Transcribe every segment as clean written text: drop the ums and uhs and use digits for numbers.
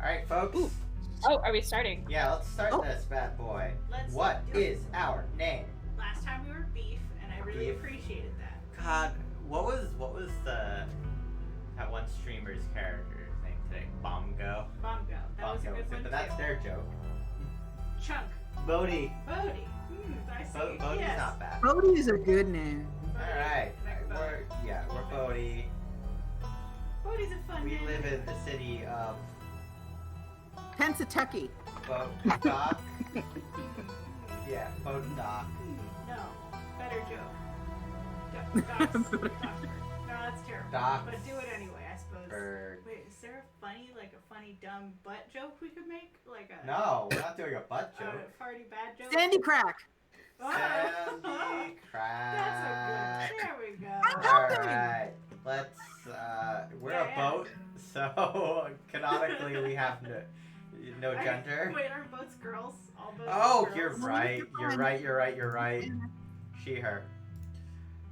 Alright, folks. Ooh. Oh, are we starting? Yeah, let's start this bad boy. What is our name? Last time we were beef, and I really appreciated that. God, what was that one streamer's character's name today? Bongo? Bongo. That was a good one, but that's their joke. Chunk. Bodhi. Bodhi. I see. Bodhi's Yes. not bad. Bodhi is a good name. Alright. We're Bodhi. Bodhi's a fun name. We live in the city of Pennsatucky. Dock. Yeah, Dock. No. Better joke. Doc's No, that's terrible. Docks. But do it anyway, I suppose. Bird. Wait, is there a funny dumb butt joke we could make? Like a No, we're not doing a butt joke. farty bad joke? Sandy Crack. Sandy Crack. That's a good. There we go. Alright. Let's we're a boat, so canonically we have no gender. Wait, are boats girls? All boats Oh, girls? you're right. She, her.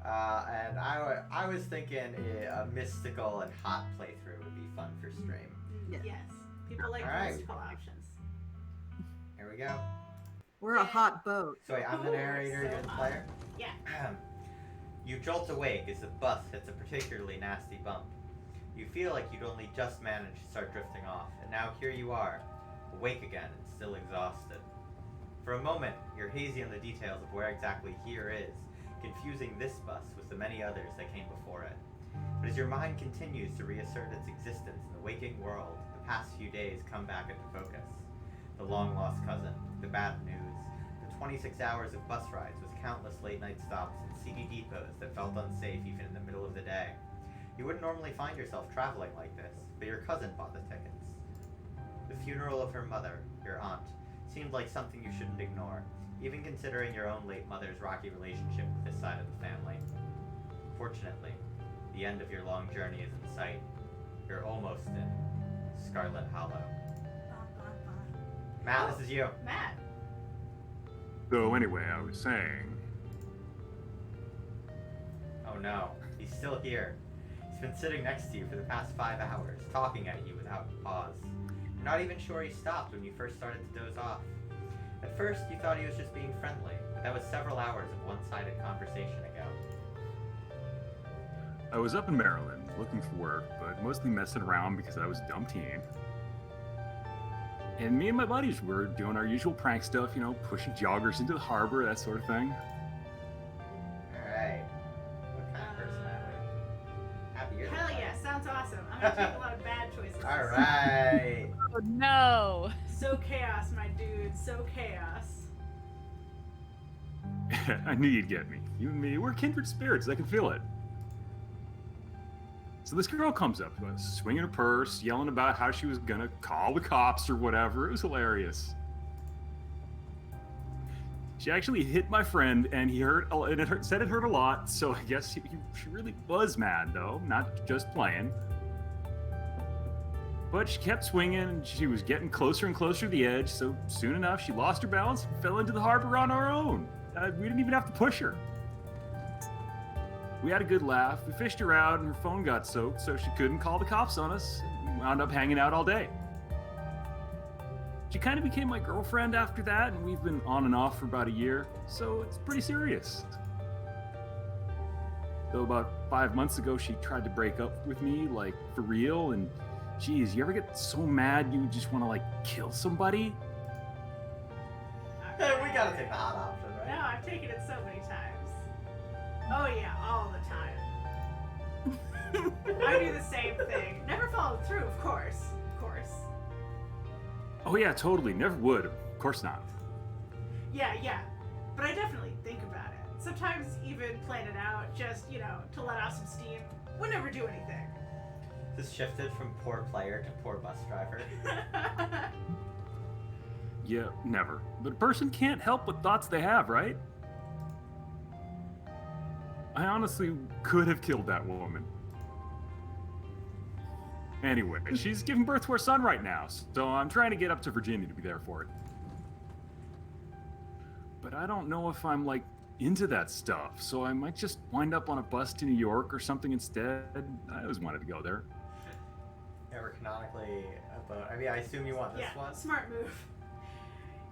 And I was thinking a mystical and hot playthrough would be fun for stream. Yes. People like mystical options. Here we go. We're a hot boat. So wait, I'm the narrator, you're the player? Yeah. You jolt awake as the bus hits a particularly nasty bump. You feel like you'd only just managed to start drifting off, and now here you are, awake again and still exhausted. For a moment, you're hazy on the details of where exactly here is, confusing this bus with the many others that came before it. But as your mind continues to reassert its existence in the waking world, the past few days come back into focus. The long-lost cousin, the bad news, the 26 hours of bus rides with countless late-night stops and seedy depots that felt unsafe even in the middle of the day. You wouldn't normally find yourself traveling like this, but your cousin bought the tickets. The funeral of her mother, your aunt, seemed like something you shouldn't ignore, even considering your own late mother's rocky relationship with this side of the family. Fortunately, the end of your long journey is in sight. You're almost in Scarlet Hollow. Matt, this is you. Matt. So anyway, I was saying... Oh no, he's still here. He's been sitting next to you for the past 5 hours, talking at you without pause. You're not even sure he stopped when you first started to doze off. At first, you thought he was just being friendly, but that was several hours of one-sided conversation ago. I was up in Maryland, looking for work, but mostly messing around because I was a dumb teen. And me and my buddies were doing our usual prank stuff, pushing joggers into the harbor, that sort of thing. Alright. What kind of person are we? Happy you're Hell yeah, sounds awesome. I'm gonna take a lot of bad choices. Alright. Oh no! So chaos, my dude. So chaos. I knew you'd get me. You and me, we're kindred spirits, I can feel it. So this girl comes up, swinging her purse, yelling about how she was gonna call the cops or whatever. It was hilarious. She actually hit my friend, and said it hurt a lot. So I guess she really was mad, though, not just playing. But she kept swinging, and she was getting closer and closer to the edge. So soon enough, she lost her balance and fell into the harbor on her own. We didn't even have to push her. We had a good laugh, we fished her out, and her phone got soaked, so she couldn't call the cops on us, and wound up hanging out all day. She kind of became my girlfriend after that, and we've been on and off for about a year, so it's pretty serious. Though about 5 months ago, she tried to break up with me, like, for real, and geez, you ever get so mad you just want to, kill somebody? Hey, we gotta take the hot option, right? No, I've taken it so many times. Oh yeah, all the time. I do the same thing. Never followed through, of course. Oh yeah, totally. Never would. Of course not. Yeah. But I definitely think about it. Sometimes even plan it out, just, to let off some steam. Would never do anything. This shifted from poor player to poor bus driver. Yeah, never. But a person can't help what thoughts they have, right? I honestly could have killed that woman. Anyway, she's giving birth to our son right now, so I'm trying to get up to Virginia to be there for it. But I don't know if I'm, into that stuff, so I might just wind up on a bus to New York or something instead. I always wanted to go there. Never canonically a boat. I mean, I assume you want this Yeah, one. smart move.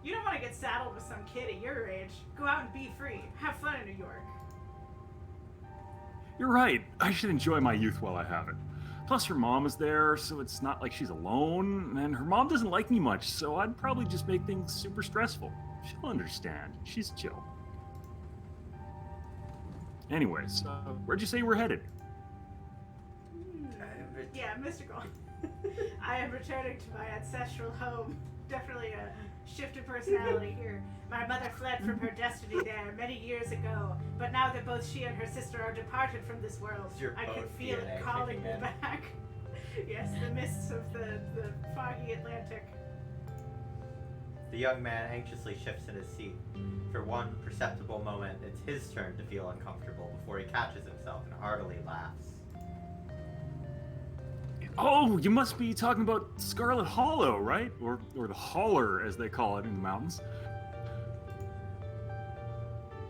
You don't want to get saddled with some kid at your age. Go out and be free. Have fun in New York. You're right. I should enjoy my youth while I have it. Plus, her mom is there, so it's not like she's alone. And her mom doesn't like me much, so I'd probably just make things super stressful. She'll understand. She's chill. Anyways, where'd you say we're headed? Yeah, mystical. I am returning to my ancestral home. Definitely a shift in personality here. My mother fled from her destiny there many years ago, but now that both she and her sister are departed from this world, Your I can boat feel DNA it calling me kicking in. back. Yes, the mists of the foggy Atlantic. The young man anxiously shifts in his seat. For one perceptible moment, it's his turn to feel uncomfortable before he catches himself and heartily laughs. Oh, you must be talking about Scarlet Hollow, right? Or the Holler, as they call it in the mountains.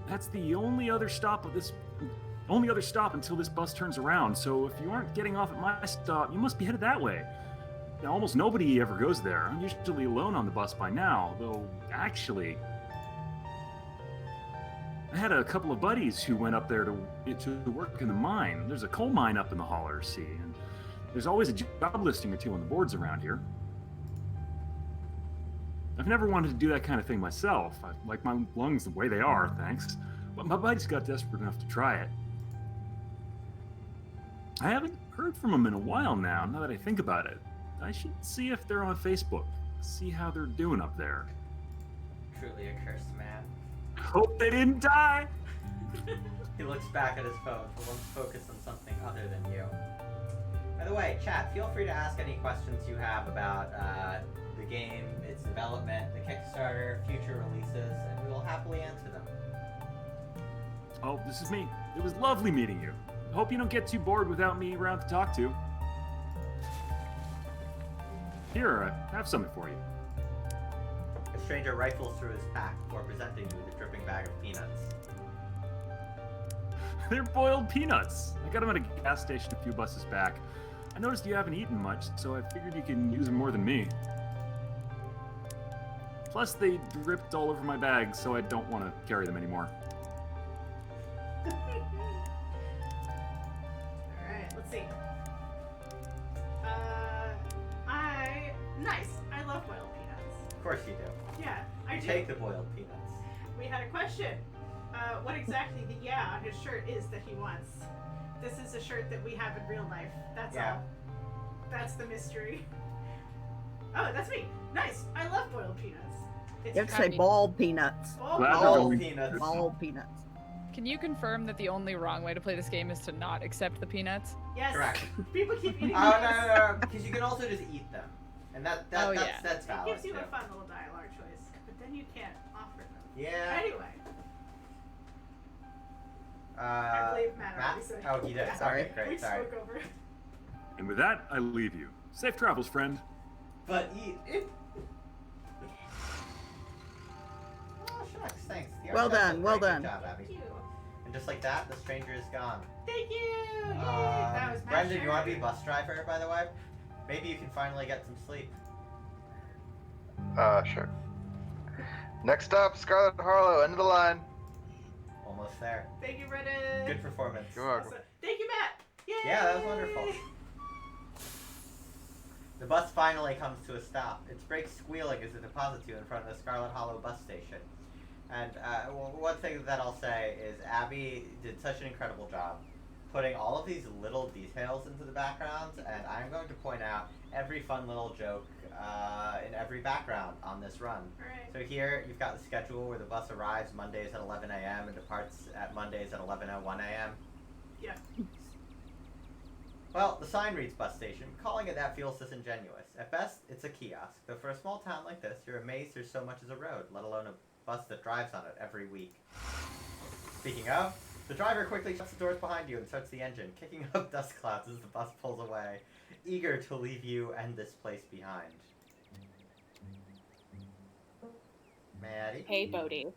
That's the only other stop until this bus turns around. So if you aren't getting off at my stop, you must be headed that way. Now, almost nobody ever goes there. I'm usually alone on the bus by now, though actually, I had a couple of buddies who went up there to work in the mine. There's a coal mine up in the Holler, see, and there's always a job listing or two on the boards around here. I've never wanted to do that kind of thing myself. I like my lungs the way they are, thanks. But my buddies got desperate enough to try it. I haven't heard from them in a while now that I think about it. I should see if they're on Facebook. See how they're doing up there. Truly a cursed man. Hope they didn't die! He looks back at his phone for once focused on something other than you. By the way, chat, feel free to ask any questions you have about the game, its development, the Kickstarter, future releases, and we will happily answer them. Oh, this is me. It was lovely meeting you. Hope you don't get too bored without me around to talk to. Here, I have something for you. The stranger rifles through his pack before presenting you with a dripping bag of peanuts. They're boiled peanuts. I got them at a gas station a few buses back. I noticed you haven't eaten much, so I figured you can use them more than me. Plus, they dripped all over my bag, so I don't want to carry them anymore. Alright, let's see. Nice. I love boiled peanuts. Of course you do. Yeah, I do. Take the boiled peanuts. We had a question. What exactly the yeah on his shirt is that he wants. This is a shirt that we have in real life. That's Yeah. all. That's the mystery. Oh, that's me. Nice. I love boiled peanuts. It's You have to say bald peanuts. boiled Glad they're peanuts. Boiled going- peanuts. Bald peanuts. Can you confirm that the only wrong way to play this game is to not accept the peanuts? Yes. Correct. People keep eating Oh, peanuts. no, because you can also just eat them. And that's It valid, gives you too. a fun little dialogue choice, but then you can't offer them. Yeah. Anyway, I believe Matt already said. Oh, he did. Yeah. Sorry. We Great, sorry. spoke over. And with that, I leave you. Safe travels, friend. But eat it. Oh, shucks, thanks. The Well art does done, look well great. done. Good job, Abby. Thank you. And just like that, the stranger is gone. Thank you. Yay. That was Matt Brendan, you want to be Sheridan. bus driver, by the way? Maybe you can finally get some sleep. Sure. Next stop, Scarlet Harlow, end of the line. Almost there. Thank you, Brendan. Good performance. You're welcome. Awesome. Thank you, Matt. Yay. Yeah, that was wonderful. The bus finally comes to a stop. Its brakes squealing as it deposits you in front of the Scarlet Hollow bus station. And one thing that I'll say is Abby did such an incredible job putting all of these little details into the backgrounds, and I'm going to point out every fun little joke in every background on this run. Alright. So here you've got the schedule where the bus arrives Mondays at 11 a.m. and departs at Mondays at 11:01 a.m. Yeah. Well, the sign reads bus station. Calling it that feels disingenuous. At best, it's a kiosk. Though for a small town like this, you're amazed there's so much as a road, let alone a bus that drives on it every week. Speaking of, the driver quickly shuts the doors behind you and starts the engine, kicking up dust clouds as the bus pulls away, eager to leave you and this place behind. Maddie? Hey, Bodhi.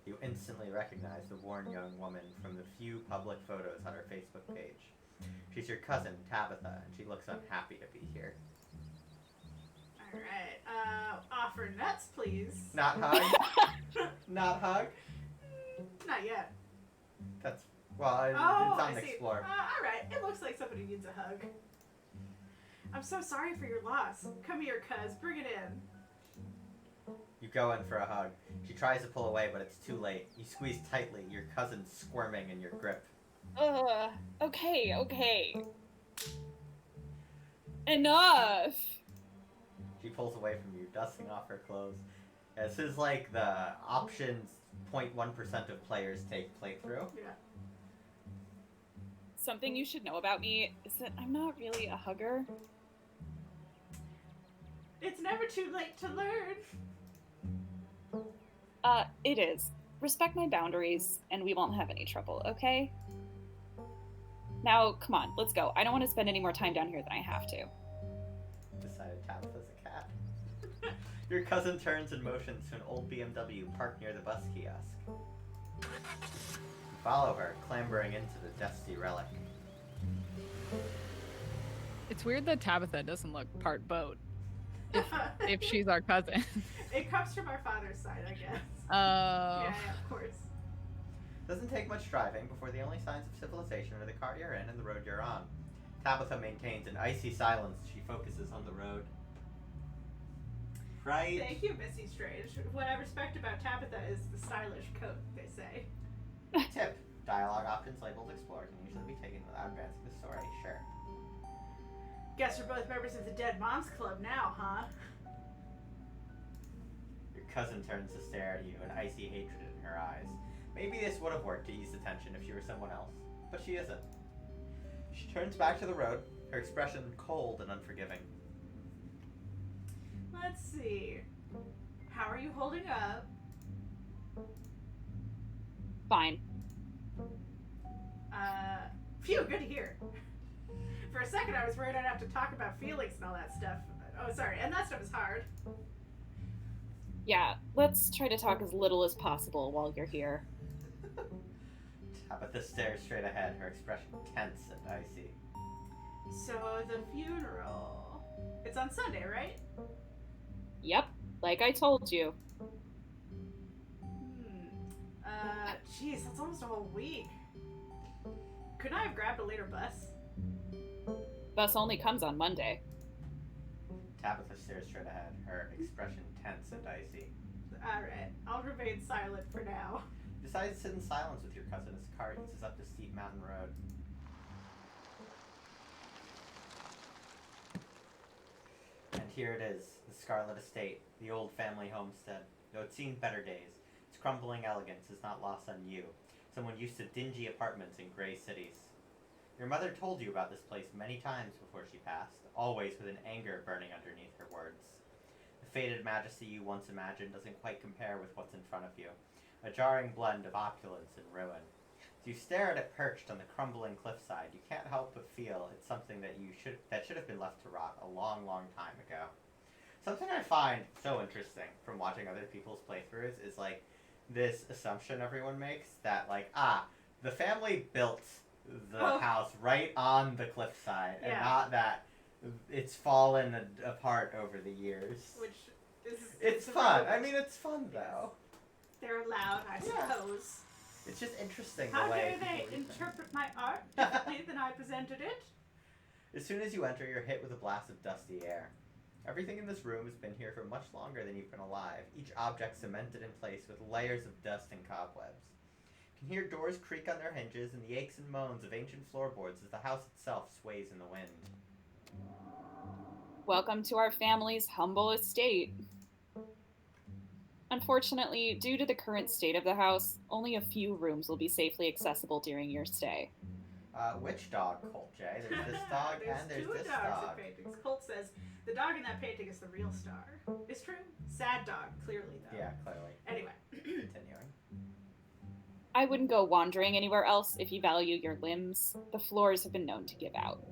You instantly recognize the worn young woman from the few public photos on her Facebook page. She's your cousin, Tabitha, and she looks unhappy to be here. Alright, offer nuts, please. Not hug? Not hug? Not yet. That's, well, it's Oh, on I see. Explore. Alright, it looks like somebody needs a hug. I'm so sorry for your loss. Come here, cuz. Bring it in. You go in for a hug. She tries to pull away, but it's too late. You squeeze tightly, your cousin squirming in your grip. Okay. Enough! She pulls away from you, dusting off her clothes. This is like the options 0.1% of players take playthrough. Yeah. Something you should know about me is that I'm not really a hugger. It's never too late to learn. It is. Respect my boundaries, and we won't have any trouble, okay? Now, come on, let's go. I don't want to spend any more time down here than I have to. Decided Tabitha's a cat. Your cousin turns and motions to an old BMW parked near the bus kiosk. You follow her, clambering into the dusty relic. It's weird that Tabitha doesn't look part boat, if she's our cousin. It comes from our father's side, I guess. Oh. Yeah, of course. Doesn't take much driving before the only signs of civilization are the car you're in and the road you're on. Tabitha maintains an icy silence as she focuses on the road. Right? Thank you, Missy Strange. What I respect about Tabitha is the stylish coat, they say. Tip. Dialogue options labeled Explore can usually be taken without advancing the story. Sure. Guess we're both members of the Dead Moms Club now, huh? Your cousin turns to stare at you, an icy hatred in her eyes. Maybe this would have worked to ease the tension if she were someone else, but she isn't. She turns back to the road, her expression cold and unforgiving. Let's see. How are you holding up? Fine. Phew, good to hear. For a second I was worried I'd have to talk about feelings and all that stuff. Oh, sorry, and that stuff is hard. Yeah, let's try to talk as little as possible while you're here. Tabitha stares straight ahead, her expression tense and icy. So, the funeral. It's on Sunday, right? Yep, like I told you. Jeez, that's almost a whole week. Couldn't I have grabbed a later bus? Bus only comes on Monday. Tabitha stares straight ahead, her expression tense and icy. Alright, I'll remain silent for now. You decide to sit in silence with your cousin as the car eases up the steep mountain road. And here it is, the Scarlet estate, the old family homestead. Though it's seen better days, its crumbling elegance is not lost on you, someone used to dingy apartments in gray cities. Your mother told you about this place many times before she passed, always with an anger burning underneath her words. The faded majesty you once imagined doesn't quite compare with what's in front of you, a jarring blend of opulence and ruin. As you stare at it perched on the crumbling cliffside, you can't help but feel it's something that should have been left to rot a long, long time ago. Something I find so interesting from watching other people's playthroughs is like this assumption everyone makes that like, the family built the house right on the cliffside, and not that it's fallen apart over the years. Which is... It's fun. I mean, it's fun though. They're allowed, I suppose. It's just interesting How the way dare they people read interpret my art differently than I presented it? As soon as you enter, you're hit with a blast of dusty air. Everything in this room has been here for much longer than you've been alive, each object cemented in place with layers of dust and cobwebs. You can hear doors creak on their hinges and the aches and moans of ancient floorboards as the house itself sways in the wind. Welcome to our family's humble estate. Unfortunately, due to the current state of the house, only a few rooms will be safely accessible during your stay. Which dog, Colt J? There's this dog and there's two this dogs dog. in paintings. Colt says, the dog in that painting is the real star. It's true. Sad dog, clearly, though. Yeah, clearly. Anyway. Continuing. I wouldn't go wandering anywhere else if you value your limbs. The floors have been known to give out.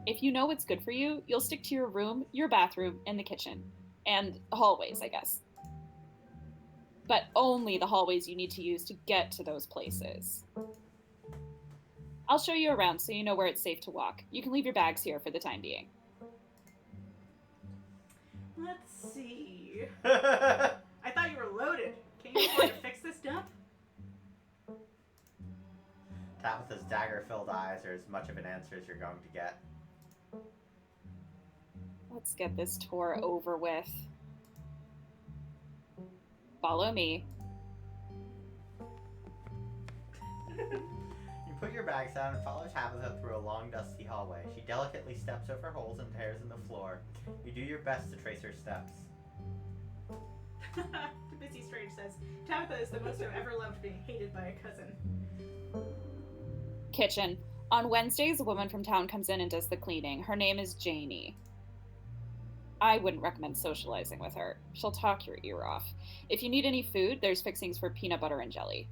If you know what's good for you, you'll stick to your room, your bathroom, and the kitchen. And hallways, I guess. But only the hallways you need to use to get to those places. I'll show you around so you know where it's safe to walk. You can leave your bags here for the time being. Let's see. I thought you were loaded. Can you afford to fix this dump? Tabitha's dagger-filled eyes are as much of an answer as you're going to get. Let's get this tour over with. Follow me. You put your bags down and follow Tabitha through a long, dusty hallway. She delicately steps over holes and tears in the floor. You do your best to trace her steps. Busy Strange says, Tabitha is the most I've ever loved being hated by a cousin. Kitchen. On Wednesdays, a woman from town comes in and does the cleaning. Her name is Janie. I wouldn't recommend socializing with her. She'll talk your ear off. If you need any food, there's fixings for peanut butter and jelly.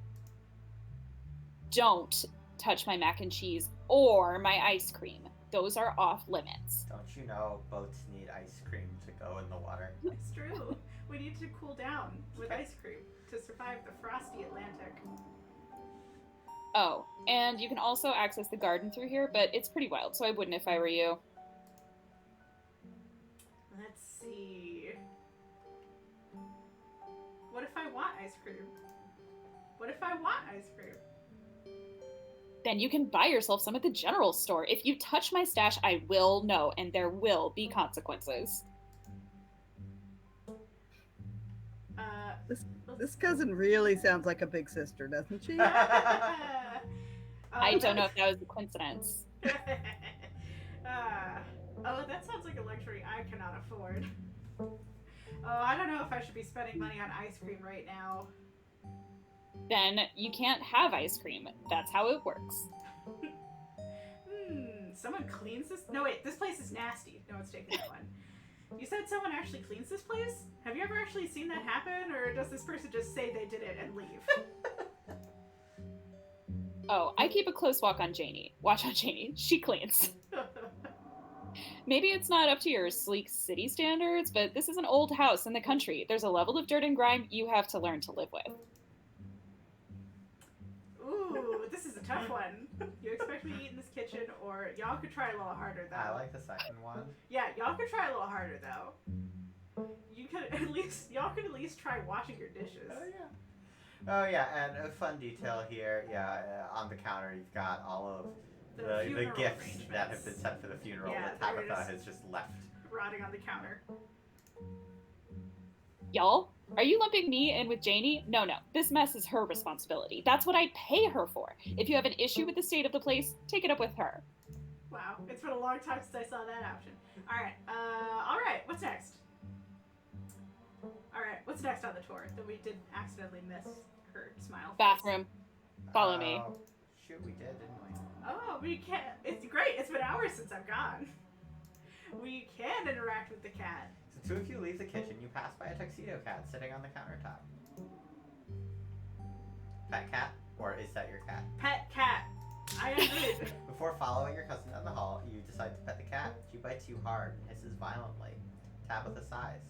Don't touch my mac and cheese or my ice cream. Those are off limits. Don't you know boats need ice cream to go in the water? It's true. We need to cool down with ice cream to survive the frosty Atlantic. Oh, and you can also access the garden through here, but it's pretty wild, so I wouldn't if I were you. Let's see. What if I want ice cream? What if I want ice cream? Then you can buy yourself some at the general store. If you touch my stash, I will know, and there will be consequences. This cousin really sounds like a big sister, doesn't she? I don't know if that was a coincidence. Oh, that sounds like a luxury I cannot afford. Oh, I don't know if I should be spending money on ice cream right now. Then you can't have ice cream. That's how it works. Someone cleans this? No, wait, this place is nasty. No one's taking that one. You said someone actually cleans this place? Have you ever actually seen that happen, or does this person just say they did it and leave? Oh, I keep a close watch on Janie. She cleans. Maybe it's not up to your sleek city standards, but this is an old house in the country. There's a level of dirt and grime you have to learn to live with. Ooh, this is a tough one. You expect me to eat in this kitchen, or y'all could try a little harder, though. I like the second one. Yeah, y'all could try a little harder, though. Y'all could at least try washing your dishes. Oh yeah, and a fun detail here. Yeah, on the counter you've got all of the funeral gifts arrangements that have been sent for the funeral Yeah, that they're Tabitha has just left. rotting on the counter. Y'all, are you lumping me in with Janie? No, this mess is her responsibility. That's what I pay her for. If you have an issue with the state of the place, take it up with her. Wow, it's been a long time since I saw that option. Alright, what's next? Alright, what's next on the tour that we didn't accidentally miss her smile face? Bathroom. Follow me. Shoot, we did, didn't we? Oh, we can't. It's great. It's been hours since I've gone. We can interact with the cat. So two of you leave the kitchen. You pass by a tuxedo cat sitting on the countertop. Pet cat? Or is that your cat? Pet cat. I agree. Before following your cousin down the hall, you decide to pet the cat. She bites you hard and hisses violently. Tabitha sighs.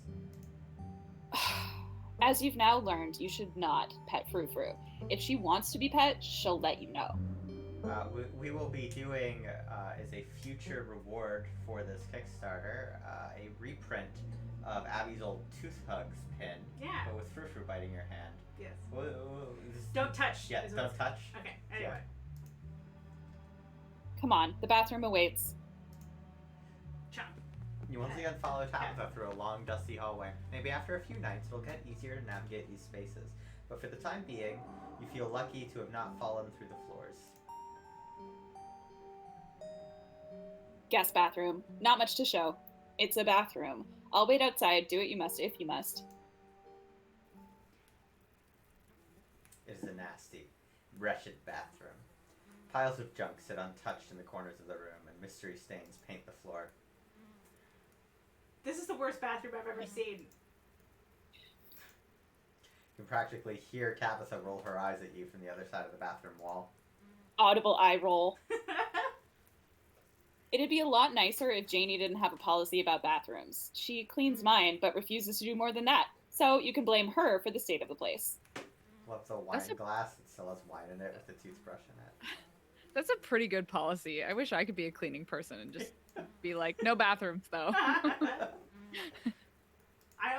As you've now learned, you should not pet Frou Frou. If she wants to be pet, she'll let you know. We will be doing, as a future reward for this Kickstarter, a reprint of Abby's old Tooth Hugs pin. Yeah. But with Frou Frou biting your hand. Yes. This- Don't touch. Yeah, is don't what's- touch. Okay, anyway. Come on, the bathroom awaits. Chomp. You once again follow Tabitha through a long, dusty hallway. Maybe after a few nights, it'll get easier to navigate these spaces. But for the time being, you feel lucky to have not fallen through the floors. Guest bathroom. Not much to show. It's a bathroom. I'll wait outside. Do what you must if you must. It is a nasty, wretched bathroom. Piles of junk sit untouched in the corners of the room, and mystery stains paint the floor. This is the worst bathroom I've ever seen. You can practically hear Tabitha roll her eyes at you from the other side of the bathroom wall. Audible eye roll. It'd be a lot nicer if Janie didn't have a policy about bathrooms. She cleans mine, but refuses to do more than that. So you can blame her for the state of the place. Loves a wine That's a- glass that still has wine in it with a toothbrush in it. That's a pretty good policy. I wish I could be a cleaning person and just be like, no bathrooms though. I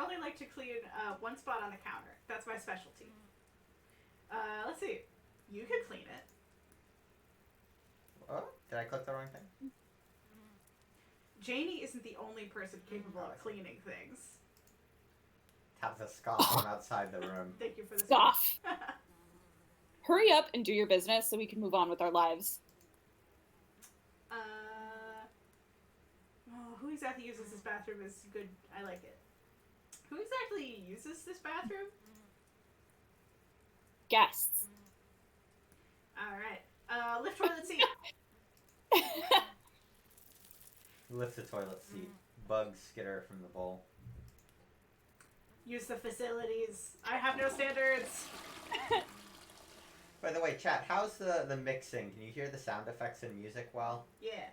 only like to clean one spot on the counter. That's my specialty. Let's see. You can clean it. Oh, did I click the wrong thing? Janie isn't the only person capable of cleaning things. Tap the scoff from outside the room. Thank you for the Scoff. Hurry up and do your business so we can move on with our lives. Who exactly uses this bathroom is good. I like it. Who exactly uses this bathroom? Guests. Alright. Lift toilet seat. Lift the toilet seat. Bugs skitter from the bowl. Use the facilities. I have no standards. By the way, chat, how's the mixing? Can you hear the sound effects and music well? Yeah.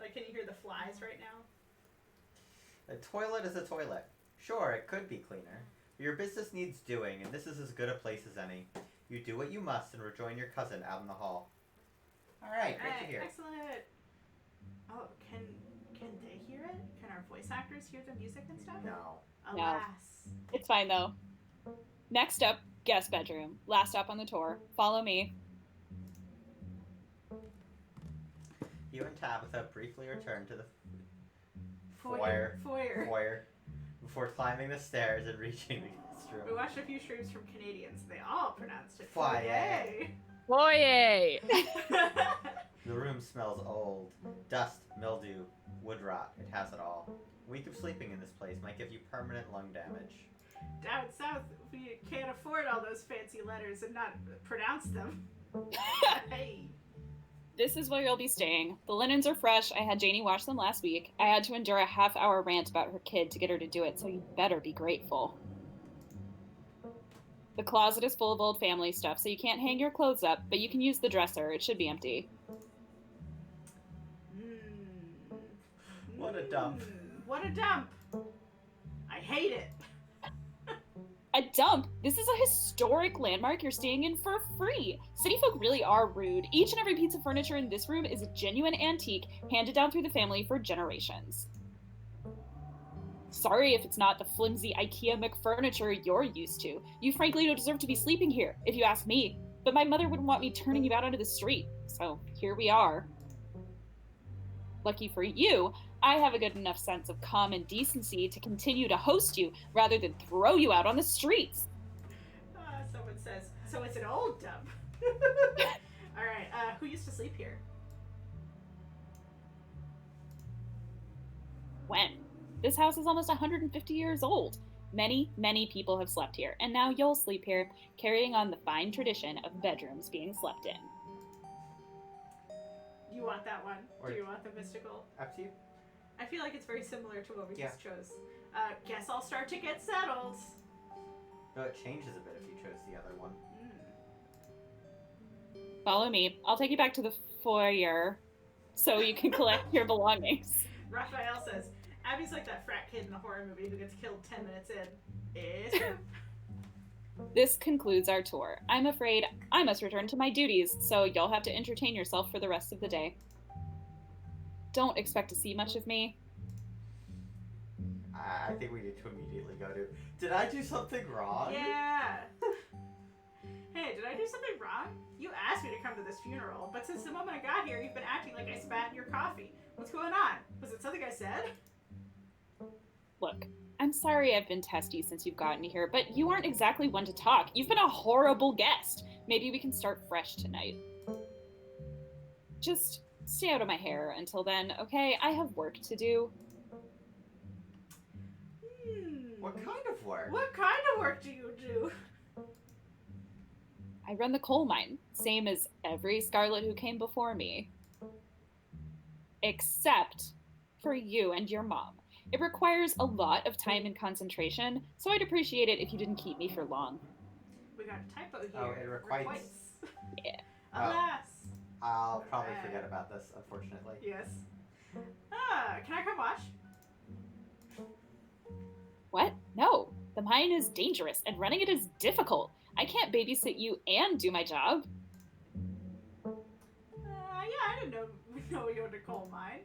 Like, can you hear the flies right now? A toilet is a toilet. Sure, it could be cleaner. But your business needs doing, and this is as good a place as any. You do what you must and rejoin your cousin out in the hall. Alright, great to hear. Excellent. Oh, can they hear it? Can our voice actors hear the music and stuff? No. Alas. It's fine though. Next up, guest bedroom. Last stop on the tour. Follow me. You and Tabitha briefly return to the Foyer. foyer before climbing the stairs and reaching the guest We room. watched a few streams from Canadians. They all pronounced it Foyer. Boy! The room smells old. Dust, mildew, wood rot. It has it all. A week of sleeping in this place might give you permanent lung damage. Down south, we can't afford all those fancy letters and not pronounce them. Hey. This is where you'll be staying. The linens are fresh. I had Janie wash them last week. I had to endure a half-hour rant about her kid to get her to do it, so you better be grateful. The closet is full of old family stuff, so you can't hang your clothes up, but you can use the dresser. It should be empty. What a dump. What a dump. I hate it. A dump? This is a historic landmark you're staying in for free. City folk really are rude. Each and every piece of furniture in this room is a genuine antique handed down through the family for generations. Sorry if it's not the flimsy IKEA McFurniture you're used to. You frankly don't deserve to be sleeping here, if you ask me. But my mother wouldn't want me turning you out onto the street, so here we are. Lucky for you, I have a good enough sense of common decency to continue to host you rather than throw you out on the streets. Someone says, so it's an old dump. Alright, who used to sleep here? When? This house is almost 150 years old. Many, many people have slept here, and now you'll sleep here, carrying on the fine tradition of bedrooms being slept in. You want that one? Or- Do you want the mystical? Up to you. I feel like it's very similar to what we Yeah. just chose. Guess I'll start to get settled. No, it changes a bit if you chose the other one. Follow me. I'll take you back to the foyer so you can collect your belongings. Raphael says, Abby's like that frat kid in the horror movie who gets killed 10 minutes in. It's true. This concludes our tour. I'm afraid I must return to my duties, so you'll have to entertain yourself for the rest of the day. Don't expect to see much of me. I think we need to immediately go to. Did I do something wrong? Yeah. Hey, did I do something wrong? You asked me to come to this funeral, but since the moment I got here, you've been acting like I spat in your coffee. What's going on? Was it something I said? Look, I'm sorry I've been testy since you've gotten here, but you aren't exactly one to talk. You've been a horrible guest. Maybe we can start fresh tonight. Just stay out of my hair until then, okay? I have work to do. What kind of work? What kind of work do you do? I run the coal mine, same as every Scarlet who came before me. Except for you and your mom. It requires a lot of time and concentration, so I'd appreciate it if you didn't keep me for long. We got a typo here. Oh, it requites. Yeah. Alas. I'll probably Alright. forget about this, unfortunately. Yes. Can I come watch? What? No. The mine is dangerous, and running it is difficult. I can't babysit you and do my job. didn't know we owned a coal mine.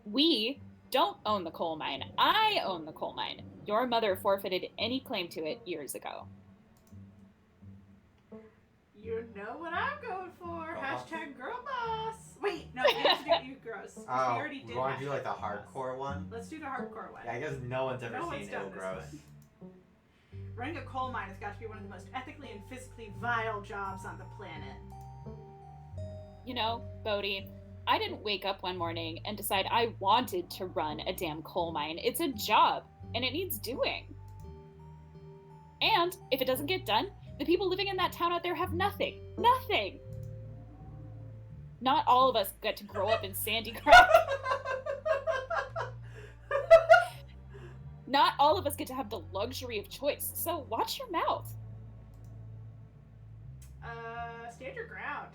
We don't own the coal mine. I own the coal mine. Your mother forfeited any claim to it years ago. You know what I'm going for. Girl Hashtag girl boss. Wait, no, you have to do you gross. 'Cause we already did we want to do like the hashtag girl boss. hardcore one? Let's do the hardcore one. Yeah, I guess no one's ever No seen one's done Ill this Gross. one. Running a coal mine has got to be one of the most ethically and physically vile jobs on the planet. You know, Bodhi, I didn't wake up one morning and decide I wanted to run a damn coal mine. It's a job, and it needs doing. And if it doesn't get done, the people living in that town out there have nothing. Nothing! Not all of us get to grow up in sandy ground. Not all of us get to have the luxury of choice, so watch your mouth. Stand your ground.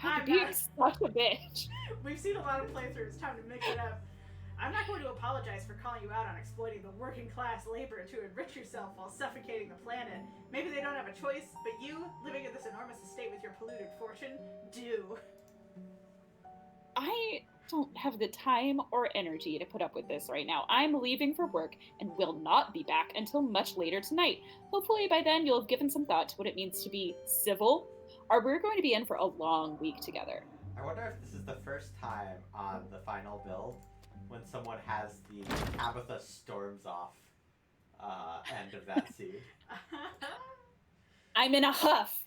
God, I'm you're not- such a bitch. We've seen a lot of playthroughs. It's time to mix it up. I'm not going to apologize for calling you out on exploiting the working class labor to enrich yourself while suffocating the planet. Maybe they don't have a choice, but you, living in this enormous estate with your polluted fortune, do. I don't have the time or energy to put up with this right now. I'm leaving for work and will not be back until much later tonight. Hopefully by then you'll have given some thought to what it means to be civil, or we're going to be in for a long week together. I wonder if this is the first time on the final build when someone has the Tabitha storms off end of that scene. I'm in a huff.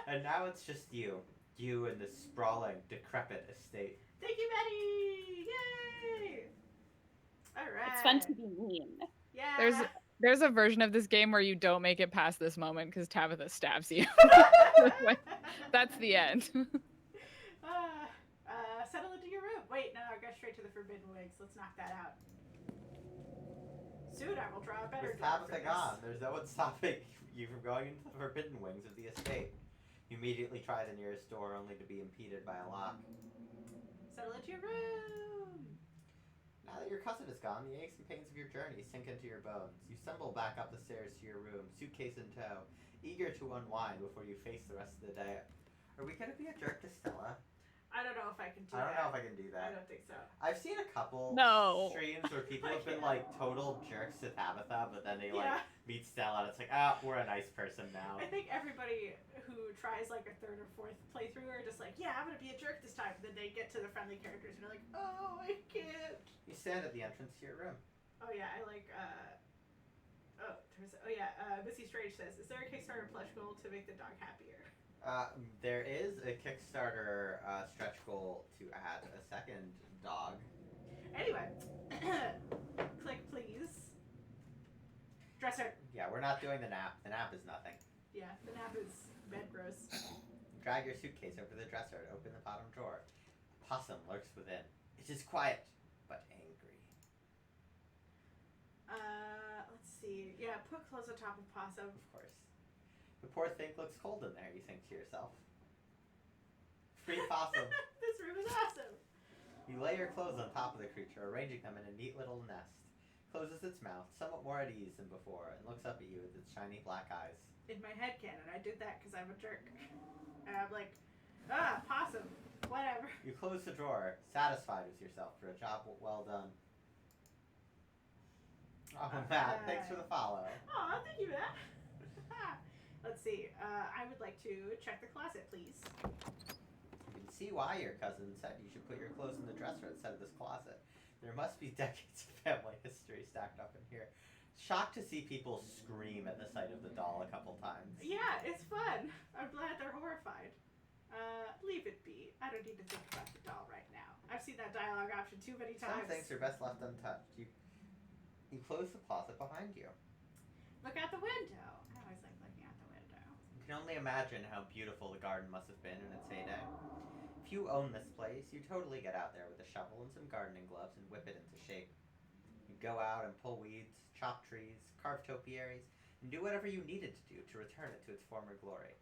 And now it's just you. You in this sprawling, decrepit estate. Thank you, Betty! Yay! Alright. It's fun to be mean. Yeah. There's a version of this game where you don't make it past this moment because Tabitha stabs you. That's the end. Settle into your room. Wait, no, go straight to the Forbidden Wings. Let's knock that out. Soon I will draw a better With drawing for Tabitha this. gone, there's no one stopping you from going into the Forbidden Wings of the estate. You immediately try the nearest door only to be impeded by a lock. Settle into your room. Now that your cousin is gone, the aches and pains of your journey sink into your bones. You stumble back up the stairs to your room, suitcase in tow, eager to unwind before you face the rest of the day. Are we gonna be a jerk to Stella? I don't know if I can do I don't that. know if I can do I that. don't think so. I've seen a couple No. streams where people I have been can't. like total jerks to Tabitha, but then they Yeah. like meet Stella and it's like, ah, we're a nice person now. I think everybody who tries like a third or fourth playthrough are just like, yeah, I'm gonna be a jerk this time. And then they get to the friendly characters and they're like, oh, I can't. You stand at the entrance to your room. Oh yeah, I like. Missy Strange says, is there a Kickstarter pledge goal to make the dog happier? There is a Kickstarter stretch goal to add a second dog. Anyway, click please. Dresser. Yeah, we're not doing the nap. The nap is nothing. Yeah, the nap is bed gross. Drag your suitcase over the dresser and open the bottom drawer. A possum lurks within. It is quiet, but angry. Let's see. Yeah, put clothes on top of possum. Of course. The poor thing looks cold in there, you think to yourself. Free possum. This room is awesome. You lay your clothes on top of the creature, arranging them in a neat little nest. Closes its mouth, somewhat more at ease than before, and looks up at you with its shiny black eyes. In my head canon, I did that because I'm a jerk. And I'm like, possum. Whatever. You close the drawer, satisfied with yourself for a job well done. Oh, Matt, thanks for the follow. Aw, thank you, Matt. Let's see. I would like to check the closet, please. You can see why your cousin said you should put your clothes in the dresser instead of this closet. There must be decades of family history stacked up in here. Shocked to see people scream at the sight of the doll a couple times. Yeah, it's fun. I'm glad they're horrified. Leave it be. I don't need to think about the doll right now. I've seen that dialogue option too many Some times. things are best left untouched. You close the closet behind you. Look out the window. I always like looking out the window. You can only imagine how beautiful the garden must have been in its heyday. If you own this place, you totally get out there with a shovel and some gardening gloves and whip it into shape. You go out and pull weeds, chop trees, carve topiaries, and do whatever you needed to do to return it to its former glory.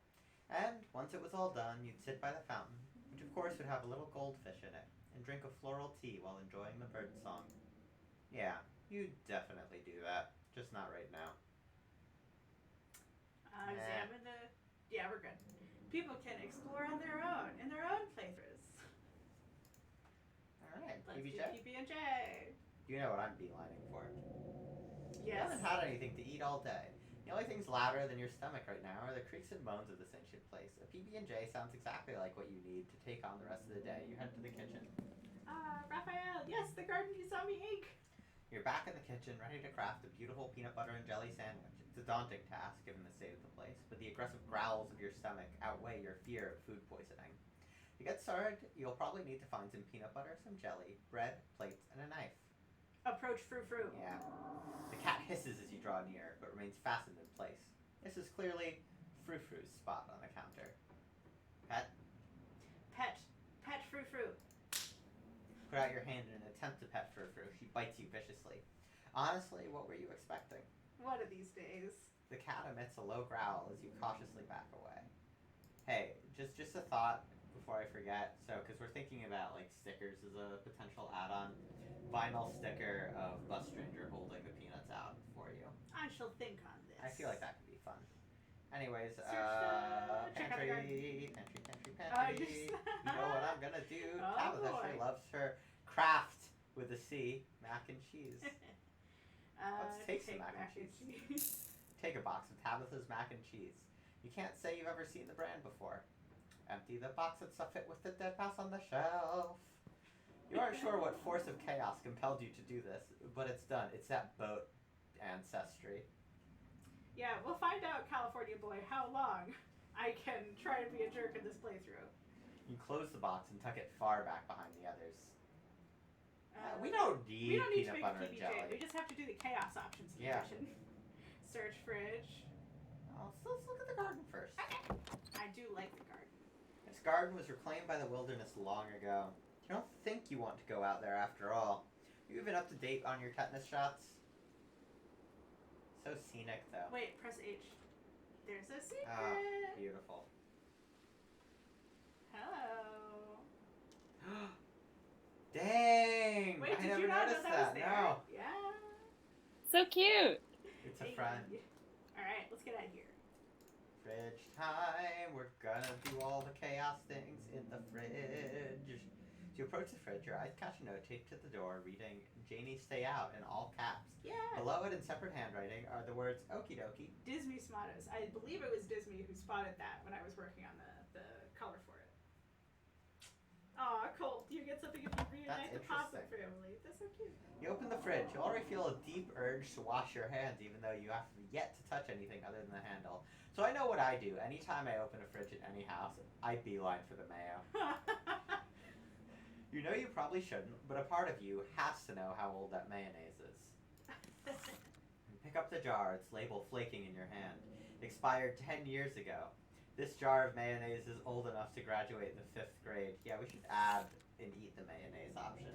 And once it was all done, you'd sit by the fountain, which of course would have a little goldfish in it, and drink a floral tea while enjoying the bird song. Yeah, you definitely do that, just not right now. Examine the... Yeah, we're good. People can explore on their own, in their own playthroughs. Alright, Let's do PB&J. PB&J. You know what I'm beelining for. You Yes. haven't had anything to eat all day. The only things louder than your stomach right now are the creaks and moans of this ancient place. A PB&J sounds exactly like what you need to take on the rest of the day. You head to the kitchen. Raphael, yes, the garden you saw me ink. You're back in the kitchen, ready to craft a beautiful peanut butter and jelly sandwich. It's a daunting task, given the state of the place, but the aggressive growls of your stomach outweigh your fear of food poisoning. To get started, you'll probably need to find some peanut butter, some jelly, bread, plates, and a knife. Approach frou-frou. Yeah. The cat hisses as you draw near, but remains fastened in place. This is clearly Frou-Frou's spot on the counter. Pet, Pet frou-frou. put out your hand in an attempt to pet Frou-Frou. She bites you viciously. Honestly, what were you expecting? One of these days. The cat emits a low growl as you cautiously back away. Hey, just a thought before I forget. So, because we're thinking about like stickers as a potential add-on. Vinyl sticker of Bus Stranger holding the peanuts out for you. I shall think on this. I feel like that could be fun. Anyways, Check out the pantry. Oh, You yes. know what I'm gonna do? Oh, Tabitha boy. sure loves her craft with a C, mac and cheese. Let's take some mac and cheese. Take a box of Tabitha's mac and cheese. You can't say you've ever seen the brand before. Empty the box and stuff it with the dead mouse on the shelf. You aren't sure what force of chaos compelled you to do this, but it's done. It's that boat ancestry. Yeah, we'll find out, California boy, how long I can try and be a jerk in this playthrough. You close the box and tuck it far back behind the others. We don't need we don't need to peanut make a butter and PBJ. jelly. We just have to do the chaos options in Yeah. the mission. Search fridge. Oh, so let's look at the garden first. I do like the garden. This garden was reclaimed by the wilderness long ago. You don't think you want to go out there after all. You even up to date on your tetanus shots? So scenic, though. Wait, press H. There's a secret. Ah, beautiful. Hello. Dang! Wait, I did never you not know noticed that was that. there? No, Yeah. So cute. it's a friend. Alright, let's get out of here. Fridge time. We're gonna do all the chaos things in the fridge. As you approach the fridge, your eyes catch a note taped to the door reading, "Janie, stay out," in all caps. Yeah. Below it in separate handwriting are the words, "Okie dokie." Disney Smartos. I believe it was Disney who spotted that when I was working on the color for it. Aw, Colt, you get something if you reunite the That's Possum interesting. family. That's so cute. You open the fridge. You already feel a deep urge to wash your hands, even though you have yet to touch anything other than the handle. So I know what I do. Anytime I open a fridge at any house, I beeline for the mayo. You know you probably shouldn't, but a part of you has to know how old that mayonnaise is. You pick up the jar. Its label flaking in your hand. Expired 10 years ago. This jar of mayonnaise is old enough to graduate the 5th grade. Yeah, we should add an eat the mayonnaise option.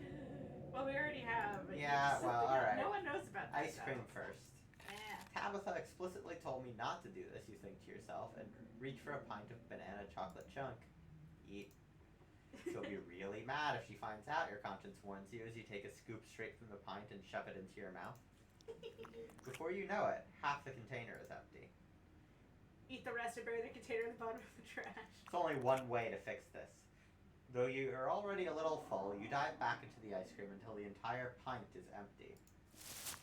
Well, we already have. but Yeah, something well, else. alright. No one knows about that. Ice cream first. Yeah. Tabitha explicitly told me not to do this, you think to yourself, and reach for a pint of banana chocolate chunk. Eat. She'll be really mad if she finds out, your conscience warns you as you take a scoop straight from the pint and shove it into your mouth. Before you know it, half the container is empty. Eat the rest and bury the container in the bottom of the trash. It's only one way to fix this. Though you are already a little full, you dive back into the ice cream until the entire pint is empty.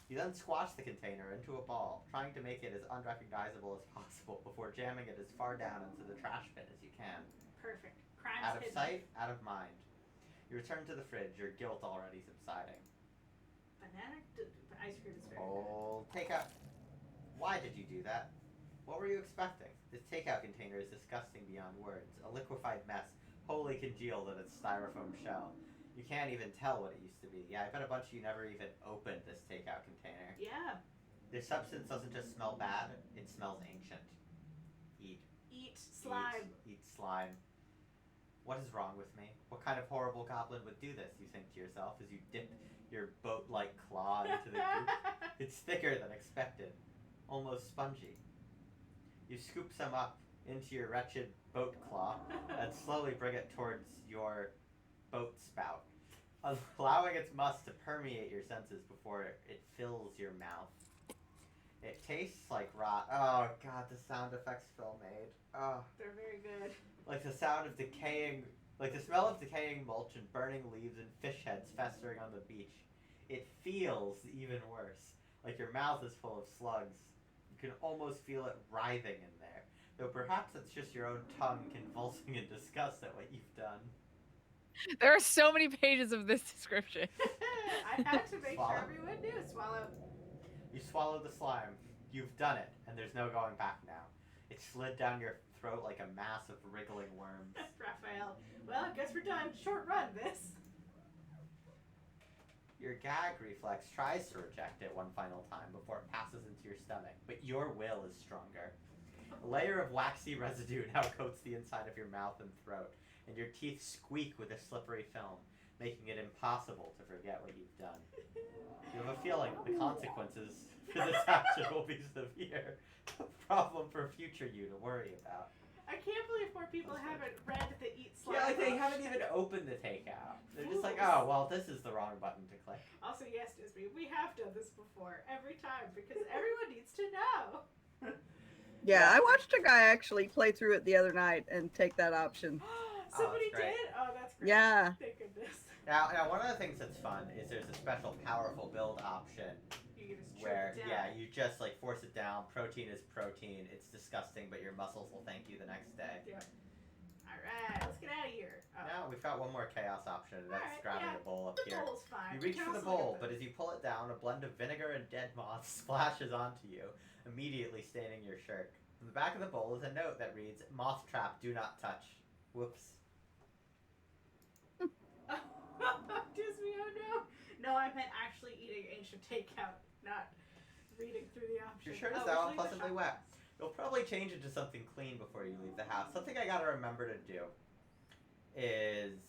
You then squash the container into a ball, trying to make it as unrecognizable as possible before jamming it as far down into the trash bin as you can. Perfect. Crime's Out of hidden. sight, out of mind. You return to the fridge, your guilt already subsiding. Banana ice cream is very Oh, takeout. Why did you do that? What were you expecting? This takeout container is disgusting beyond words. A liquefied mess, wholly congealed in its styrofoam shell. You can't even tell what it used to be. Yeah, I bet a bunch of you never even opened this takeout container. good. Yeah. This substance doesn't just smell bad, it smells ancient. Eat. Eat slime. Eat slime. What is wrong with me? What kind of horrible goblin would do this, you think to yourself as you dip your boat-like claw into the goop? It's thicker than expected. Almost spongy. You scoop some up into your wretched boat claw and slowly bring it towards your boat spout, allowing its must to permeate your senses before it fills your mouth. It tastes like rot. Oh god, the sound effects Phil made. Oh, They're very good. like the sound of decaying, like the smell of decaying mulch and burning leaves and fish heads festering on the beach. It feels even worse. Like your mouth is full of slugs. You can almost feel it writhing in there. Though perhaps it's just your own tongue convulsing in disgust at what you've done. There are so many pages of this description. I had to make Swallow. sure everyone knew. Swallow. You swallow the slime. You've done it, and there's no going back now. It slid down your throat like a mass of wriggling worms. Raphael. Well, I guess we're done. Short run, this. Your gag reflex tries to reject it one final time before it passes into your stomach, but your will is stronger. A layer of waxy residue now coats the inside of your mouth and throat, and your teeth squeak with a slippery film, making it impossible to forget what you've done. You have a feeling the consequences for this action will be severe, a problem for future you to worry about. I can't believe more people haven't read the eat slime. Yeah, like they option. haven't even opened the takeout. They're just like, oh, well, this is the wrong button to click. Also, yes, Disney, we have done this before every time because everyone needs to know. Yeah, I watched a guy actually play through it the other night and take that option. Somebody that's great. did? Oh, that's great. Yeah. Thank goodness. Now, one of the things that's fun is there's a special powerful build option You can just choke where, it down. yeah, you just like force it down. Protein is protein. It's disgusting, but your muscles will thank you the next day. Yep. Alright, let's get out of here. Oh. Now we've got one more chaos option, and that's Alright, grabbing yeah, the bowl up The here. bowl's fine. You reach We for can the also look bowl, at but as you pull it down, a blend of vinegar and dead moths splashes onto you, immediately staining your shirt. On the back of the bowl is a note that reads, "Moth trap, do not touch." Whoops. Disney, oh no. No, I meant actually eating ancient takeout, not reading through the options. Your shirt is Oh, now we should leave the unpleasantly shop. wet. You'll probably change it to something clean before you leave the house. Something I gotta remember to do is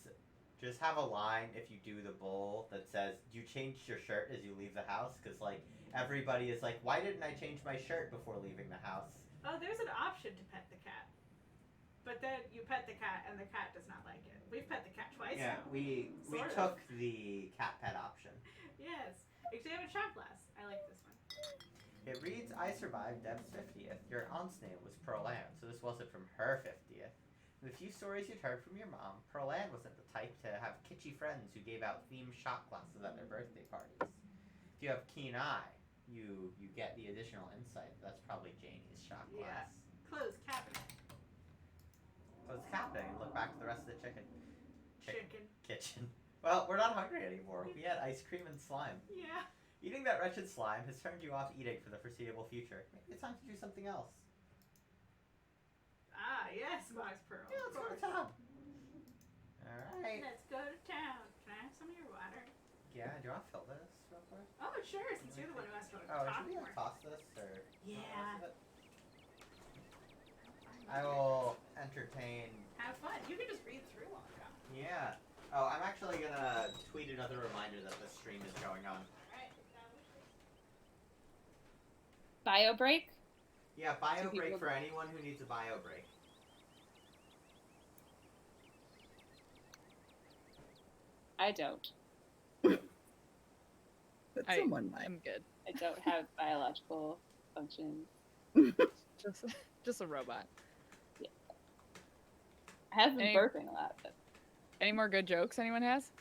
just have a line if you do the bowl that says you changed your shirt as you leave the house, because like everybody is like, why didn't I change my shirt before leaving the house? Oh, there's an option to pet the cat. But then you pet the cat and the cat does not like it. We've pet the cat twice Yeah, now. we Sort of. took the cat pet option. Yes. Examine shot glass. I like this one. It reads, I survived Deb's 50th. Your aunt's name was Pearl Ann, so this wasn't from her 50th. In the few stories you'd heard from your mom, Pearl Ann wasn't the type to have kitschy friends who gave out themed shot glasses at their birthday parties. If you have keen eye, you get the additional insight. That's probably Janie's shot glass. Yeah. Close cabinet. So it's happening, and look back at the rest of the chicken Chicken. kitchen. Well, we're not hungry anymore. We had ice cream and slime. Yeah. Eating that wretched slime has turned you off eating for the foreseeable future. Maybe it's time to do something else. Ah, yes, Max Pearl. Yeah, let's go to town. Alright. Let's go to town. Can I have some of your water? Yeah, do you want to fill this real quick? Oh, sure, since you're the one who has to Oh, talk should we more. toss this or? Yeah. Most of it? I will entertain. Have fun. You can just read through all of them. Yeah. Oh, I'm actually gonna tweet another reminder that the stream is going on. Alright. Bio break? Yeah, bio So break people- for anyone who needs a bio break. I don't. But I- someone might. I'm good. I don't have biological functions. Just a robot. I have been Any- burping a lot, but Any more good jokes anyone has?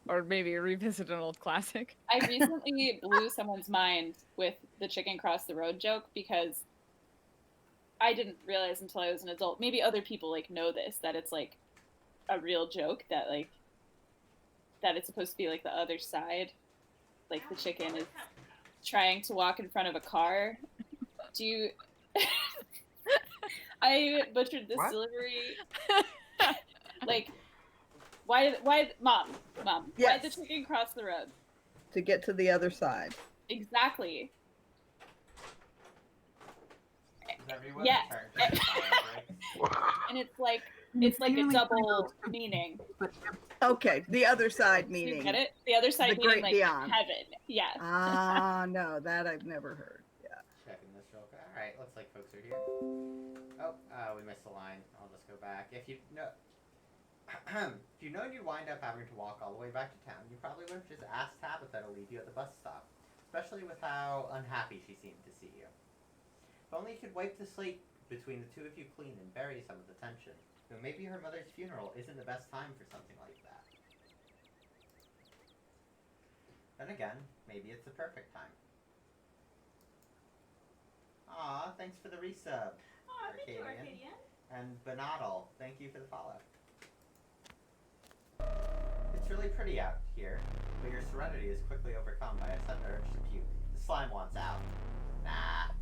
Or maybe revisit an old classic? I recently blew someone's mind with the chicken cross the road joke because I didn't realize until I was an adult. Maybe other people like know this, that it's like a real joke, that like that it's supposed to be like the other side. Like the chicken is trying to walk in front of a car. Do you I butchered this What? delivery. Like why mom, why'd the Yes. chicken cross the road? To get to the other side. Exactly. Is everyone Yeah. turn to the bio break? And it's like a double meaning. Okay, the other side You meaning. get it? The other side The meaning great like beyond. heaven. Yeah. Ah, no, that I've never heard. Yeah. Checking this real quick. Alright, looks like folks are here. Oh, we missed a line. I'll just go back. If you know if you know you'd wind up having to walk all the way back to town, you probably would have just asked Tabitha to leave you at the bus stop. especially with how unhappy she seemed to see you. If only you could wipe the slate between the two of you clean and bury some of the tension. But maybe her mother's funeral isn't the best time for something like that. Then again, maybe it's the perfect time. Aw, thanks for the resub. Aw, thank you, Arcadian. And Benadal, thank you for the follow. It's really pretty out here, but your serenity is quickly overcome by a sudden urge to puke. The slime wants out. Nah,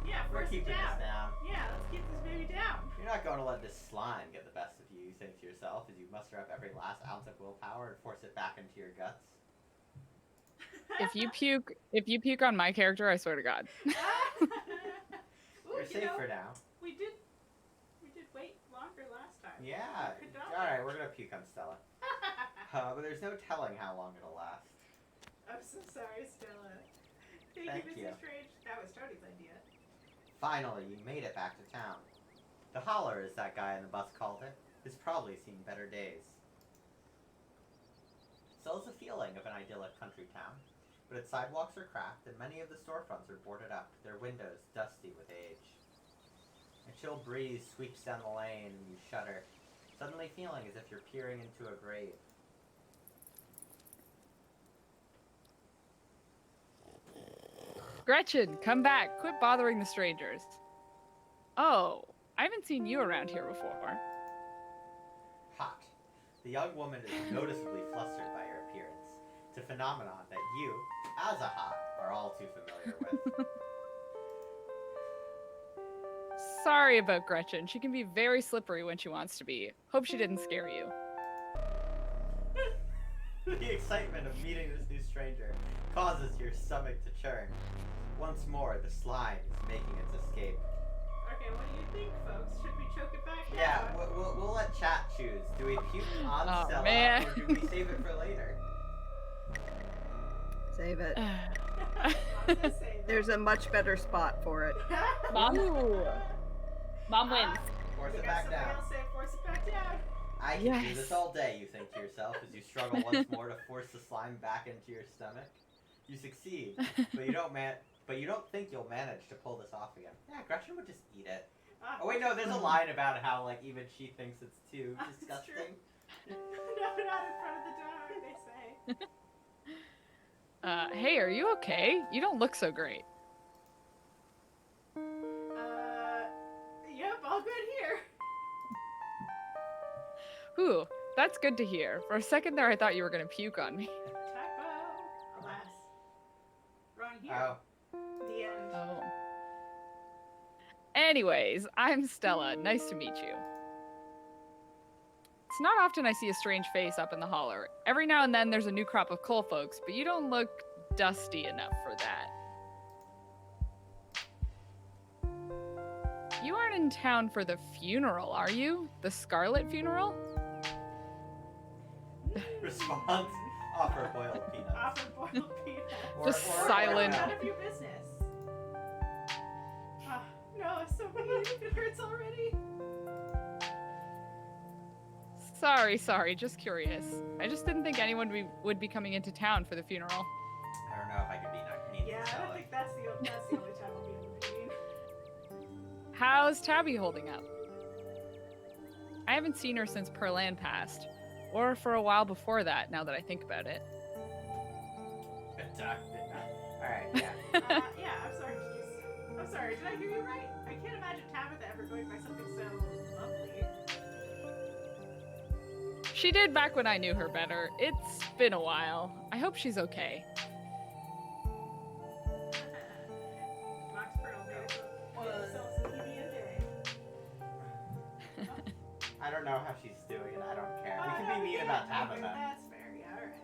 Yeah, we're force it keeping down. this down. Yeah, let's keep this baby down. You're not going to let this slime get the best of you think to yourself as you muster up every last ounce of willpower and force it back into your guts. If you puke on my character, I swear to God. Ooh, You're safe for now. We did wait longer last time. Yeah. Good job. Alright, we're gonna puke on Stella. But there's no telling how long it'll last. I'm so sorry, Stella. Thank Thank you. Mrs. Strange. That was Tony's idea. Finally, you made it back to town. The holler, as that guy in the bus called it, has probably seen better days. So is the feeling of an idyllic country town, but its sidewalks are cracked and many of the storefronts are boarded up, their windows dusty with age. A chill breeze sweeps down the lane and you shudder, suddenly feeling as if you're peering into a grave. Gretchen, come back. Quit bothering the strangers. Oh, I haven't seen you around here before. Hot. The young woman is noticeably flustered by your appearance. It's a phenomenon that you, as a hot, are all too familiar with. Sorry about Gretchen. She can be very slippery when she wants to be. Hope she didn't scare you. The excitement of meeting this new stranger causes your stomach to churn. Once more, the slime is making its escape. Okay, what do you think, folks? Should we choke it back Yeah, down? we'll let chat choose. Do we puke on Oh, Stella, man. or do we save it for later? Save it. Mom says save it. There's a much better spot for it. Mom, Ooh. Mom wins. Force We it got back somebody down. else say force it back down. I can do Yes. this all day, you think to yourself, as you struggle once more to force the slime back into your stomach. You succeed, but you don't think you'll manage to pull this off again. Yeah, Gretchen would just eat it. Oh wait, no, there's a line about how like even she thinks it's too That's disgusting. true. No, not in front of the dog, they say. Hey, are you okay? You don't look so great. Yep, all good here. Ooh, that's good to hear. For a second there, I thought you were gonna puke on me. Typo. Alas. Wrong here. Oh, The end. Oh. Anyways, I'm Stella. Nice to meet you. It's not often I see a strange face up in the holler. Every now and then there's a new crop of coal folks, but you don't look dusty enough for that. You aren't in town for the funeral, are you? The Scarlet funeral? response: offer boiled peanuts. Offer boiled peanuts. Just silent. None of your business. Ah, no, it's so mean. It hurts already. Sorry, just curious. I just didn't think anyone would be coming into town for the funeral. I don't know if I could be mean Yeah, to I don't Stella. think that's the only time I'll be able to be mean. How's Tabby holding up? I haven't seen her since Perlan passed, or for a while before that, now that I think about it. Alright, yeah. Yeah, I'm sorry. I'm sorry. Did I hear you right? I can't imagine Tabitha ever going by something so lovely. She did back when I knew her better. It's been a while. I hope she's okay. Max Pearl made themselves a PB&J. I don't know how she's doing and I don't care. Oh, We can no, be mean can't. about Okay, Tabitha. That's fair. Yeah, alright.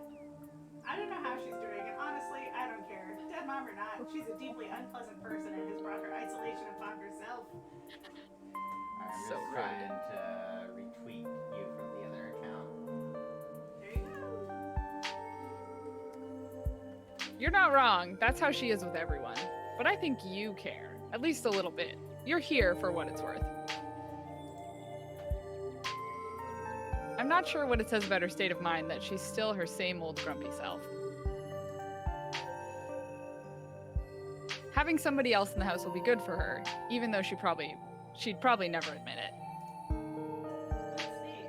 I don't know how she's doing, and honestly, I don't care. Dead mom or not, she's a deeply unpleasant person and has brought her isolation upon herself. I'm So just trying to retweet you from the other account. There you go. You're not wrong. That's how she is with everyone. But I think you care. At least a little bit. You're here for what it's worth. I'm not sure what it says about her state of mind that she's still her same old grumpy self. Having somebody else in the house will be good for her, even though she'd probably never admit it. Let's see.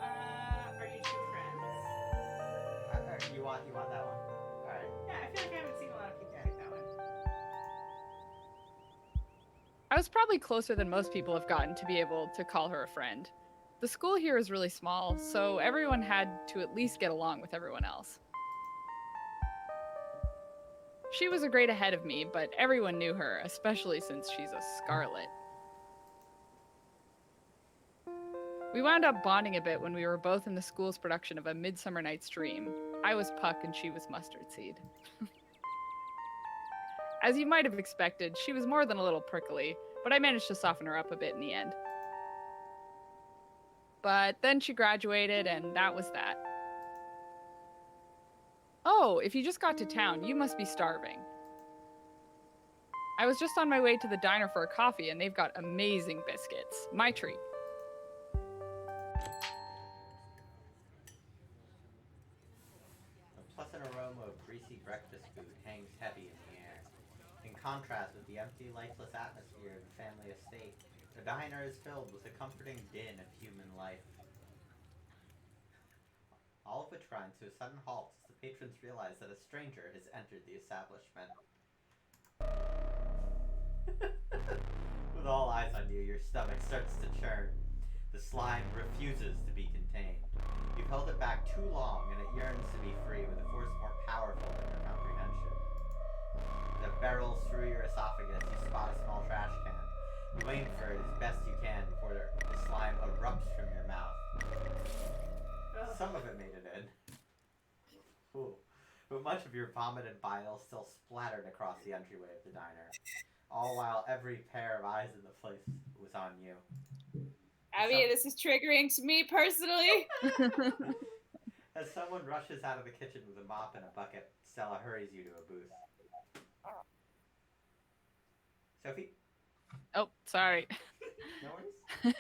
Are you two friends? You want that one? All right. Yeah, I feel like I haven't seen a lot of people pick that one. I was probably closer than most people have gotten to be able to call her a friend. The school here is really small, so everyone had to at least get along with everyone else. She was a grade ahead of me, but everyone knew her, especially since she's a Scarlet. We wound up bonding a bit when we were both in the school's production of A Midsummer Night's Dream. I was Puck and she was Mustard Seed. As you might have expected, she was more than a little prickly, but I managed to soften her up a bit in the end. But then she graduated, and that was that. Oh, if you just got to town, you must be starving. I was just on my way to the diner for a coffee, and they've got amazing biscuits. My treat. A pleasant aroma of greasy breakfast food hangs heavy in the air. In contrast with the empty, lifeless atmosphere of the family estate, the diner is filled with a comforting din of human life. All of which grinds to a sudden halt as the patrons realize that a stranger has entered the establishment. With all eyes on you, your stomach starts to churn. The slime refuses to be contained. You've held it back too long, and it yearns to be free with a force more powerful than your comprehension. As it barrels through your esophagus, you spot a small trash can. You aim for it as best you can before the slime erupts from your mouth. Some of it made it in. Ooh. But much of your vomit and bile still splattered across the entryway of the diner. All while every pair of eyes in the place was on you. Abby, this is triggering to me personally. As someone rushes out of the kitchen with a mop and a bucket, Stella hurries you to a booth. Sophie? Oh, sorry. No worries?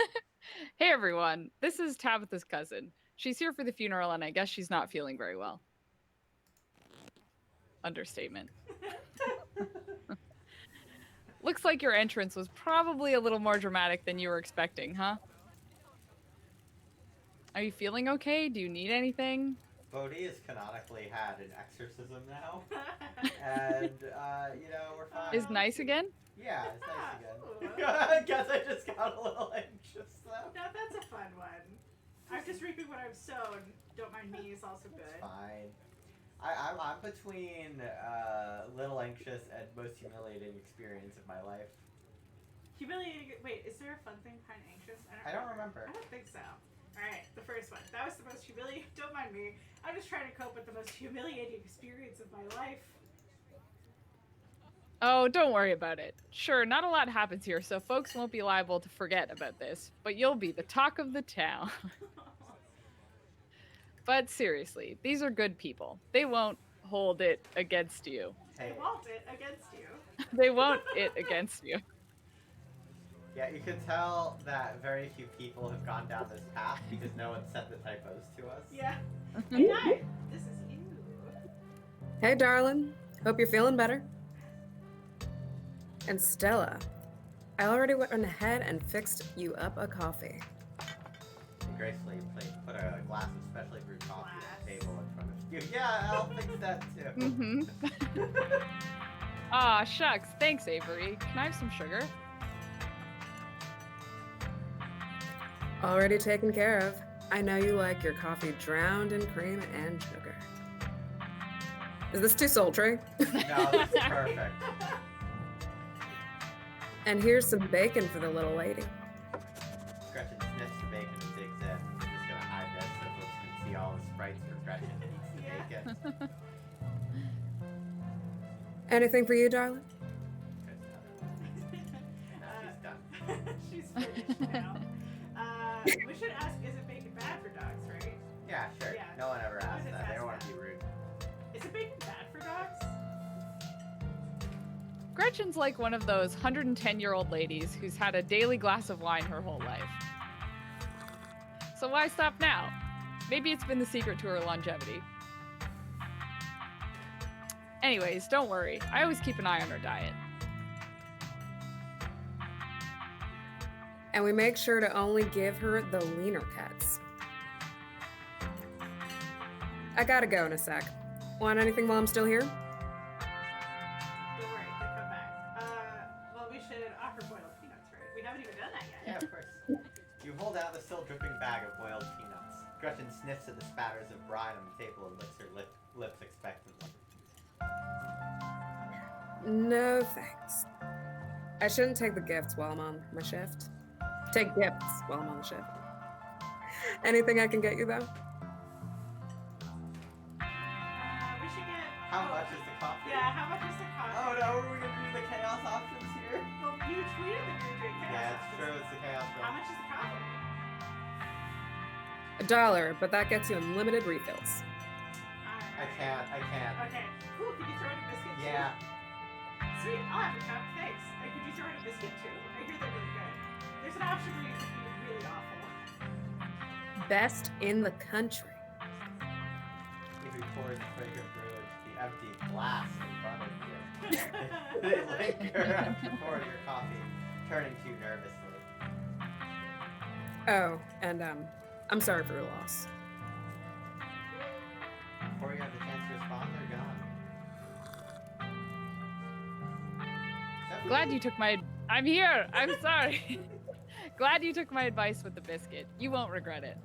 Hey everyone, this is Tabitha's cousin. She's here for the funeral and I guess she's not feeling very well. Understatement. Looks like your entrance was probably a little more dramatic than you were expecting, huh? Are you feeling okay? Do you need anything? Bodhi has canonically had an exorcism now. And, we're fine. Is nice again? Yeah, it's nice again. I guess I just got a little anxious, though. No, that's a fun one. I'm just reaping what I've sown. Don't mind me is also good. It's fine. I'm between little anxious and most humiliating experience of my life. Humiliating. Wait, is there a fun thing behind anxious? I don't remember. I don't think so. Alright, the first one. That was the most humiliating. Don't mind me. I'm just trying to cope with the most humiliating experience of my life. Oh, don't worry about it. Sure, not a lot happens here, so folks won't be liable to forget about this, but you'll be the talk of the town. But seriously, these are good people. They won't hold it against you. Hey. Walt it against you. They won't it against you. Yeah, you can tell that very few people have gone down this path because no one sent the typos to us. Yeah. Hey, hi. This is you. Hey, darling. Hope you're feeling better. And Stella, I already went ahead and fixed you up a coffee. And gracefully put a glass of specially brewed coffee on the table in front of you. Yeah, I'll fix that too. Mm-hmm. Aw, shucks. Thanks, Avery. Can I have some sugar? Already taken care of. I know you like your coffee drowned in cream and sugar. Is this too sultry? No, this is perfect. And here's some bacon for the little lady. Gretchen sniffs the bacon and digs in. I'm just gonna hide this so folks can see all the sprites where Gretchen eats the bacon. Anything for you, darling? Now she's done. She's finished now. We should ask, is it bacon bad for dogs, right? Yeah, sure. Yeah. No one ever asked Let's that. They ask don't want to that. be rude. Is it bacon bad for dogs? Gretchen's like one of those 110-year-old ladies who's had a daily glass of wine her whole life. So why stop now? Maybe it's been the secret to her longevity. Anyways, don't worry. I always keep an eye on her diet. And we make sure to only give her the leaner cuts. I gotta go in a sec. Want anything while I'm still here? Don't worry, they'll come back. Well, we should offer boiled peanuts, right? We haven't even done that yet. Yeah, of course. You hold out the still dripping bag of boiled peanuts. Gretchen sniffs at the spatters of brine on the table and licks her lips expectantly. No thanks. I shouldn't take the gifts while I'm on my shift. Take gifts while I'm on the shift. Anything I can get you, though? We should get. How much is the coffee? Yeah, how much is the coffee? Oh no, are we gonna do the chaos options here? Well, you tweeted that you were doing chaos. Yeah, it's options. true, it's the chaos How one. much is the coffee? $1, but that gets you unlimited refills. I can't. Okay, cool. Can you throw in a biscuit too? Yeah. Sweet, I'll have a cup. Thanks. And could you throw in a biscuit too? I hear they're really good. There's an option where you could be really awful. Best in the country. Avery pours the fragrant brew into the empty glass in front of you. They linger after pouring your coffee, turning to you nervously. Oh, and I'm sorry for your loss. Before you have the chance to respond, they're gone. Glad you took my. I'm here. I'm sorry. Glad you took my advice with the biscuit. You won't regret it.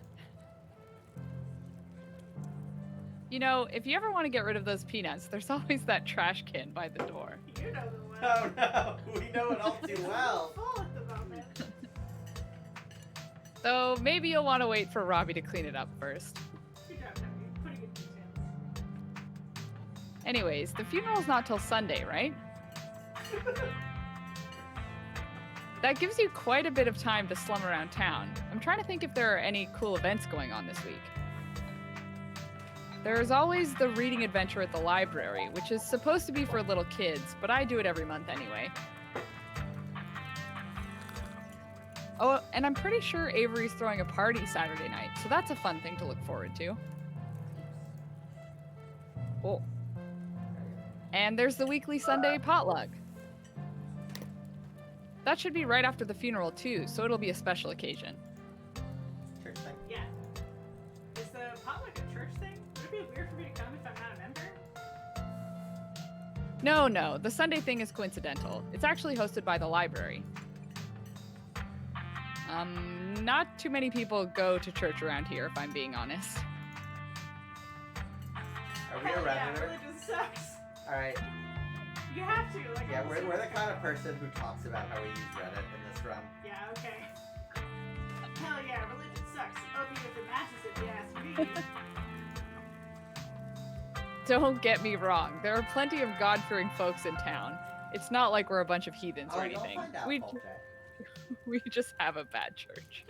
You know, if you ever want to get rid of those peanuts, there's always that trash can by the door. You know the one. Oh no, we know it all too well. Full at the moment. Though maybe you'll want to wait for Robbie to clean it up first. Good job, Debbie. Putting in details. Anyways, the funeral's not till Sunday, right? That gives you quite a bit of time to slum around town. I'm trying to think if there are any cool events going on this week. There's always the reading adventure at the library, which is supposed to be for little kids, but I do it every month anyway. Oh, and I'm pretty sure Avery's throwing a party Saturday night, so that's a fun thing to look forward to. Oh. And there's the weekly Sunday potluck. That should be right after the funeral too, so it'll be a special occasion. Church thing? Yeah. Is the potluck a church thing? Would it be weird for me to come if I'm not a member? No, the Sunday thing is coincidental. It's actually hosted by the library. Not too many people go to church around here, if I'm being honest. Are we a Hell yeah, redditor? religion sucks. Alright. You have to. Like, Yeah, I'm we're the kind of person who talks about how we use Reddit in this run. Yeah, okay. Hell yeah, religion sucks. Only if it matches if you ask me. Don't get me wrong, there are plenty of God-fearing folks in town. It's not like we're a bunch of heathens or you'll anything. find out, We Paul J. we just have a bad church.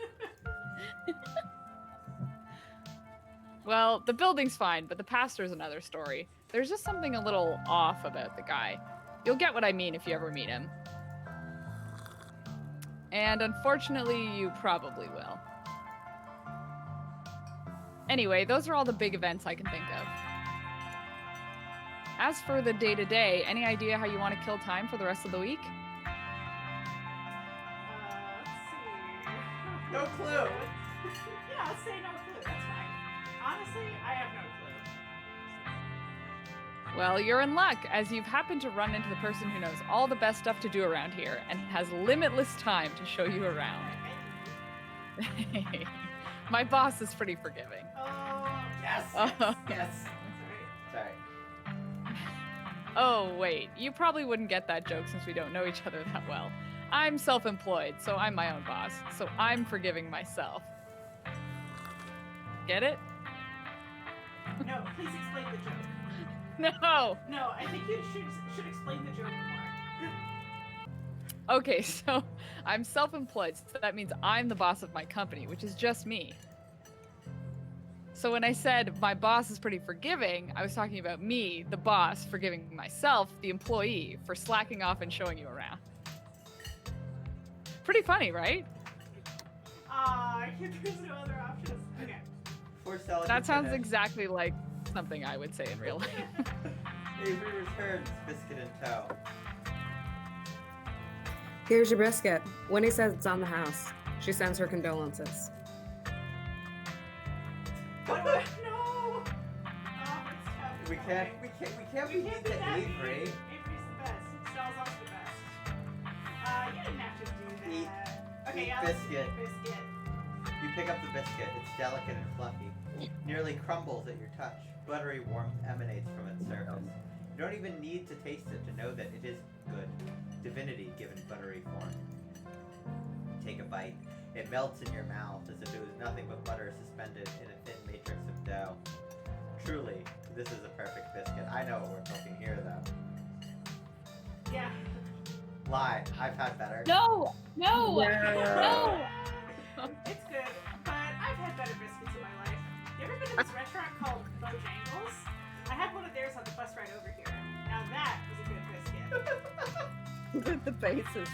Well, the building's fine, but the pastor's another story. There's just something a little off about the guy. You'll get what I mean if you ever meet him. And unfortunately, you probably will. Anyway, those are all the big events I can think of. As for the day-to-day, any idea how you want to kill time for the rest of the week? Let's see. No clue. Yeah, let's say no clue. That's fine. Honestly, I have no clue. Well, you're in luck, as you've happened to run into the person who knows all the best stuff to do around here and has limitless time to show you around. My boss is pretty forgiving. Oh, Yes! Oh. Yes! sorry. Sorry. Oh, wait, you probably wouldn't get that joke since we don't know each other that well. I'm self-employed, so I'm my own boss, so I'm forgiving myself. Get it? No, please explain the joke. No! No, I think you should explain the joke more. Okay, so I'm self-employed, so that means I'm the boss of my company, which is just me. So when I said my boss is pretty forgiving, I was talking about me, the boss, forgiving myself, the employee, for slacking off and showing you around. Pretty funny, right? There's no other options. Okay. Before Stella That can sounds finish, exactly like something I would say in real life. Avery returns, biscuit in tow. Here's your biscuit. Winnie says it's on the house. She sends her condolences. What? No. Oh, it's tough. We can't be You mean can't be to that mean. Avery. Avery's the best. Stella's also the best. You didn't have to do that. Eat Okay, yeah, let's biscuit. eat biscuit. You pick up the biscuit. It's delicate and fluffy. Nearly crumbles at your touch. Buttery warmth emanates from its surface. You don't even need to taste it to know that it is good. Divinity given buttery form. Take a bite. It melts in your mouth as if it was nothing but butter suspended in a thin matrix of dough. Truly, this is a perfect biscuit. I know what we're cooking here, though. Yeah. Lie. I've had better. No! No! No! It's good, but I've had better biscuits in my life. You ever been to this restaurant called Bojangles? I had one of theirs on the bus ride over here. Now that was a good biscuit. The faces.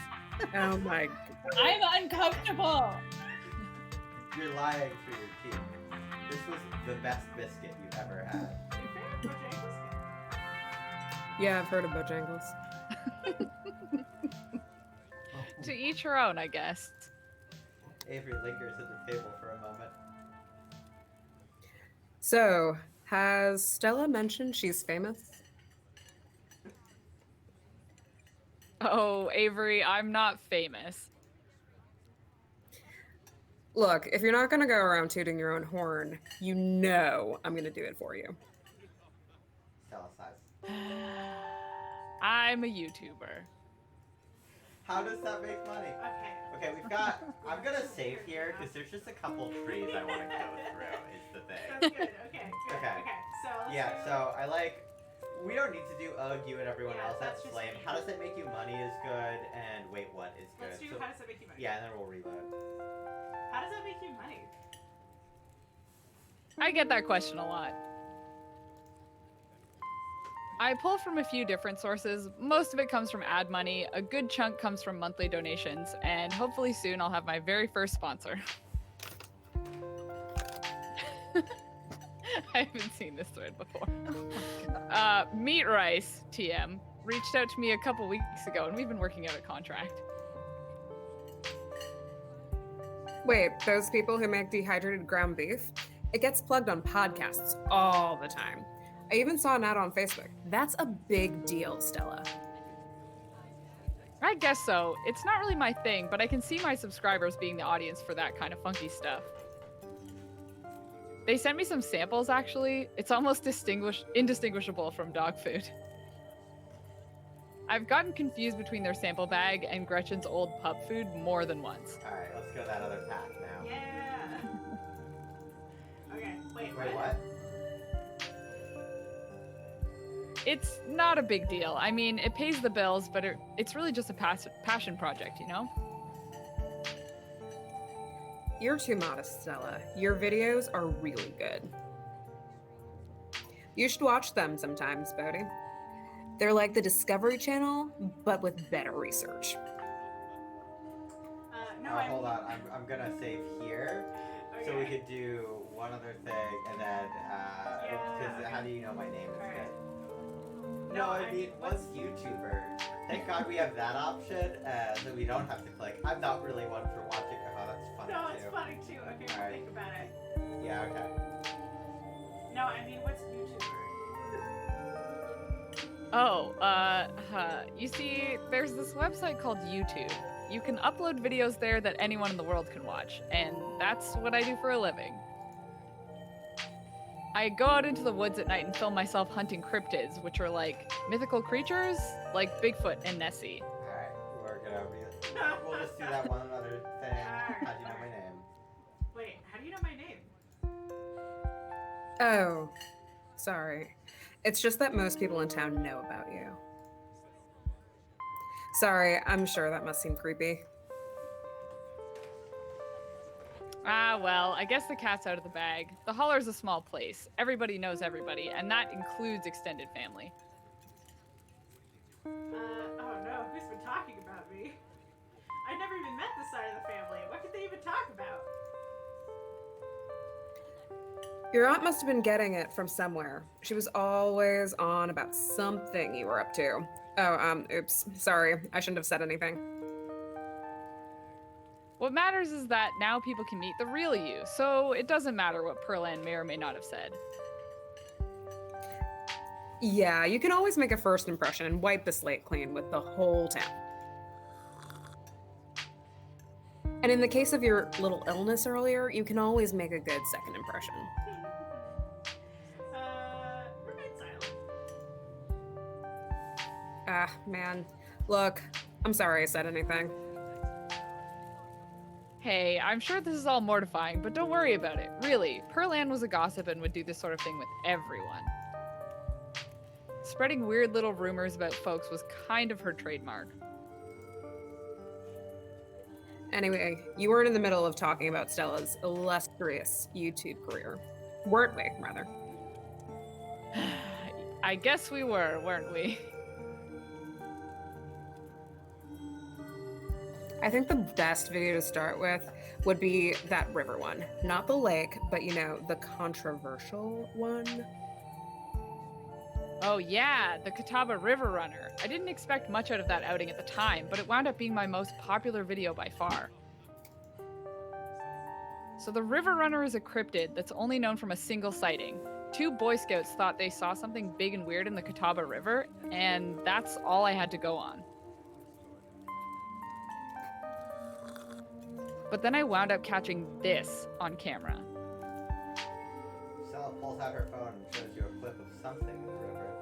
Oh my god. I'm uncomfortable. You're lying through your teeth. This was the best biscuit you've ever had. You fair? Bojangles? Yeah, I've heard of Bojangles. To each her own, I guess. Avery lingers at the table for a moment. So, has Stella mentioned she's famous? Oh, Avery, I'm not famous. Look, if you're not gonna go around tooting your own horn, you know I'm gonna do it for you. Stella sighs. I'm a YouTuber. How does that make money? Okay. Okay, we've got. I'm gonna save here because there's just a couple trees I want to go through. Is the thing. That's good. Okay, good. Okay. So let's Yeah. do- So I like. We don't need to do ugh you and everyone Yeah, else. That's that's just lame. me. How does it make you money is good, and wait, what is good? Let's do So- how does that make you money? yeah, and then we'll reload. How does that make you money? I get that question a lot. I pull from a few different sources. Most of it comes from ad money, a good chunk comes from monthly donations, and hopefully soon I'll have my very first sponsor. I haven't seen this thread before. Meat Rice, TM, reached out to me a couple weeks ago, and we've been working out a contract. Wait, those people who make dehydrated ground beef? It gets plugged on podcasts all the time. I even saw an ad on Facebook. That's a big deal, Stella. I guess so. It's not really my thing, but I can see my subscribers being the audience for that kind of funky stuff. They sent me some samples, actually. It's almost indistinguishable from dog food. I've gotten confused between their sample bag and Gretchen's old pup food more than once. All right, let's go that other path now. Yeah. Okay. Wait. Wait, what? It's not a big deal. I mean, it pays the bills, but it's really just a passion project, you know? You're too modest, Stella. Your videos are really good. You should watch them sometimes, Bodhi. They're like the Discovery Channel, but with better research. No, Hold on. I'm gonna save here. So we Okay. could do one other thing, and then, because how do you know my name is Alright. good? No, I mean, what's YouTuber? Thank God we have that option, so we don't have to click. I'm not really one for watching. Oh, that's funny No, too. it's funny too. Okay, we'll Alright. think about it. Yeah, okay. No, I mean, what's YouTuber? Oh, you see, there's this website called YouTube. You can upload videos there that anyone in the world can watch, and that's what I do for a living. I go out into the woods at night and film myself hunting cryptids, which are like mythical creatures, like Bigfoot and Nessie. Alright, we're gonna we'll just do that one other thing. How do you know my name? Wait, how do you know my name? Oh, sorry. It's just that most people in town know about you. Sorry, I'm sure that must seem creepy. Ah, well, I guess the cat's out of the bag. The Holler's a small place. Everybody knows everybody, and that includes extended family. Oh no, who's been talking about me? I never even met this side of the family. What could they even talk about? Your aunt must have been getting it from somewhere. She was always on about something you were up to. Oh, oops. Sorry, I shouldn't have said anything. What matters is that now people can meet the real you, so it doesn't matter what Pearland may or may not have said. Yeah, you can always make a first impression and wipe the slate clean with the whole town. And in the case of your little illness earlier, you can always make a good second impression. Remain silent. Ah, man. Look, I'm sorry I said anything. Hey, I'm sure this is all mortifying, but don't worry about it. Really, Pearland was a gossip and would do this sort of thing with everyone. Spreading weird little rumors about folks was kind of her trademark. Anyway, you weren't in the middle of talking about Stella's illustrious YouTube career. Weren't we, rather? I guess we were, weren't we? I think the best video to start with would be that river one. Not the lake, but the controversial one. Oh yeah, the Catawba River Runner. I didn't expect much out of that outing at the time, but it wound up being my most popular video by far. So the River Runner is a cryptid that's only known from a single sighting. 2 Boy Scouts thought they saw something big and weird in the Catawba River, and that's all I had to go on. But then I wound up catching this on camera. Stella pulls out her phone and shows you a clip of something in the river.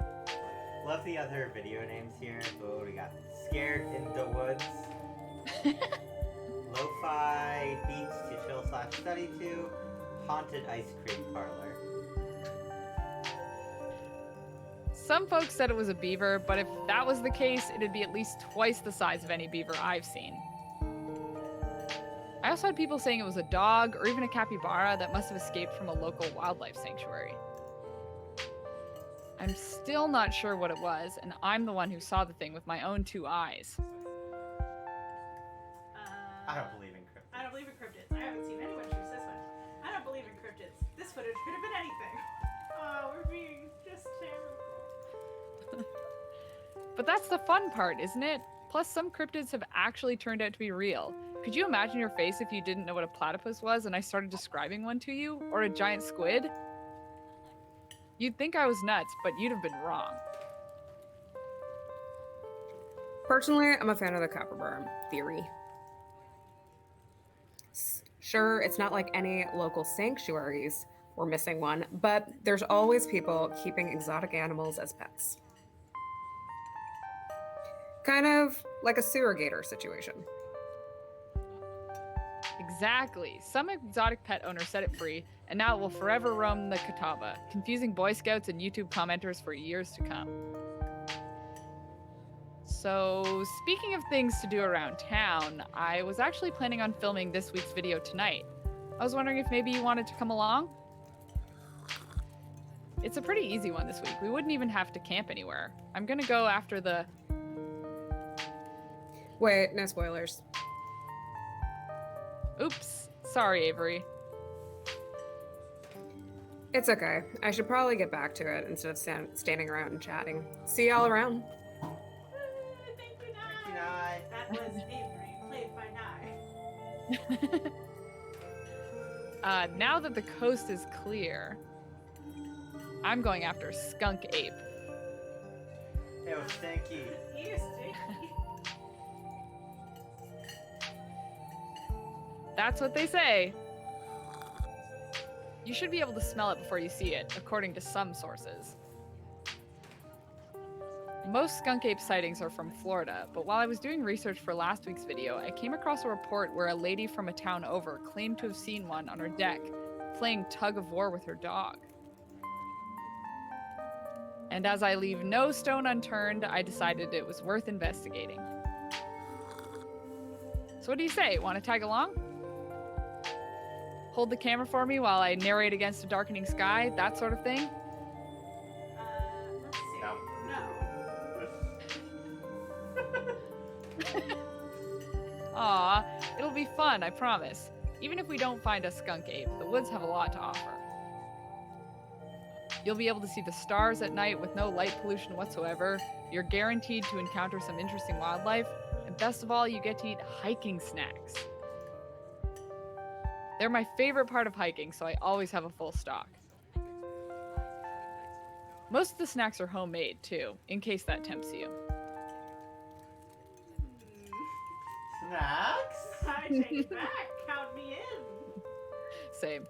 Love the other video names here. Oh, we got Scared in the Woods, Lo-Fi Beach to Chill/Study to, Haunted Ice Cream Parlor. Some folks said it was a beaver, but if that was the case, it'd be at least twice the size of any beaver I've seen. I also had people saying it was a dog or even a capybara that must have escaped from a local wildlife sanctuary. I'm still not sure what it was, and I'm the one who saw the thing with my own 2 eyes. I don't believe in cryptids. I don't believe in cryptids. I haven't seen anyone choose this one. I don't believe in cryptids. This footage could have been anything. Oh, we're being just terrible. But that's the fun part, isn't it? Plus, some cryptids have actually turned out to be real. Could you imagine your face if you didn't know what a platypus was and I started describing one to you? Or a giant squid? You'd think I was nuts, but you'd have been wrong. Personally, I'm a fan of the capybara theory. Sure, it's not like any local sanctuaries were missing one, but there's always people keeping exotic animals as pets. Kind of like a surrogator situation. Exactly. Some exotic pet owner set it free, and now it will forever roam the Catawba, confusing Boy Scouts and YouTube commenters for years to come. So, speaking of things to do around town, I was actually planning on filming this week's video tonight. I was wondering if maybe you wanted to come along? It's a pretty easy one this week. We wouldn't even have to camp anywhere. I'm gonna go after the... Wait, no spoilers. Oops. Sorry, Avery. It's okay. I should probably get back to it instead of standing around and chatting. See y'all around. Thank you, Thank you, Nye. Nye. That was Avery, played by Nye. Now that the coast is clear, I'm going after Skunk Ape. It was stinky. You stinky. That's what they say. You should be able to smell it before you see it, according to some sources. Most skunk ape sightings are from Florida, but while I was doing research for last week's video, I came across a report where a lady from a town over claimed to have seen one on her deck, playing tug of war with her dog. And as I leave no stone unturned, I decided it was worth investigating. So what do you say? Want to tag along? Hold the camera for me while I narrate against a darkening sky, that sort of thing? Let's see. No. Aw, it'll be fun, I promise. Even if we don't find a skunk ape, the woods have a lot to offer. You'll be able to see the stars at night with no light pollution whatsoever. You're guaranteed to encounter some interesting wildlife. And best of all, you get to eat hiking snacks. They're my favorite part of hiking, so I always have a full stock. Most of the snacks are homemade, too, in case that tempts you. Snacks? I take it back. Count me in. Same.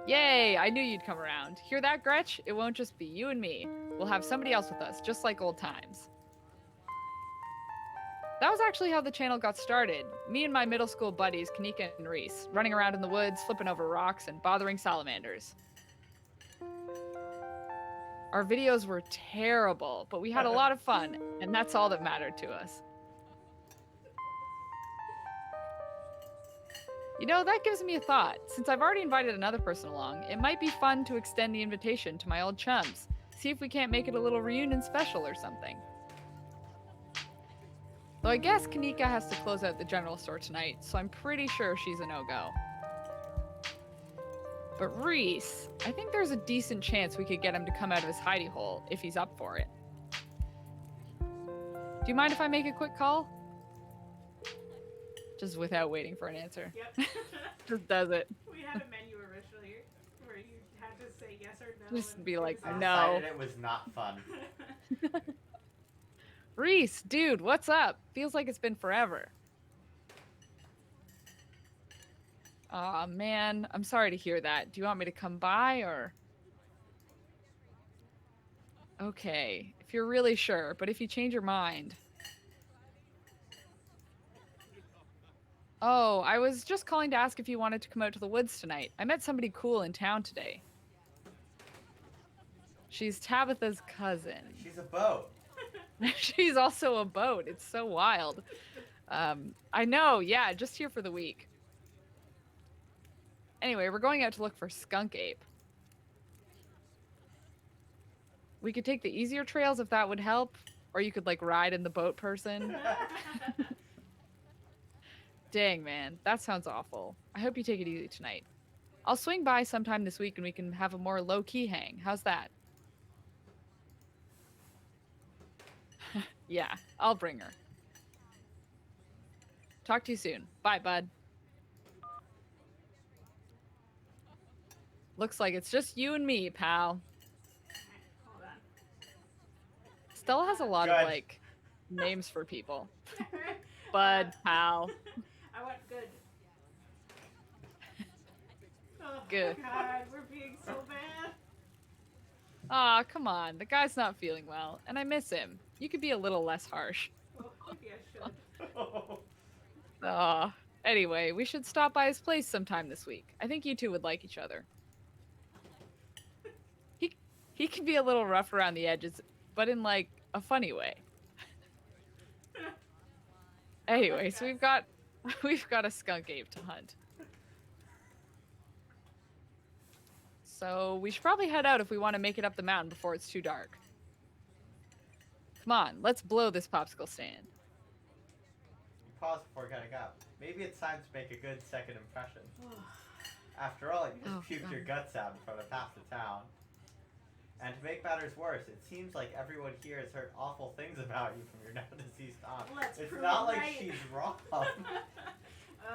Yay! I knew you'd come around. Hear that, Gretch? It won't just be you and me. We'll have somebody else with us, just like old times. That was actually how the channel got started. Me and my middle school buddies, Kanika and Reese, running around in the woods, flipping over rocks, and bothering salamanders. Our videos were terrible, but we had a lot of fun, and that's all that mattered to us. You know, that gives me a thought. Since I've already invited another person along, it might be fun to extend the invitation to my old chums. See if we can't make it a little reunion special or something. Though I guess Kanika has to close out the general store tonight, so I'm pretty sure she's a no-go. But Reese, I think there's a decent chance we could get him to come out of his hidey hole if he's up for it. Do you mind if I make a quick call? Just without waiting for an answer. Yep. Just does it. We had a menu originally where you had to say yes or no. Just and be it like, was no. awesome. Decided it was not fun. Reese, dude, what's up? Feels like it's been forever. Aw, man, I'm sorry to hear that. Do you want me to come by, or? Okay, if you're really sure, but if you change your mind. Oh, I was just calling to ask if you wanted to come out to the woods tonight. I met somebody cool in town today. She's Tabitha's cousin. She's a boat. She's also a boat. It's so wild. I know, yeah, just here for the week. Anyway, we're going out to look for skunk ape. We could take the easier trails if that would help, or you could like ride in the boat person. Dang, man, that sounds awful. I hope you take it easy tonight. I'll swing by sometime this week and we can have a more low-key hang. How's that? Yeah, I'll bring her. Talk to you soon. Bye, bud. Looks like it's just you and me, pal. Hold on. Stella has a lot Good. of, like, names for people. Bud, pal. I want good. Oh, Good. God, we're being so bad. Aw, come on. The guy's not feeling well, and I miss him. You could be a little less harsh. Oh, maybe I should. Aw. Anyway, we should stop by his place sometime this week. I think you two would like each other. He can be a little rough around the edges, but in, like, a funny way. Anyway, so we've got a skunk ape to hunt. So we should probably head out if we want to make it up the mountain before it's too dark. Come on, let's blow this popsicle stand. You pause before getting up. Maybe it's time to make a good second impression. After all, you just puked your guts out in front of half the town. And to make matters worse, it seems like everyone here has heard awful things about you from your now deceased aunt. Let's It's prove not it like right. she's wrong.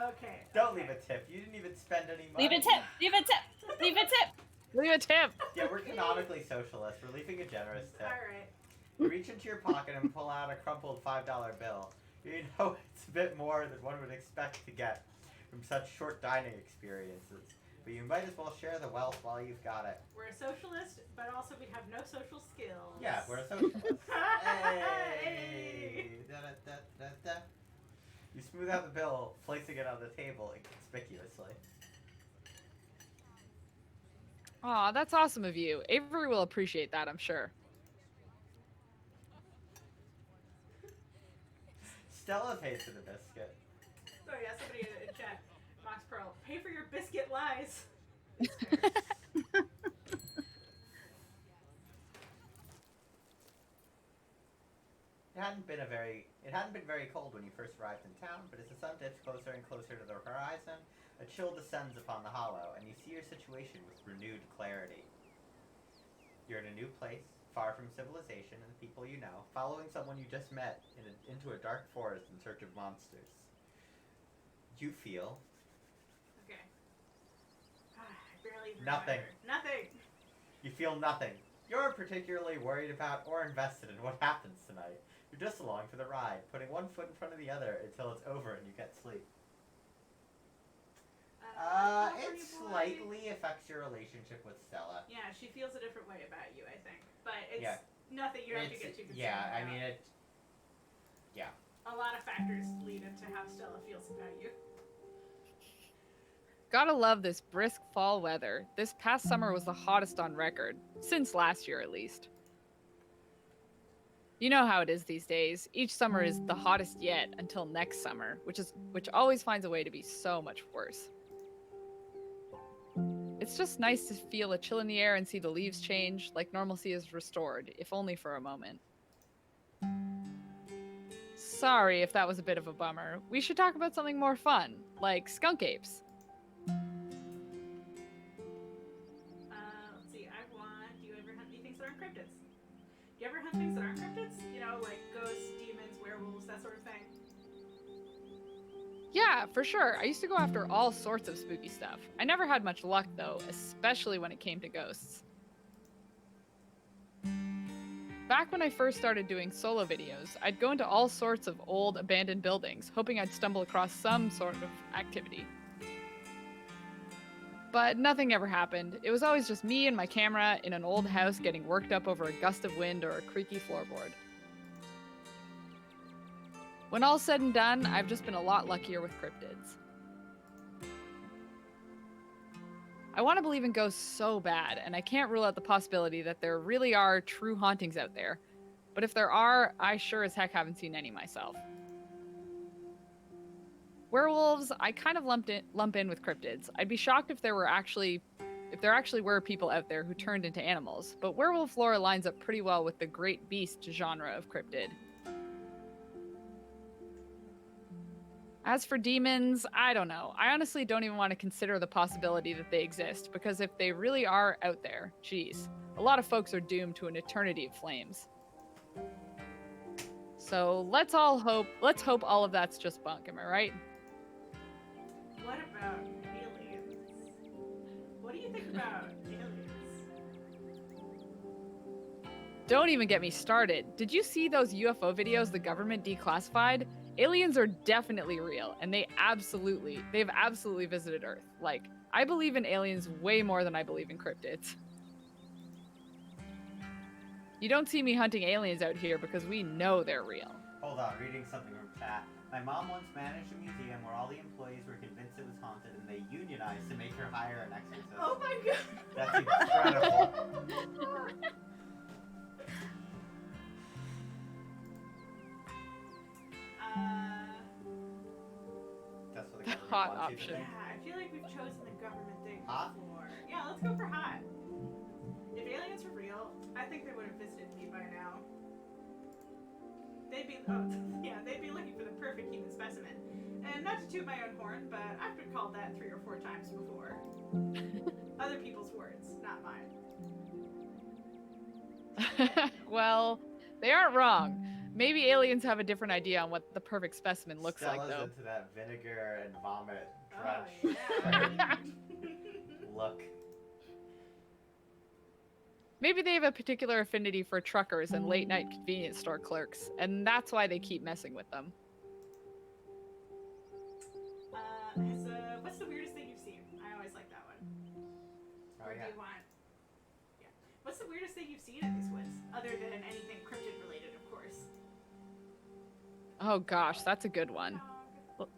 Okay. Don't leave a tip. You didn't even spend any money. Leave a tip. Leave a tip. Leave a tip. Leave a tip. Yeah, we're canonically socialists. We're leaving a generous tip. Alright. You reach into your pocket and pull out a crumpled $5 bill. You know it's a bit more than one would expect to get from such short dining experiences. But you might as well share the wealth while you've got it. We're a socialist, but also we have no social skills. Yeah, we're a socialist. Hey! Hey! Da-da-da-da-da. You smooth out the bill, placing it on the table inconspicuously. Aw, that's awesome of you. Avery will appreciate that, I'm sure. Stella pays for the biscuit. So yeah, somebody in chat, Max Pearl, pay for your biscuit lies. It hadn't been very cold when you first arrived in town, but as the sun dips closer and closer to the horizon, a chill descends upon the hollow, and you see your situation with renewed clarity. You're in a new place, far from civilization and the people you know, following someone you just met into a dark forest in search of monsters. You feel Okay. I barely even Nothing. remember. Nothing. You feel nothing. You're particularly worried about or invested in what happens tonight. You're just along for the ride, putting one foot in front of the other until it's over and you get sleep. California It boy. slightly affects your relationship with Stella. Yeah, she feels a different way about you, I think. But it's Yeah. nothing you have to get too concerned Yeah, I about. mean it. Yeah. A lot of factors lead into how Stella feels about you. Gotta love this brisk fall weather. This past summer was the hottest on record, since last year at least. You know how it is these days. Each summer is the hottest yet until next summer, which always finds a way to be so much worse. It's just nice to feel a chill in the air and see the leaves change, like normalcy is restored, if only for a moment. Sorry if that was a bit of a bummer. We should talk about something more fun, like skunk apes. Let's see, do you ever hunt any things that aren't cryptids? Do you ever hunt things that aren't cryptids? You know, like ghosts, demons, werewolves, that sort of thing? Yeah, for sure. I used to go after all sorts of spooky stuff. I never had much luck, though, especially when it came to ghosts. Back when I first started doing solo videos, I'd go into all sorts of old, abandoned buildings, hoping I'd stumble across some sort of activity. But nothing ever happened. It was always just me and my camera in an old house getting worked up over a gust of wind or a creaky floorboard. When all's said and done, I've just been a lot luckier with cryptids. I want to believe in ghosts so bad, and I can't rule out the possibility that there really are true hauntings out there. But if there are, I sure as heck haven't seen any myself. Werewolves, I kind of lump in with cryptids. I'd be shocked if there actually were people out there who turned into animals, but werewolf lore lines up pretty well with the great beast genre of cryptid. As for demons, I don't know. I honestly don't even want to consider the possibility that they exist, because if they really are out there, geez, a lot of folks are doomed to an eternity of flames. So let's hope all of that's just bunk, am I right? What about aliens? What do you think about aliens? Don't even get me started. Did you see those UFO videos the government declassified? Aliens are definitely real, and they've absolutely visited Earth. Like, I believe in aliens way more than I believe in cryptids. You don't see me hunting aliens out here because we know they're real. Hold on, reading something from chat. My mom once managed a museum where all the employees were convinced it was haunted and they unionized to make her hire an exorcist. Oh my god! That's incredible. That's what the government Hot wants you to option. think. Yeah, I feel like we've chosen the government thing Hot? before. Yeah, let's go for hot. If aliens were real, I think they would have visited me by now. They'd be looking for the perfect human specimen. And not to toot my own horn, but I've been called that 3 or 4 times before. Other people's words, not mine. Well, they aren't wrong. Maybe aliens have a different idea on what the perfect specimen looks Stella's like, though. into that vinegar and vomit Oh, drench yeah. look. Maybe they have a particular affinity for truckers and late-night convenience store clerks, and that's why they keep messing with them. What's the weirdest thing you've seen? I always like that one. Oh Or yeah. do you want... Yeah. What's the weirdest thing you've seen in these woods? Other than anything cryptid related, of course. Oh gosh, that's a good one. Dog.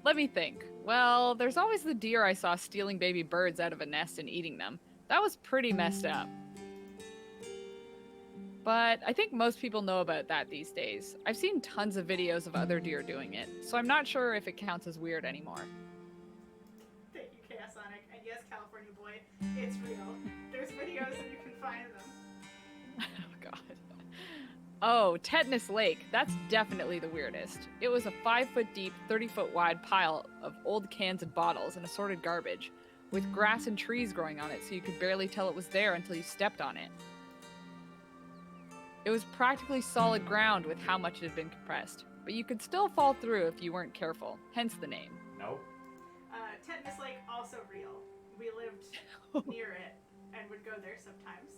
Let me think. Well, there's always the deer I saw stealing baby birds out of a nest and eating them. That was pretty messed up. But I think most people know about that these days. I've seen tons of videos of other deer doing it, so I'm not sure if it counts as weird anymore. Thank you, Chaosonic. And yes, California Boy, it's real. There's videos and you can find them. Oh god. Oh, Tetanus Lake. That's definitely the weirdest. It was a 5-foot deep, 30-foot wide pile of old cans and bottles and assorted garbage, with grass and trees growing on it so you could barely tell it was there until you stepped on it. It was practically solid ground with how much it had been compressed, but you could still fall through if you weren't careful, hence the name. Nope. Tetanus Lake, also real. We lived near it and would go there sometimes.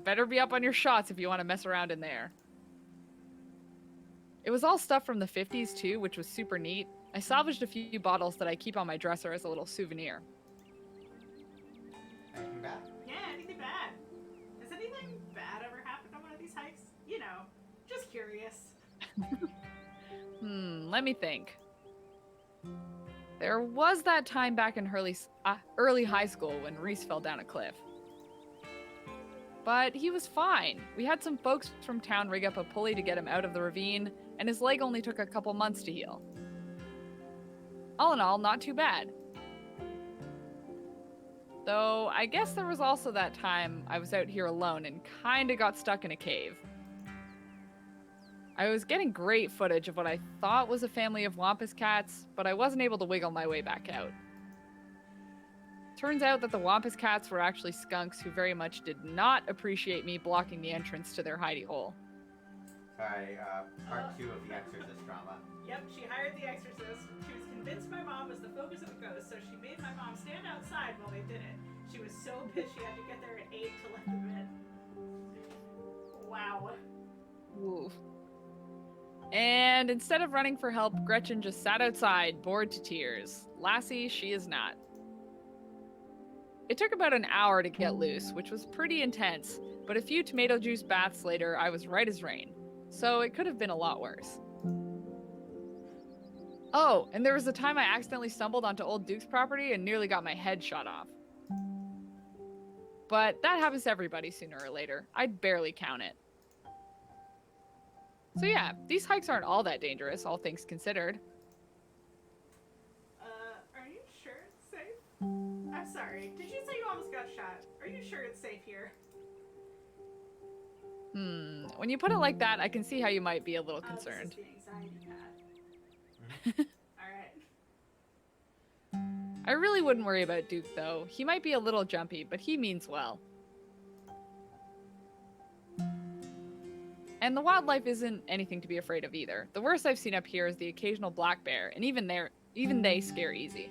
Better be up on your shots if you want to mess around in there. It was all stuff from the 50s too, which was super neat. I salvaged a few bottles that I keep on my dresser as a little souvenir. Anything bad? Yeah, anything bad? Has anything bad ever happened on one of these hikes? You know, just curious. Let me think. There was that time back in early high school when Reese fell down a cliff. But he was fine. We had some folks from town rig up a pulley to get him out of the ravine, and his leg only took a couple months to heal. All in all, not too bad. Though, I guess there was also that time I was out here alone and kinda got stuck in a cave. I was getting great footage of what I thought was a family of wampus cats, but I wasn't able to wiggle my way back out. Turns out that the wampus cats were actually skunks who very much did not appreciate me blocking the entrance to their hidey hole. Sorry, part 2 of the Exorcist drama. Yep, she hired the exorcist. She was convinced my mom was the focus of a ghost, so she made my mom stand outside while they did it. She was so pissed she had to get there at 8 to let them in. Wow. Oof. And instead of running for help, Gretchen just sat outside, bored to tears. Lassie, she is not. It took about an hour to get loose, which was pretty intense, but a few tomato juice baths later, I was right as rain. So it could have been a lot worse. Oh, and there was a time I accidentally stumbled onto Old Duke's property and nearly got my head shot off. But that happens to everybody sooner or later. I'd barely count it. So yeah, these hikes aren't all that dangerous, all things considered. Are you sure it's safe? I'm sorry, did you say you almost got shot? Are you sure it's safe here? When you put it like that, I can see how you might be a little concerned. This is the anxiety pad. Alright. I really wouldn't worry about Duke, though. He might be a little jumpy, but he means well. And the wildlife isn't anything to be afraid of either. The worst I've seen up here is the occasional black bear, and even they scare easy.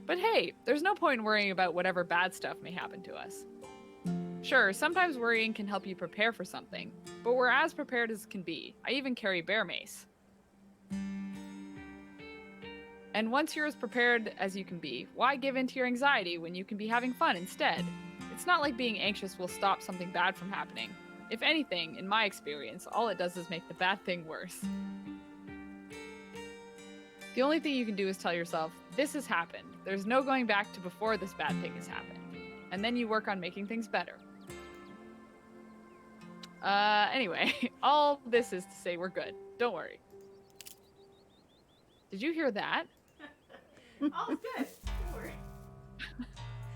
But hey, there's no point in worrying about whatever bad stuff may happen to us. Sure, sometimes worrying can help you prepare for something, but we're as prepared as can be. I even carry bear mace. And once you're as prepared as you can be, why give in to your anxiety when you can be having fun instead? It's not like being anxious will stop something bad from happening. If anything, in my experience, all it does is make the bad thing worse. The only thing you can do is tell yourself, this has happened. There's no going back to before this bad thing has happened. And then you work on making things better. Anyway, all this is to say we're good. Don't worry. Did you hear that? All's good. Don't worry.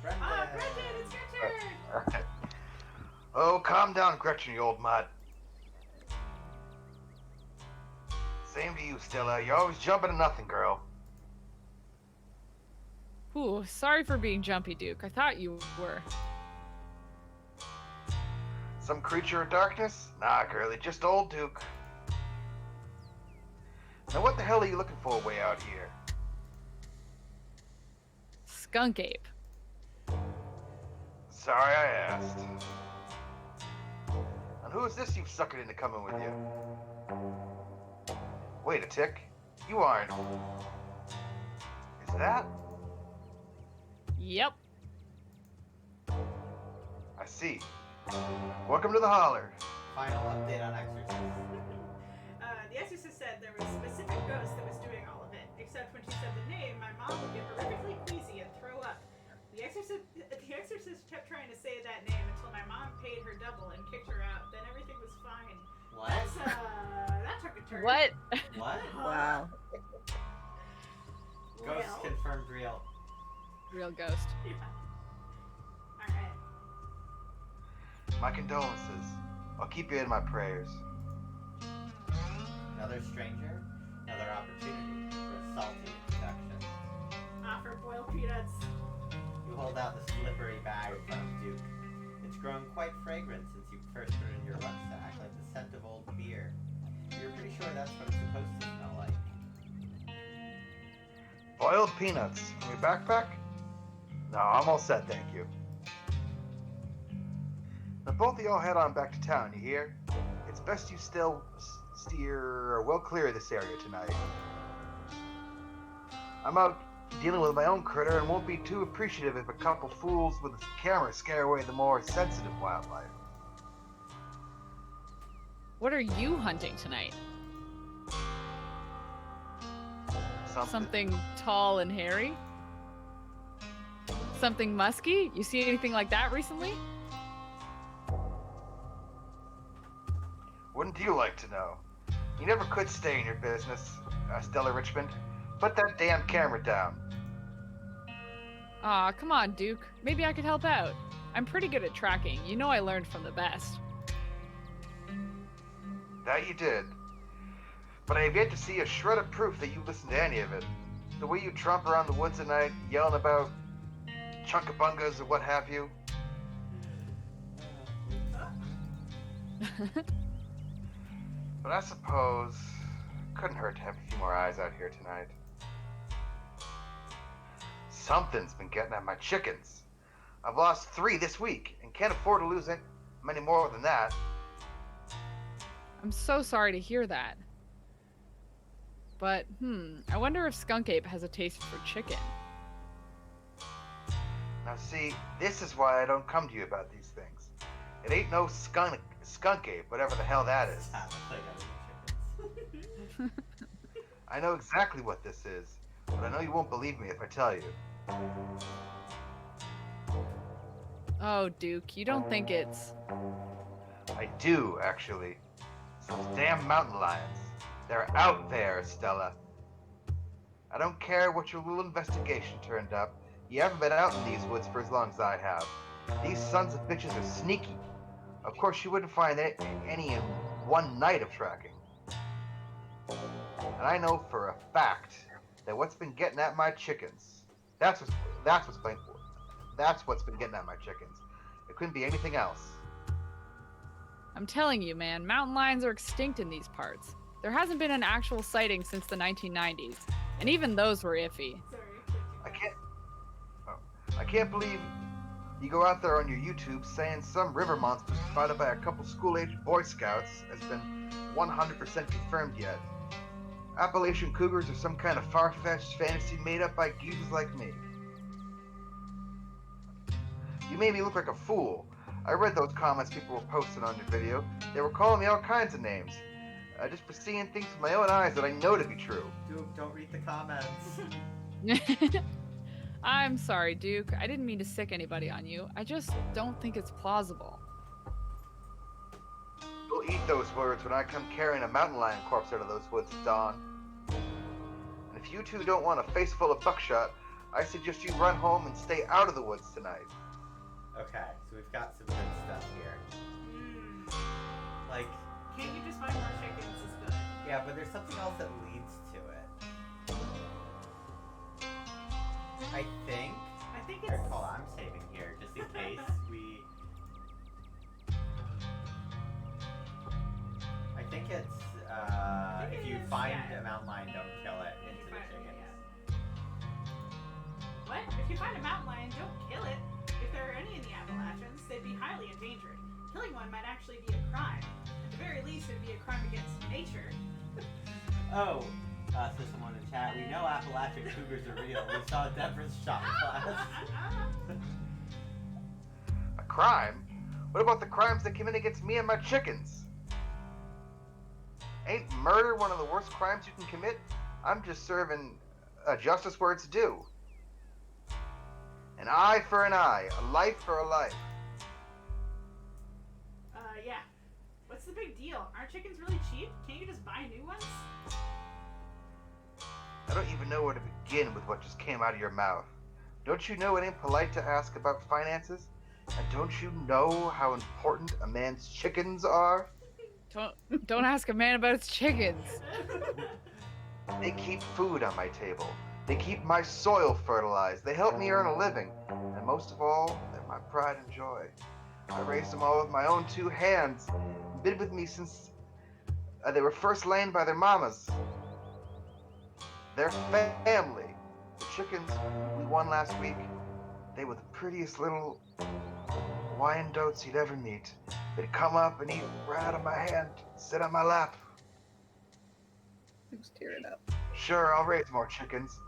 Brendan, it's your turn. Oh, calm down, Gretchen, you old mutt. Same to you, Stella. You're always jumping to nothing, girl. Ooh, sorry for being jumpy, Duke. I thought you were. Some creature of darkness? Nah, girlie, just old Duke. Now what the hell are you looking for way out here? Skunk ape. Sorry I asked. And who is this you've suckered into coming with you? Wait a tick. You aren't. Is that? Yep. I see. Welcome to the holler. Final update on Exorcist. The exorcist said there was a specific ghost that was doing all of it, except when she said the name, my mom would get horrifically queasy and throw up. The exorcist kept trying to say that name until my mom paid her double and kicked her out. Then everything was fine. What? That took a turn. What? What? Wow. Ghost Well. confirmed real. Real ghost. Yeah. Alright. My condolences. I'll keep you in my prayers. Another stranger, another opportunity for a salty introduction. Offer boiled peanuts. You pulled out the slippery bag from Duke. It's grown quite fragrant since you first put it in your rucksack, like the scent of old beer. You're pretty sure that's what it's supposed to smell like. Boiled peanuts from your backpack? No, I'm all set, thank you. Now both of y'all head on back to town, you hear? It's best you still steer well clear of this area tonight. I'm out dealing with my own critter and won't be too appreciative if a couple fools with a camera scare away the more sensitive wildlife. What are you hunting tonight? Something tall and hairy? Something musky? You see anything like that recently? Wouldn't you like to know? You never could stay in your business, Stella Richmond. Put that damn camera down. Aw, come on, Duke. Maybe I could help out. I'm pretty good at tracking. You know I learned from the best. That you did. But I have yet to see a shred of proof that you listened to any of it. The way you tromp around the woods at night, yelling about chunkabungas or what have you. But I suppose couldn't hurt to have a few more eyes out here tonight. Something's been getting at my chickens. I've lost 3 this week and can't afford to lose many more than that. I'm so sorry to hear that. But, I wonder if Skunk Ape has a taste for chicken. Now see, this is why I don't come to you about these things. It ain't no skunk ape, whatever the hell that is. I know exactly what this is, but I know you won't believe me if I tell you. Oh, Duke, you don't think it's... I do, actually. It's those damn mountain lions. They're out there, Stella. I don't care what your little investigation turned up. You haven't been out in these woods for as long as I have. These sons of bitches are sneaky. Of course, you wouldn't find any in one night of tracking. And I know for a fact that what's been getting at my chickens. That's what's been getting at my chickens. It couldn't be anything else. I'm telling you, man, mountain lions are extinct in these parts. There hasn't been an actual sighting since the 1990s, and even those were iffy. I can't believe you go out there on your YouTube saying some river monster provided by a couple school-aged Boy Scouts has been 100% confirmed yet. Appalachian cougars are some kind of far-fetched fantasy made up by geezers like me. You made me look like a fool. I read those comments people were posting on your video. They were calling me all kinds of names. Just for seeing things with my own eyes that I know to be true. Duke, don't read the comments. I'm sorry, Duke. I didn't mean to sick anybody on you. I just don't think it's plausible. You'll eat those words when I come carrying a mountain lion corpse out of those woods at dawn. And if you two don't want a face full of buckshot, I suggest you run home and stay out of the woods tonight. Okay, so we've got some good stuff here. Like... Can't you just find more chickens is good? Yeah, but there's something else that leads to it. I think it's... Hold on, I'm saving here, just in case we... I think it's, if you find a mountain lion, don't kill it into the chickens. What? If you find a mountain lion, don't kill it. If there are any in the Appalachians, they'd be highly endangered. Killing one might actually be a crime. At the very least, it'd be a crime against nature. Oh, says someone in chat, we know Appalachian cougars are real. We saw Deborah's shot class. A crime? What about the crimes that commit against me and my chickens? Ain't murder one of the worst crimes you can commit? I'm just serving justice where it's due. An eye for an eye, a life for a life. Yeah. What's the big deal? Aren't chickens really cheap? Can't you just buy new ones? I don't even know where to begin with what just came out of your mouth. Don't you know it ain't polite to ask about finances? And don't you know how important a man's chickens are? Don't ask a man about his chickens. They keep food on my table. They keep my soil fertilized. They help me earn a living. And most of all, they're my pride and joy. I raised them all with my own 2 hands, and been with me since they were first laid by their mamas. Their family, the chickens we won last week, they were the prettiest little Wyandottes you'd ever meet. They'd come up and eat right out of my hand, sit on my lap. Who's tearing up? Sure, I'll raise more chickens,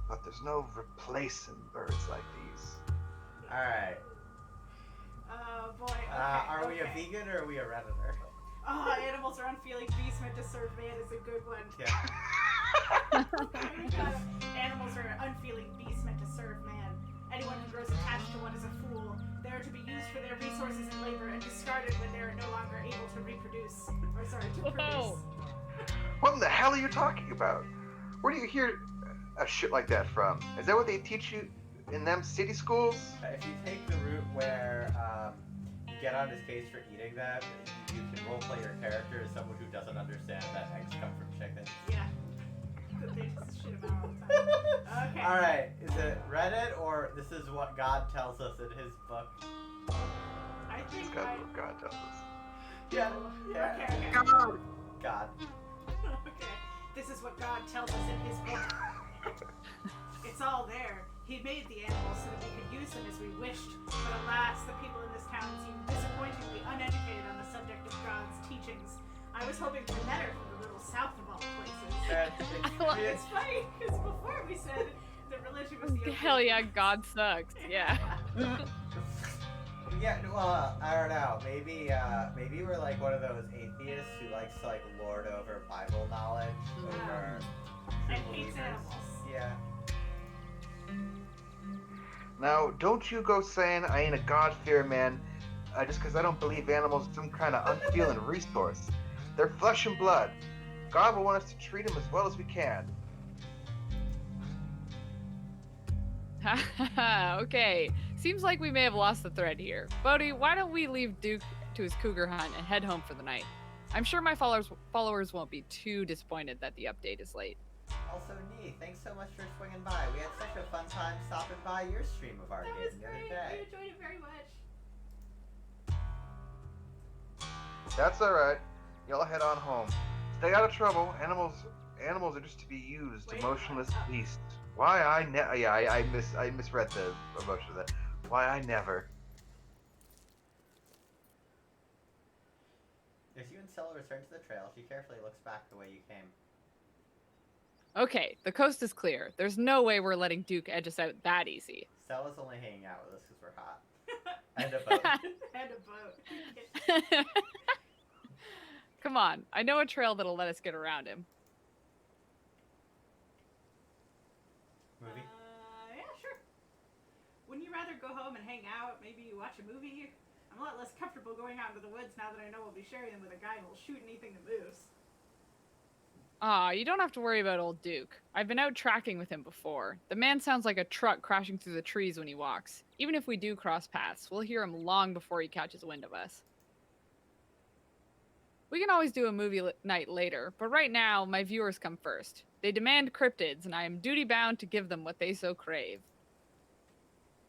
but there's no replacing birds like these. Alright. Oh boy. Okay, Are we a okay. vegan or are we a redditor? Oh, animals are unfeeling beasts meant to serve man is a good one. Yeah. Animals are unfeeling beasts meant to serve man. Anyone who grows attached to one is a fool. They are to be used for their resources and labor and discarded when they are no longer able to reproduce. Or sorry, to produce. What in the hell are you talking about? Where do you hear a shit like that from? Is that what they teach you in them city schools? If you take the route where you get on his case for eating them, you can roleplay your character as someone who doesn't understand that eggs come from chickens. Yeah. They just shit about all the time. Okay. Alright, is it Reddit or this is what God tells us in his book? I think It's got what God tells us. Yeah, yeah. Okay, okay. God. God. Okay. This is what God tells us in his book. It's all there. He made the animals so that we could use them as we wished. But alas, the people in this town seem disappointingly uneducated on the subject of God's teachings. I was hoping for better from the little south of all places. It's funny, because before we said that religion was the Hell yeah, God sucks. Yeah. Yeah, well, I don't know. Maybe we're like one of those atheists who likes to like lord over Bible knowledge over And true hates believers. animals. Yeah. Now, don't you go saying I ain't a God-fearing man just because I don't believe animals are some kind of unfeeling resource. They're flesh and blood. God will want us to treat them as well as we can. Okay, seems like we may have lost the thread here. Bodhi, why don't we leave Duke to his cougar hunt and head home for the night? I'm sure my followers won't be too disappointed that the update is late. Also, Nee, thanks so much for swinging by. We had such a fun time stopping by your stream of our That game was the other great. day. I enjoyed it very much. That's all right. Y'all head on home. Stay out of trouble. Animals are just to be used, Wait, emotionless what? beasts. Why I misread the emotion of that. Why I never. As you and Stella return to the trail, she carefully looks back the way you came. Okay, the coast is clear. There's no way we're letting Duke edge us out that easy. Stella's only hanging out with us because we're hot. And a boat. And a boat. Come on, I know a trail that'll let us get around him. Movie? Yeah, sure. Wouldn't you rather go home and hang out, maybe watch a movie? I'm a lot less comfortable going out into the woods now that I know we'll be sharing them with a guy who'll shoot anything that moves. Aw, you don't have to worry about old Duke. I've been out tracking with him before. The man sounds like a truck crashing through the trees when he walks. Even if we do cross paths, we'll hear him long before he catches wind of us. We can always do a movie night later, but right now, my viewers come first. They demand cryptids, and I am duty-bound to give them what they so crave.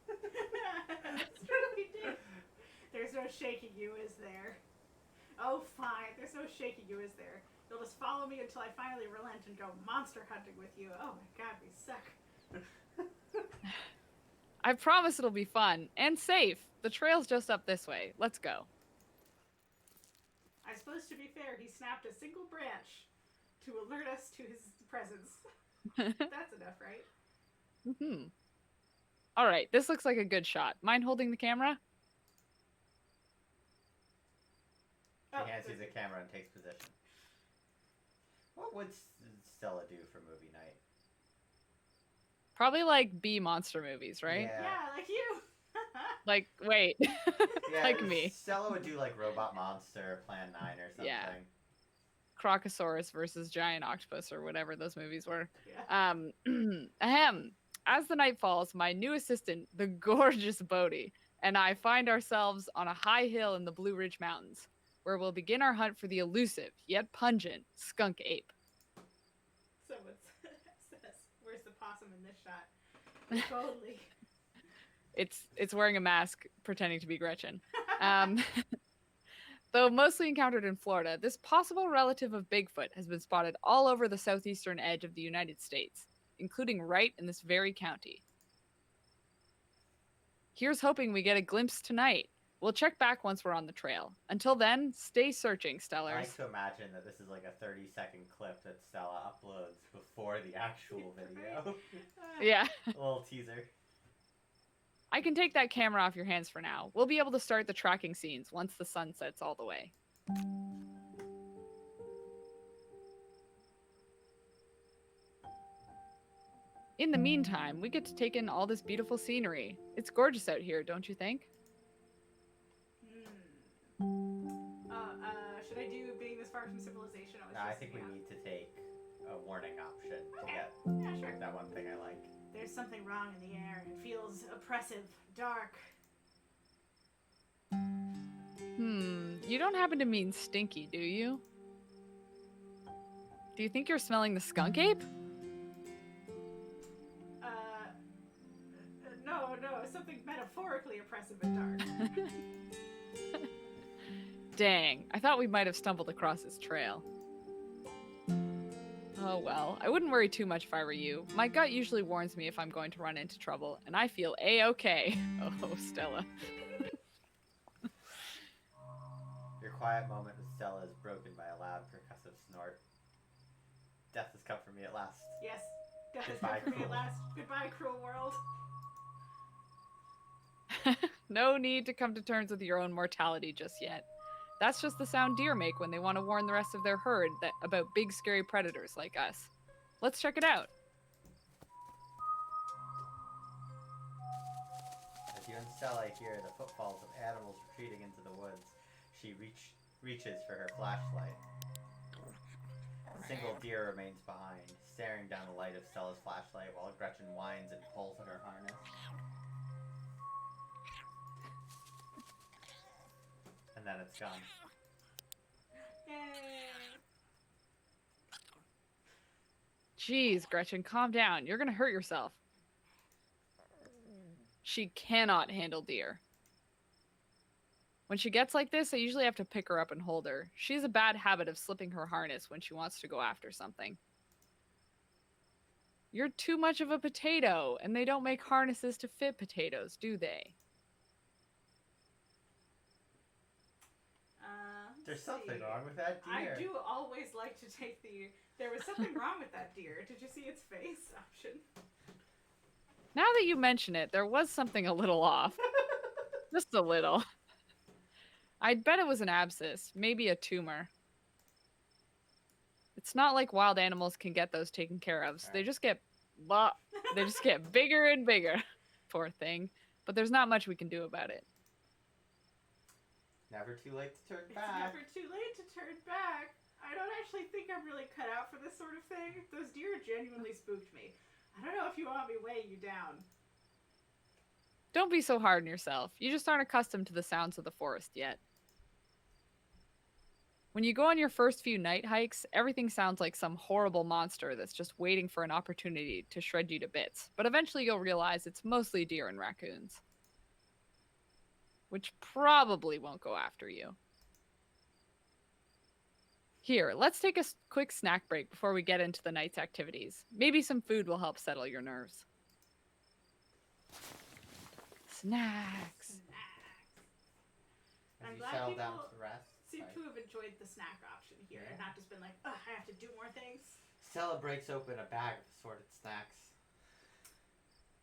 That's true, we did. There's no shaking you, is there? Oh, fine. There's no shaking you, is there? You'll just follow me until I finally relent and go monster hunting with you. Oh my god, we suck. I promise it'll be fun and safe. The trail's just up this way. Let's go. I suppose to be fair, he snapped a single branch to alert us to his presence. That's enough, right? Mm-hmm. All right, this looks like a good shot. Mind holding the camera? She Oh, hands you the camera and takes position. What would Stella do for movie night? Probably like B monster movies, right? Yeah, like you. Like, wait. Yeah, Like me. Stella would do like Robot Monster, Plan 9 or something. Yeah. Crocosaurus versus Giant Octopus or whatever those movies were. Yeah. Ahem. As the night falls, my new assistant, the gorgeous Bodhi, and I find ourselves on a high hill in the Blue Ridge Mountains, where we'll begin our hunt for the elusive, yet pungent, skunk ape. Someone says, "Where's the possum in this shot?" If only. It's wearing a mask, pretending to be Gretchen. Um, though mostly encountered in Florida, this possible relative of Bigfoot has been spotted all over the southeastern edge of the United States, including right in this very county. Here's hoping we get a glimpse tonight. We'll check back once we're on the trail. Until then, stay searching, I Stellars. like to imagine that this is like a 30-second clip that Stella uploads before the actual video. Yeah. A little teaser. I can take that camera off your hands for now. We'll be able to start the tracking scenes once the sun sets all the way. In the meantime, we get to take in all this beautiful scenery. It's gorgeous out here, don't you think? Should I do being this far from civilization? No, I think we need to take a warning option to Okay. get Yeah, sure. that one thing I like. There's something wrong in the air. It feels oppressive, dark. You don't happen to mean stinky, do you? Do you think you're smelling the skunk ape? No, something metaphorically oppressive and dark. Dang, I thought we might have stumbled across this trail. Oh well, I wouldn't worry too much if I were you. My gut usually warns me if I'm going to run into trouble, and I feel A-okay. Oh, Stella. Your quiet moment with Stella is broken by a loud percussive snort. Death has come for me at last. Yes, death has Goodbye, come for me at cruel. last. Goodbye, cruel world. No need to come to terms with your own mortality just yet. That's just the sound deer make when they want to warn the rest of their herd about big scary predators like us. Let's check it out. As you and Stella hear the footfalls of animals retreating into the woods, she reaches for her flashlight. A single deer remains behind, staring down the light of Stella's flashlight while Gretchen whines and pulls at her harness. And then it's gone. Yay. Jeez, Gretchen, calm down. You're gonna hurt yourself. She cannot handle deer. When she gets like this, I usually have to pick her up and hold her. She has a bad habit of slipping her harness when she wants to go after something. You're too much of a potato, and they don't make harnesses to fit potatoes, do they? There's Let's something see. wrong with that deer. I do always like to take the. There was something wrong with that deer. Did you see its face option? Now that you mention it, there was something a little off. Just a little. I'd bet it was an abscess, maybe a tumor. It's not like wild animals can get those taken care of, so they just get bigger and bigger. Poor thing. But there's not much we can do about it. Never too late to turn It's back. never too late to turn back. I don't actually think I'm really cut out for this sort of thing. Those deer genuinely spooked me. I don't know if you want me weighing you down. Don't be so hard on yourself. You just aren't accustomed to the sounds of the forest yet. When you go on your first few night hikes, everything sounds like some horrible monster that's just waiting for an opportunity to shred you to bits. But eventually you'll realize it's mostly deer and raccoons. Which probably won't go after you. Here, let's take a quick snack break before we get into the night's activities. Maybe some food will help settle your nerves. Snacks. As I'm you glad settle down people to rest. seem Sorry. to have enjoyed the snack option here and Yeah. not just been like, ugh, I have to do more things. Stella breaks open a bag of assorted snacks.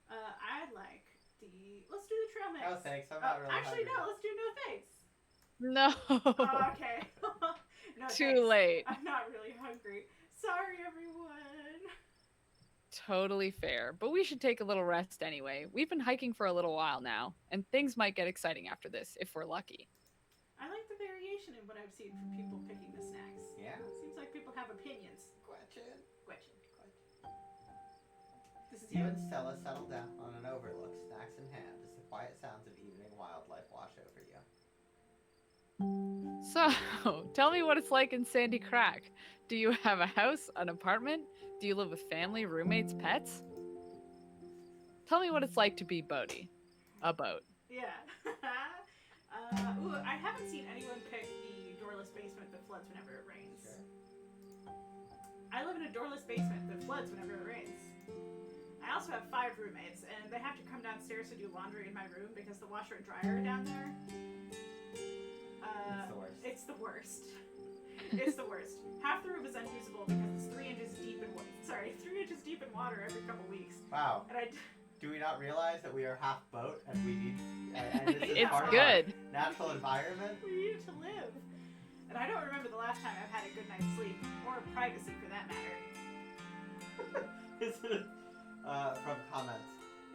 I'd like the. Let's do the trail mix. Oh, thanks. I'm not really actually, hungry. no. Let's do no thanks. No. Oh, okay. No Too thanks. late. I'm not really hungry. Sorry, everyone. Totally fair, but we should take a little rest anyway. We've been hiking for a little while now, and things might get exciting after this if we're lucky. I like the variation in what I've seen from people picking the snacks. Yeah. Seems like people have opinions. Gretchen. Gretchen. This is You you. and Stella settle down on an overlook, snacks in hand, as the quiet sounds of evening wildlife wash over you. So, tell me what it's like in Sandy Crack. Do you have a house, an apartment? Do you live with family, roommates, pets? Tell me what it's like to be Bodhi. a boat. Yeah. Ooh, I haven't seen anyone pick the doorless basement that floods whenever it rains. Sure. I live in a doorless basement that floods whenever it rains. I also have 5 roommates, and they have to come downstairs to do laundry in my room because the washer and dryer are down there. It's the worst. It's the worst. It's the worst. Half the room is unusable because it's 3 inches deep in 3 inches deep in water every couple weeks. Wow. And Do we not realize that we are half boat and we need and this is It's part good. of our natural environment? we need it to live. And I don't remember the last time I've had a good night's sleep, or privacy for that matter. Is it from comments?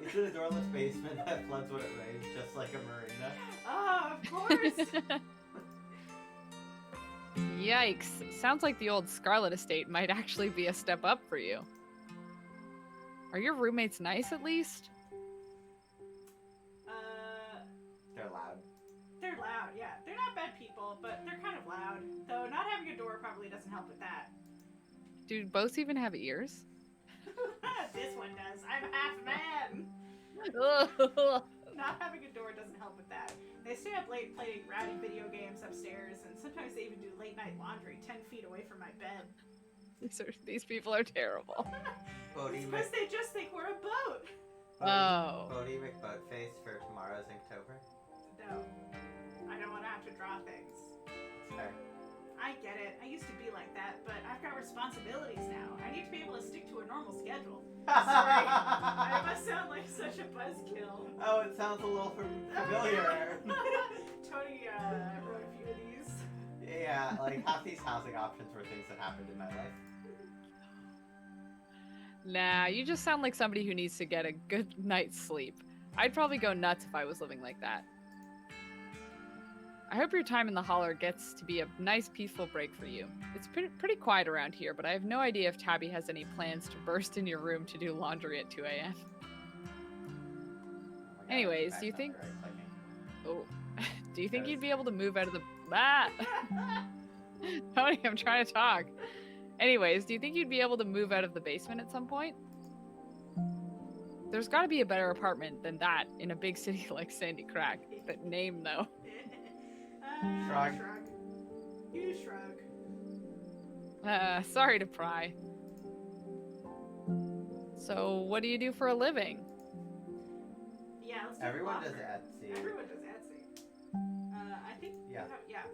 Is it a doorless basement that floods when it rains, just like a marina? Oh, of course! Yikes. Sounds like the old Scarlet estate might actually be a step up for you. Are your roommates nice at least? They're loud. They're loud, yeah. They're not bad people, but they're kind of loud. Though not having a door probably doesn't help with that. Do boats even have ears? This one does. I'm half man. Not having a door doesn't help with that. They stay up late playing rowdy video games upstairs, and sometimes they even do late night laundry 10 feet away from my bed. These people are terrible. Bodie Because they just think we're a boat. Oh. Bodie McBoatface for tomorrow's Inktober. No, I don't want to have to draw things. It's fair. I get it. I used to be like that, but I've got responsibilities now. I need to be able to stick to a normal schedule. Sorry, I must sound like such a buzzkill. Oh, it sounds a little familiar. Tony wrote a few of these. Yeah, like half these housing options were things that happened in my life. Nah, you just sound like somebody who needs to get a good night's sleep. I'd probably go nuts if I was living like that. I hope your time in the holler gets to be a nice, peaceful break for you. It's pretty quiet around here, but I have no idea if Tabby has any plans to burst in your room to do laundry at 2 a.m. Oh my God, Anyways, back do you on think... the right clicking. Oh, do you think you'd be able to move out of the... Tony, I'm trying to talk. Anyways, do you think you'd be able to move out of the basement at some point? There's got to be a better apartment than that in a big city like Sandy Crack. That name, though. Shrug. Shrug. You shrug. Sorry to pry. So, what do you do for a living? Yeah, let's do Everyone law does firm. Etsy. Everyone does Etsy. I think. Yeah. Yeah.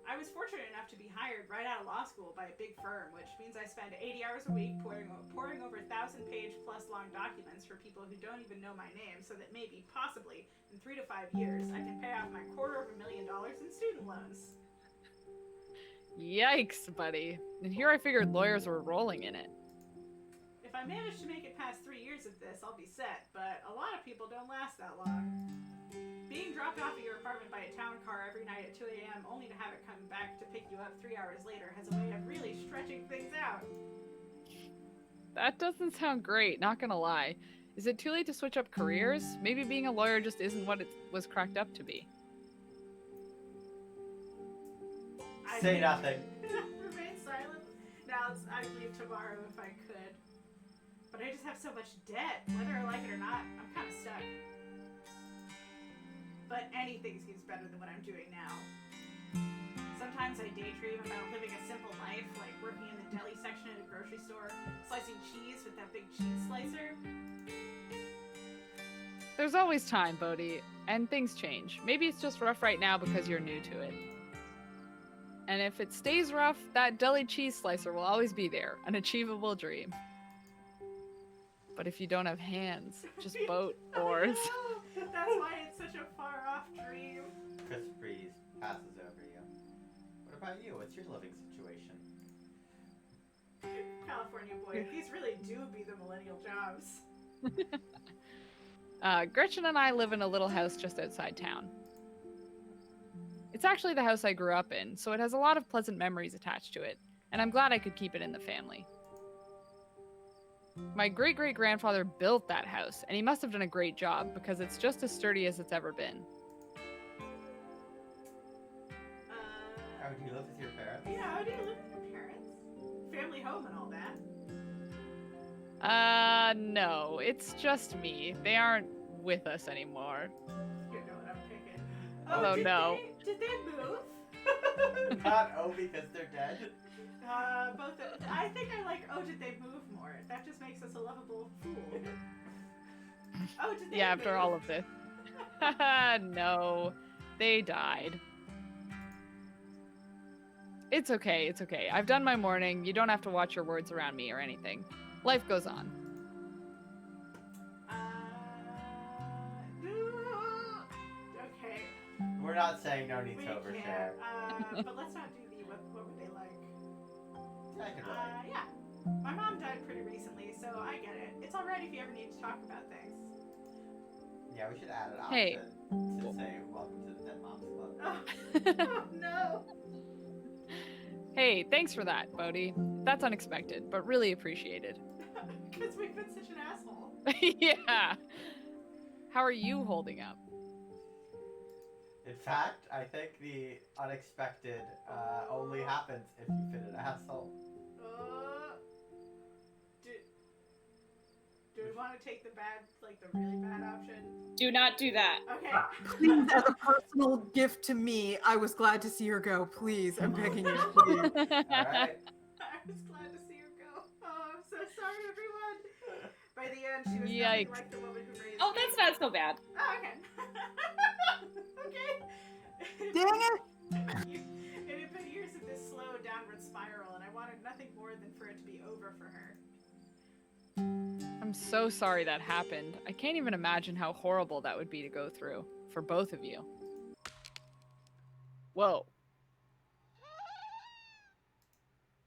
I was fortunate enough to be hired right out of law school by a big firm, which means I spend 80 hours a week poring over 1,000-page plus long documents for people who don't even know my name, so that maybe, possibly, in 3 to 5 years, I can pay off my $250,000 in student loans. Yikes, buddy. And here I figured lawyers were rolling in it. If I manage to make it past 3 years of this, I'll be set, but a lot of people don't last that long. Being dropped off at your apartment by a town car every night at 2 a.m. only to have it come back to pick you up 3 hours later has a way of really stretching things out. That doesn't sound great, not gonna lie. Is it too late to switch up careers? Maybe being a lawyer just isn't what it was cracked up to be. Say nothing. Remain silent. Now I'd leave tomorrow if I could. But I just have so much debt. Whether I like it or not, I'm kind of stuck. But anything seems better than what I'm doing now. Sometimes I daydream about living a simple life, like working in the deli section at a grocery store, slicing cheese with that big cheese slicer. There's always time, Bodhi, and things change. Maybe it's just rough right now because you're new to it. And if it stays rough, that deli cheese slicer will always be there, an achievable dream. But if you don't have hands, just boat oars. That's why it's such a far-off dream. Chris Breeze passes over you. What about you? What's your living situation? California boy, these really do be the millennial jobs. Gretchen and I live in a little house just outside town. It's actually the house I grew up in, so it has a lot of pleasant memories attached to it, and I'm glad I could keep it in the family. My great-great-grandfather built that house, and he must have done a great job, because it's just as sturdy as it's ever been. Oh, do you live with your parents? Yeah, how do you live with your parents? Family home and all that. No, it's just me. They aren't with us anymore. You know what I'm picking. Oh, no. Did they move? Not oh because they're dead. Both. I think I like oh did they move more? That just makes us a lovable fool. Oh, did they Yeah, after move? all of this. No, they died. It's okay, it's okay. I've done my morning. You don't have to watch your words around me or anything. Life goes on. Okay. We're not saying no need We to overshare. can't. But let's not do the what were they like? I can relate. Yeah. My mom died pretty recently, so I get it. It's alright if you ever need to talk about things. Yeah, we should add an option Hey. to say welcome to the Dead Moms Club. Oh no. Hey, thanks for that, Bodhi. That's unexpected, but really appreciated. Because we've been such an asshole. Yeah. How are you holding up? In fact, I think the unexpected only happens if you fit an asshole. Do we want to take the bad, like the really bad option? Do not do that. Okay. Please, as a personal gift to me, I was glad to see her go. Please, I'm begging you, please. Alright. I was glad to see her go. Oh, I'm so sorry, everyone. By the end, she was Yikes. nothing like the woman who raised Oh, me. that's not so bad. Oh, okay. Okay. Dang it! It had been years of this slow downward spiral, and I wanted nothing more than for it to be over for her. I'm so sorry that happened. I can't even imagine how horrible that would be to go through for both of you. Whoa.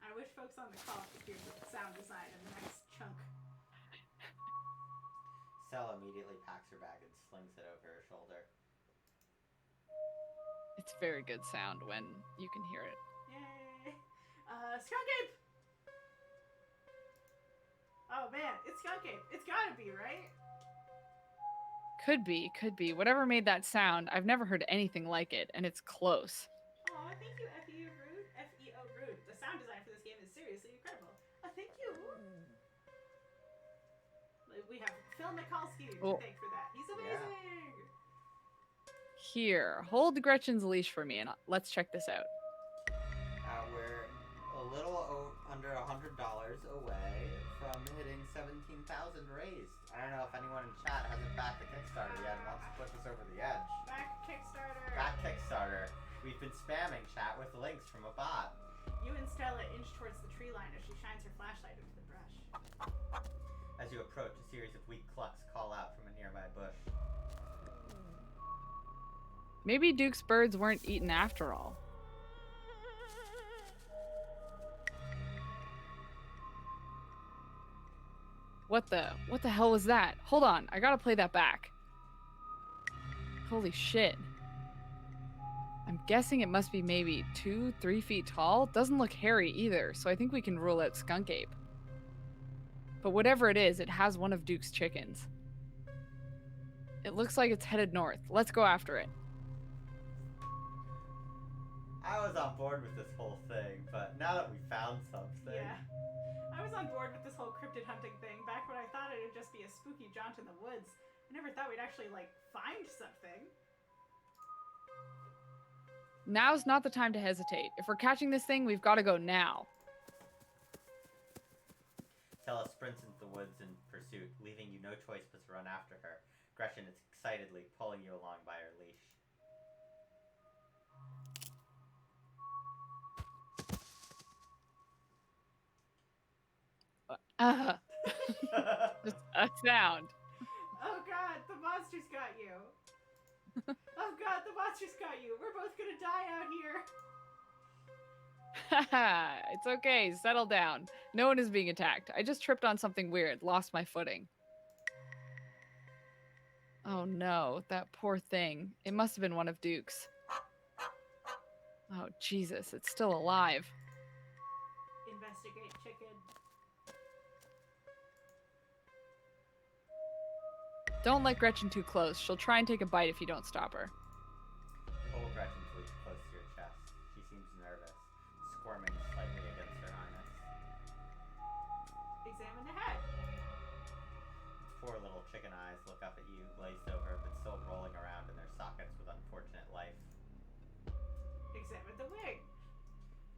I wish folks on the call could hear the sound design in the next chunk. Stella immediately packs her bag and slings it over her shoulder. It's very good sound when you can hear it. Yay! Skunk Ape! Oh man, it's Skunk Ape. It's gotta be, right? Could be, could be. Whatever made that sound, I've never heard anything like it, and it's close. Aw, thank you, FEO Rude. FEO Rude. The sound design for this game is seriously incredible. Thank you. We have Phil Mikulski to Oh. thank for that. He's amazing! Here, hold Gretchen's leash for me, and let's check this out. We're a little under $100 away from hitting 17,000 raised. I don't know if anyone in chat hasn't backed the Kickstarter yet and wants to push us over the edge. Back Kickstarter! Back Kickstarter. We've been spamming chat with links from a bot. You and Stella inch towards the tree line as she shines her flashlight into the brush. As you approach, a series of weak clucks call out from a nearby bush. Maybe Duke's birds weren't eaten after all. What the hell was that? Hold on, I gotta play that back. Holy shit. I'm guessing it must be maybe 2-3 feet tall. Doesn't look hairy either, so I think we can rule out skunk ape. But whatever it is, it has one of Duke's chickens. It looks like it's headed north. Let's go after it. I was on board with this whole thing, but now that we found something. Yeah. I was on board with this whole cryptid hunting thing back when I thought it'd just be a spooky jaunt in the woods. I never thought we'd actually, like, find something. Now's not the time to hesitate. If we're catching this thing, we've got to go now. Stella sprints into the woods in pursuit, leaving you no choice but to run after her. Gretchen is excitedly pulling you along by her leash. Just a sound. Oh god, the monster's got you. Oh god, the monster's got you. We're both gonna die out here. It's okay. Settle down. No one is being attacked. I just tripped on something weird. Lost my footing. Oh no, that poor thing. It must have been one of Duke's. Oh Jesus, it's still alive. Investigate chicken. Don't let Gretchen too close. She'll try and take a bite if you don't stop her. Hold Gretchen's leash close to your chest. She seems nervous, squirming slightly against her harness. Examine the head. Its four little chicken eyes look up at you, glazed over, but still rolling around in their sockets with unfortunate life. Examine the wing.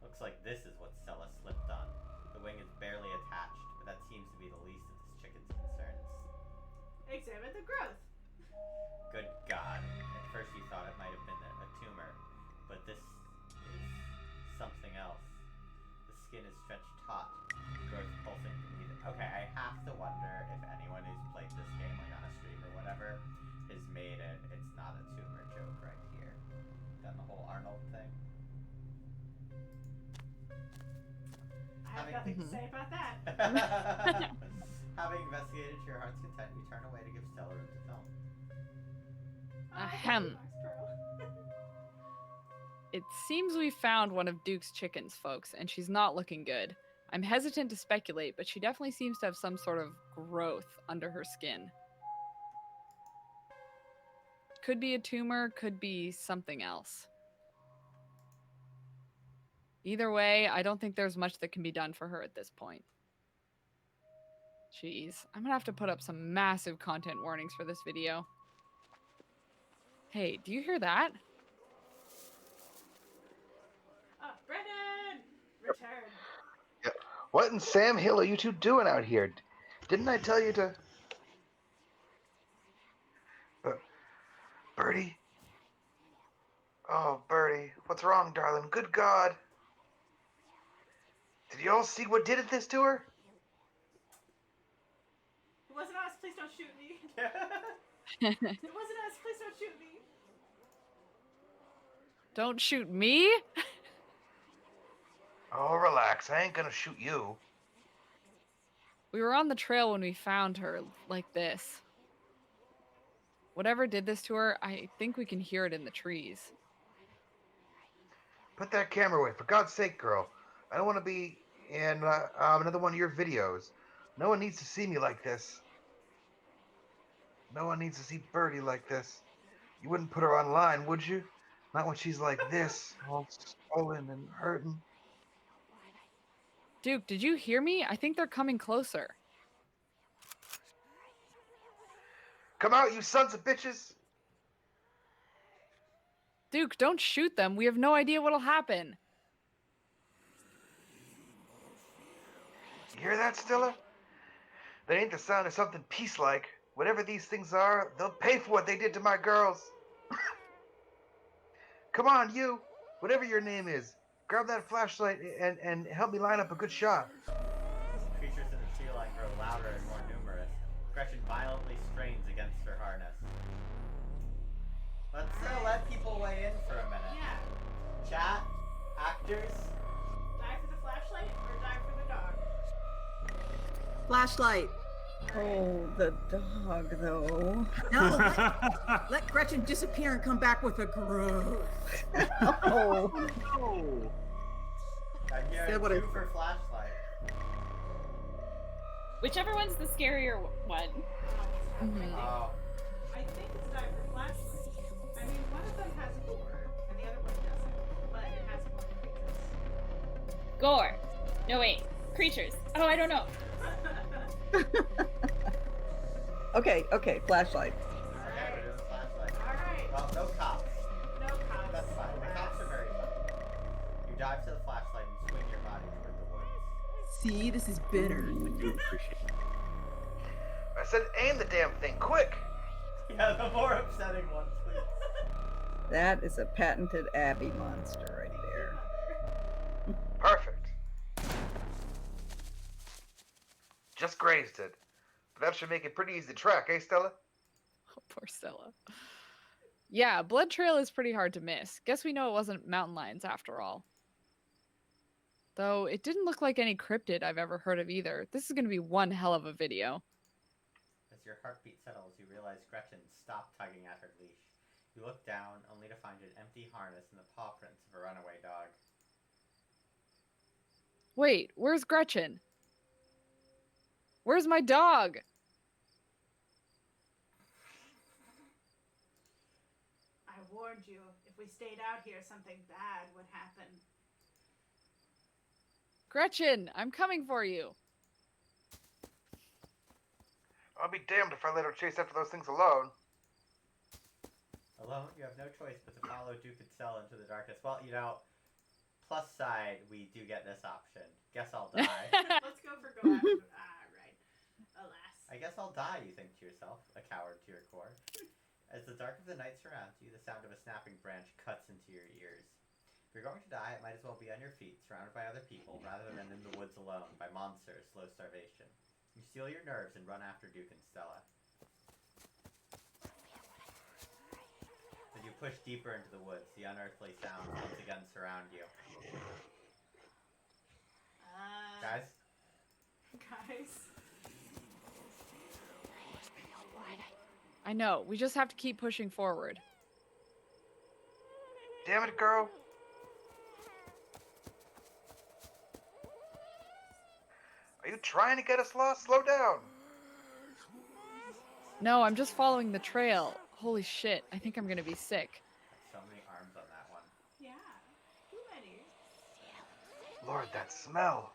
Looks like this is what Stella slipped on. The wing is barely attached, but that seems to be the least of this chicken's concerns. Examine the growth. Good God. At first you thought it might have been a tumor, but this is something else. The skin is stretched taut, growth pulsing beneath it. Okay, I have to wonder if anyone who's played this game, like on a stream or whatever, has made it "it's not a tumor" joke right here. Done the whole Arnold thing. I have nothing to say about that. Having investigated to your heart's content, you turn away to give Stella room to film. Ahem. It seems we found one of Duke's chickens, folks, and she's not looking good. I'm hesitant to speculate, but she definitely seems to have some sort of growth under her skin. Could be a tumor, could be something else. Either way, I don't think there's much that can be done for her at this point. Jeez, I'm gonna have to put up some massive content warnings for this video. Hey, do you hear that? Oh, Brennan! Return. What in Sam Hill are you two doing out here? Didn't I tell you to... Bertie? Oh, Bertie. What's wrong, darling? Good God. Did you all see what did this to her? It wasn't us. Please don't shoot me. It wasn't us. Please don't shoot me. Don't shoot me? Oh, relax. I ain't gonna shoot you. We were on the trail when we found her, like this. Whatever did this to her, I think we can hear it in the trees. Put that camera away, for God's sake, girl. I don't want to be in another one of your videos. No one needs to see me like this. No one needs to see Bertie like this. You wouldn't put her online, would you? Not when she's like this, all swollen and hurting. Duke, did you hear me? I think they're coming closer. Come out, you sons of bitches! Duke, don't shoot them. We have no idea what'll happen. You hear that, Stella? That ain't the sound of something peace-like. Whatever these things are, they'll pay for what they did to my girls. Come on, you. Whatever your name is. Grab that flashlight and help me line up a good shot. Creatures in the tree line grow louder and more numerous. Gretchen violently strains against her harness. Let's let people weigh in for a minute. Yeah. Chat, actors. Die for the flashlight or die for the dog? Flashlight. Oh, the dog, though. No, let Gretchen disappear and come back with a growth. Oh. No. I'm hearing Yeah, what 2 is- for flashlight. Whichever one's the scarier one. Oh, I think it's die for flashlight. I mean, one of them has gore, and the other one doesn't. But it has more creatures. Gore. No, wait. Creatures. Oh, I don't know. Okay, flashlight. okay, we're doing flashlight. Alright. Well, no cops. No cops. That's fine. The cops are very fun. You dive to the flashlight and swing your body toward the woods. See, this is bitter. I do appreciate it. I said aim the damn thing, quick! Yeah, the more upsetting one, please. That is a patented Abby monster right there. Perfect. Just grazed it. But that should make it pretty easy to track, eh, Stella? Oh, poor Stella. Yeah, blood trail is pretty hard to miss. Guess we know it wasn't mountain lions after all. Though it didn't look like any cryptid I've ever heard of either. This is going to be one hell of a video. As your heartbeat settles, you realize Gretchen stopped tugging at her leash. You look down, only to find an empty harness and the paw prints of a runaway dog. Wait, where's Gretchen? Where's my dog? I warned you. If we stayed out here, something bad would happen. Gretchen, I'm coming for you. I'll be damned if I let her chase after those things alone. Alone, you have no choice but to follow Duke and Stella into the darkness. Well, you know, plus side, we do get this option. Guess I'll die. Let's go for go after. Right. Alas. I guess I'll die, you think to yourself, a coward to your core. As the dark of the night surrounds you, the sound of a snapping branch cuts into your ears. If you're going to die, it might as well be on your feet, surrounded by other people, rather than in the woods alone, by monsters, slow starvation. You steel your nerves and run after Duke and Stella. As you push deeper into the woods, the unearthly sounds once again surround you. Guys? Guys. I know. We just have to keep pushing forward. Damn it, girl. Are you trying to get us lost? Slow down. No, I'm just following the trail. Holy shit, I think I'm gonna be sick. So many arms on that one. Yeah. Too many. Lord, that smell.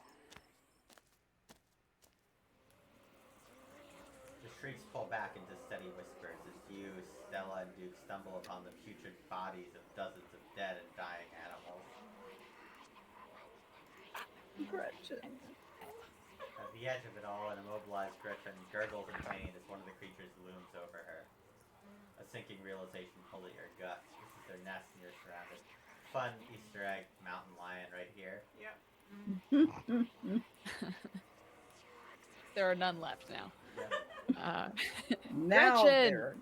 The shrieks pull back into steady whispers as you, Stella, and Duke stumble upon the putrid bodies of dozens of dead and dying animals. Gretchen. At the edge of it all, an immobilized Gretchen gurgles in pain as one of the creatures looms over her. A sinking realization pulls at your guts. This is their nest and you're surrounded. Fun Easter egg mountain lion right here. Yep. There are none left now. Yeah. Now Gretchen! they're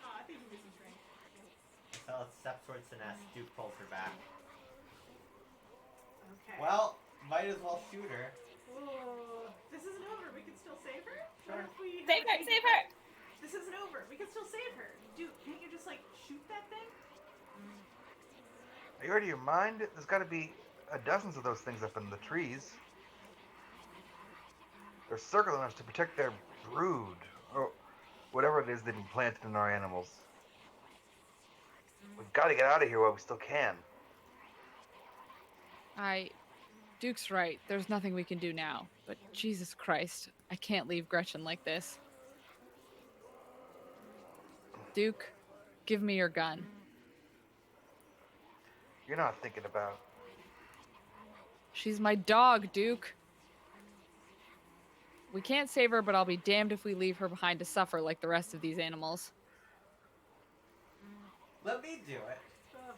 Oh, I think you're missing train. Stella steps towards the nest. Duke pulls her back. Okay. Well, might as well shoot her. Whoa. This isn't over. We can still save her? Sure. What if we Save her! Save her! This isn't over. We can still save her. Dude, can't you just like shoot that thing? Are you out of your mind? There's got to be dozens of those things up in the trees. They're circling us to protect their brood, or whatever it is they've implanted in our animals. We've got to get out of here while we still can. Duke's right. There's nothing we can do now. But Jesus Christ, I can't leave Gretchen like this. Duke, give me your gun. You're not thinking about. She's my dog, Duke. We can't save her, but I'll be damned if we leave her behind to suffer like the rest of these animals. Let me do it. Ugh.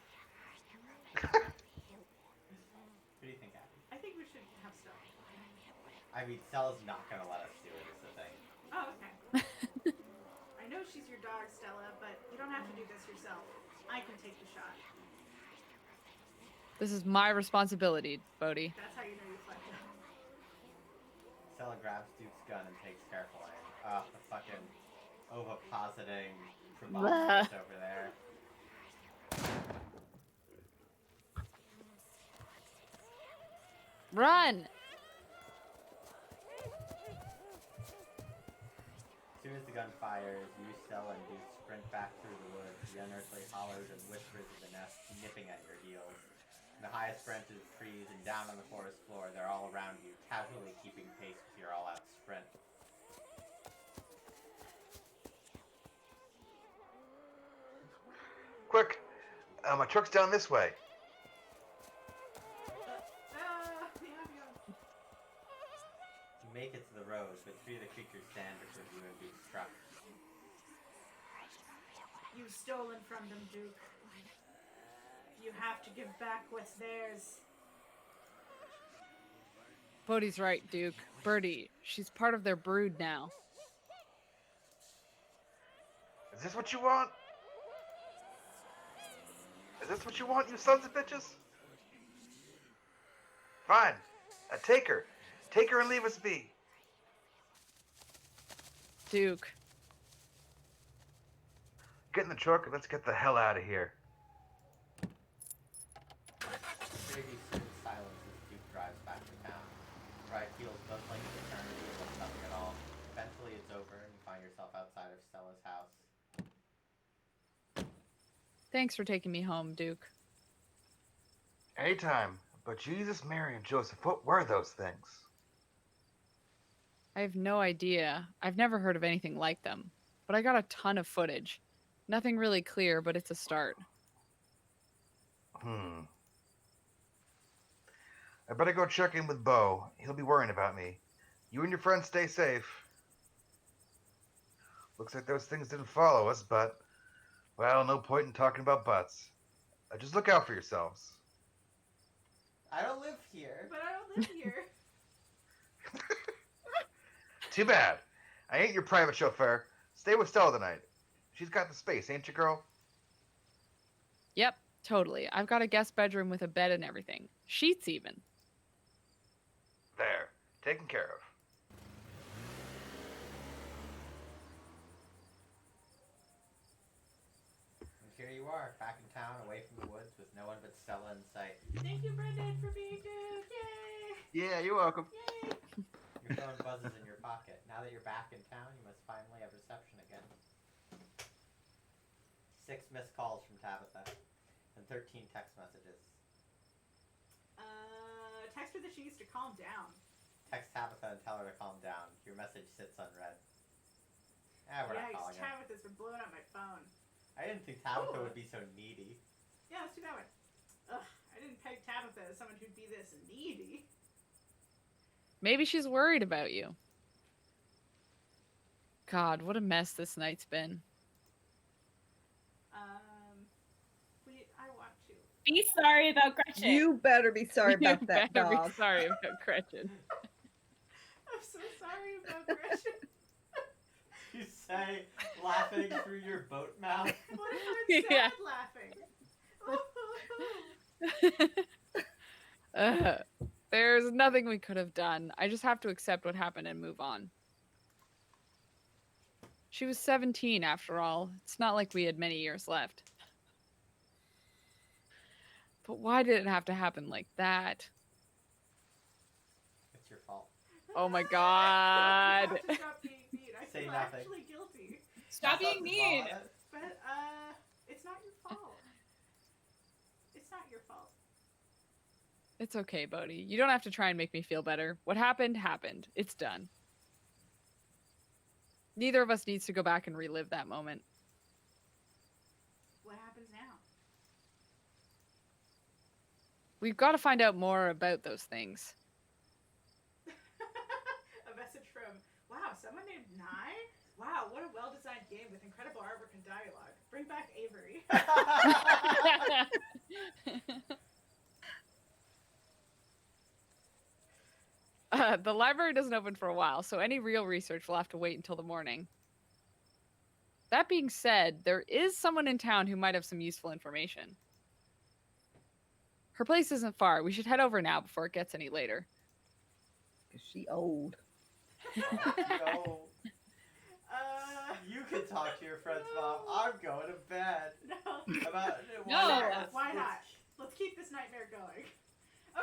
What do you think, Abby? I think we should have stuff. I mean, Stella's not gonna let us do it, is the thing. Oh, okay. I know she's your dog, Stella, but you don't have to do this yourself. I can take the shot. This is my responsibility, Bodhi. That's how you know you fucked up. Stella grabs Duke's gun and takes careful aim. The fucking ovipositing premonstrance over there. Run! As soon as the gun fires, you, Stella, and Duke sprint back through the woods, the unearthly hollows and whispers of the nest nipping at your heels. In the highest branches of trees and down on the forest floor, they're all around you, casually keeping pace with your all-out sprint. Quick! My truck's down this way. Yeah. You make it to the road, but three of the creatures stand between you and Duke's truck. You've stolen from them, Duke. You have to give back what's theirs. Bodhi's right, Duke. Birdie, she's part of their brood now. Is this what you want? Is this what you want, you sons of bitches? Fine. Take her. Take her and leave us be. Duke. Get in the truck and let's get the hell out of here. Three of you sit in silence as Duke drives back to town. Ride feels both like an eternity and like nothing at all. Eventually it's over and you find yourself outside of Stella's house. Thanks for taking me home, Duke. Anytime. But Jesus, Mary, and Joseph, what were those things? I have no idea. I've never heard of anything like them. But I got a ton of footage. Nothing really clear, but it's a start. I better go check in with Bo. He'll be worrying about me. You and your friends stay safe. Looks like those things didn't follow us, but, well, no point in talking about butts. Just look out for yourselves. I don't live here. But I don't live here. Too bad. I ain't your private chauffeur. Stay with Stella tonight. She's got the space, ain't you, girl? Yep, totally. I've got a guest bedroom with a bed and everything. Sheets even. There. Taken care of. And here you are, back in town, away from the woods, with no one but Stella in sight. Thank you, Brendan, for being good. Yay! Yeah, you're welcome. Yay! Your phone buzzes in your pocket. Now that you're back in town, you must finally have reception again. 6 missed calls from Tabitha, and 13 text messages. Text her that she needs to calm down. Text Tabitha and tell her to calm down. Your message sits unread. We're not calling Yikes, her. Tabitha's been blowing up my phone. I didn't think Tabitha Ooh. would be so needy. Yeah, let's do that one. Ugh, I didn't peg Tabitha as someone who'd be this needy. Maybe she's worried about you. God, what a mess this night's been. I want to. Be sorry about Gretchen. You better be sorry You about that better dog. be sorry about Gretchen. I'm so sorry about Gretchen. You say, laughing through your boat mouth. What if I'm Yeah. sad laughing? There's nothing we could have done. I just have to accept what happened and move on. She was 17 after all. It's not like we had many years left. But why did it have to happen like that? It's your fault. Oh my You God. have to stop being mean. I Say feel nothing. actually guilty. Stop being mean. But, it's not your fault. It's not your fault. It's okay, Bodhi. You don't have to try and make me feel better. What happened, happened. It's done. Neither of us needs to go back and relive that moment. What happens now? We've got to find out more about those things. A message from, wow, someone named Nye? Wow, what a well-designed game with incredible artwork and dialogue. Bring back Avery. The library doesn't open for a while, so any real research will have to wait until the morning. That being said, there is someone in town who might have some useful information. Her place isn't far. We should head over now before it gets any later. Is she old? No. You can talk to your friend's mom. I'm going to bed. No. Why Why not? Let's keep this nightmare going.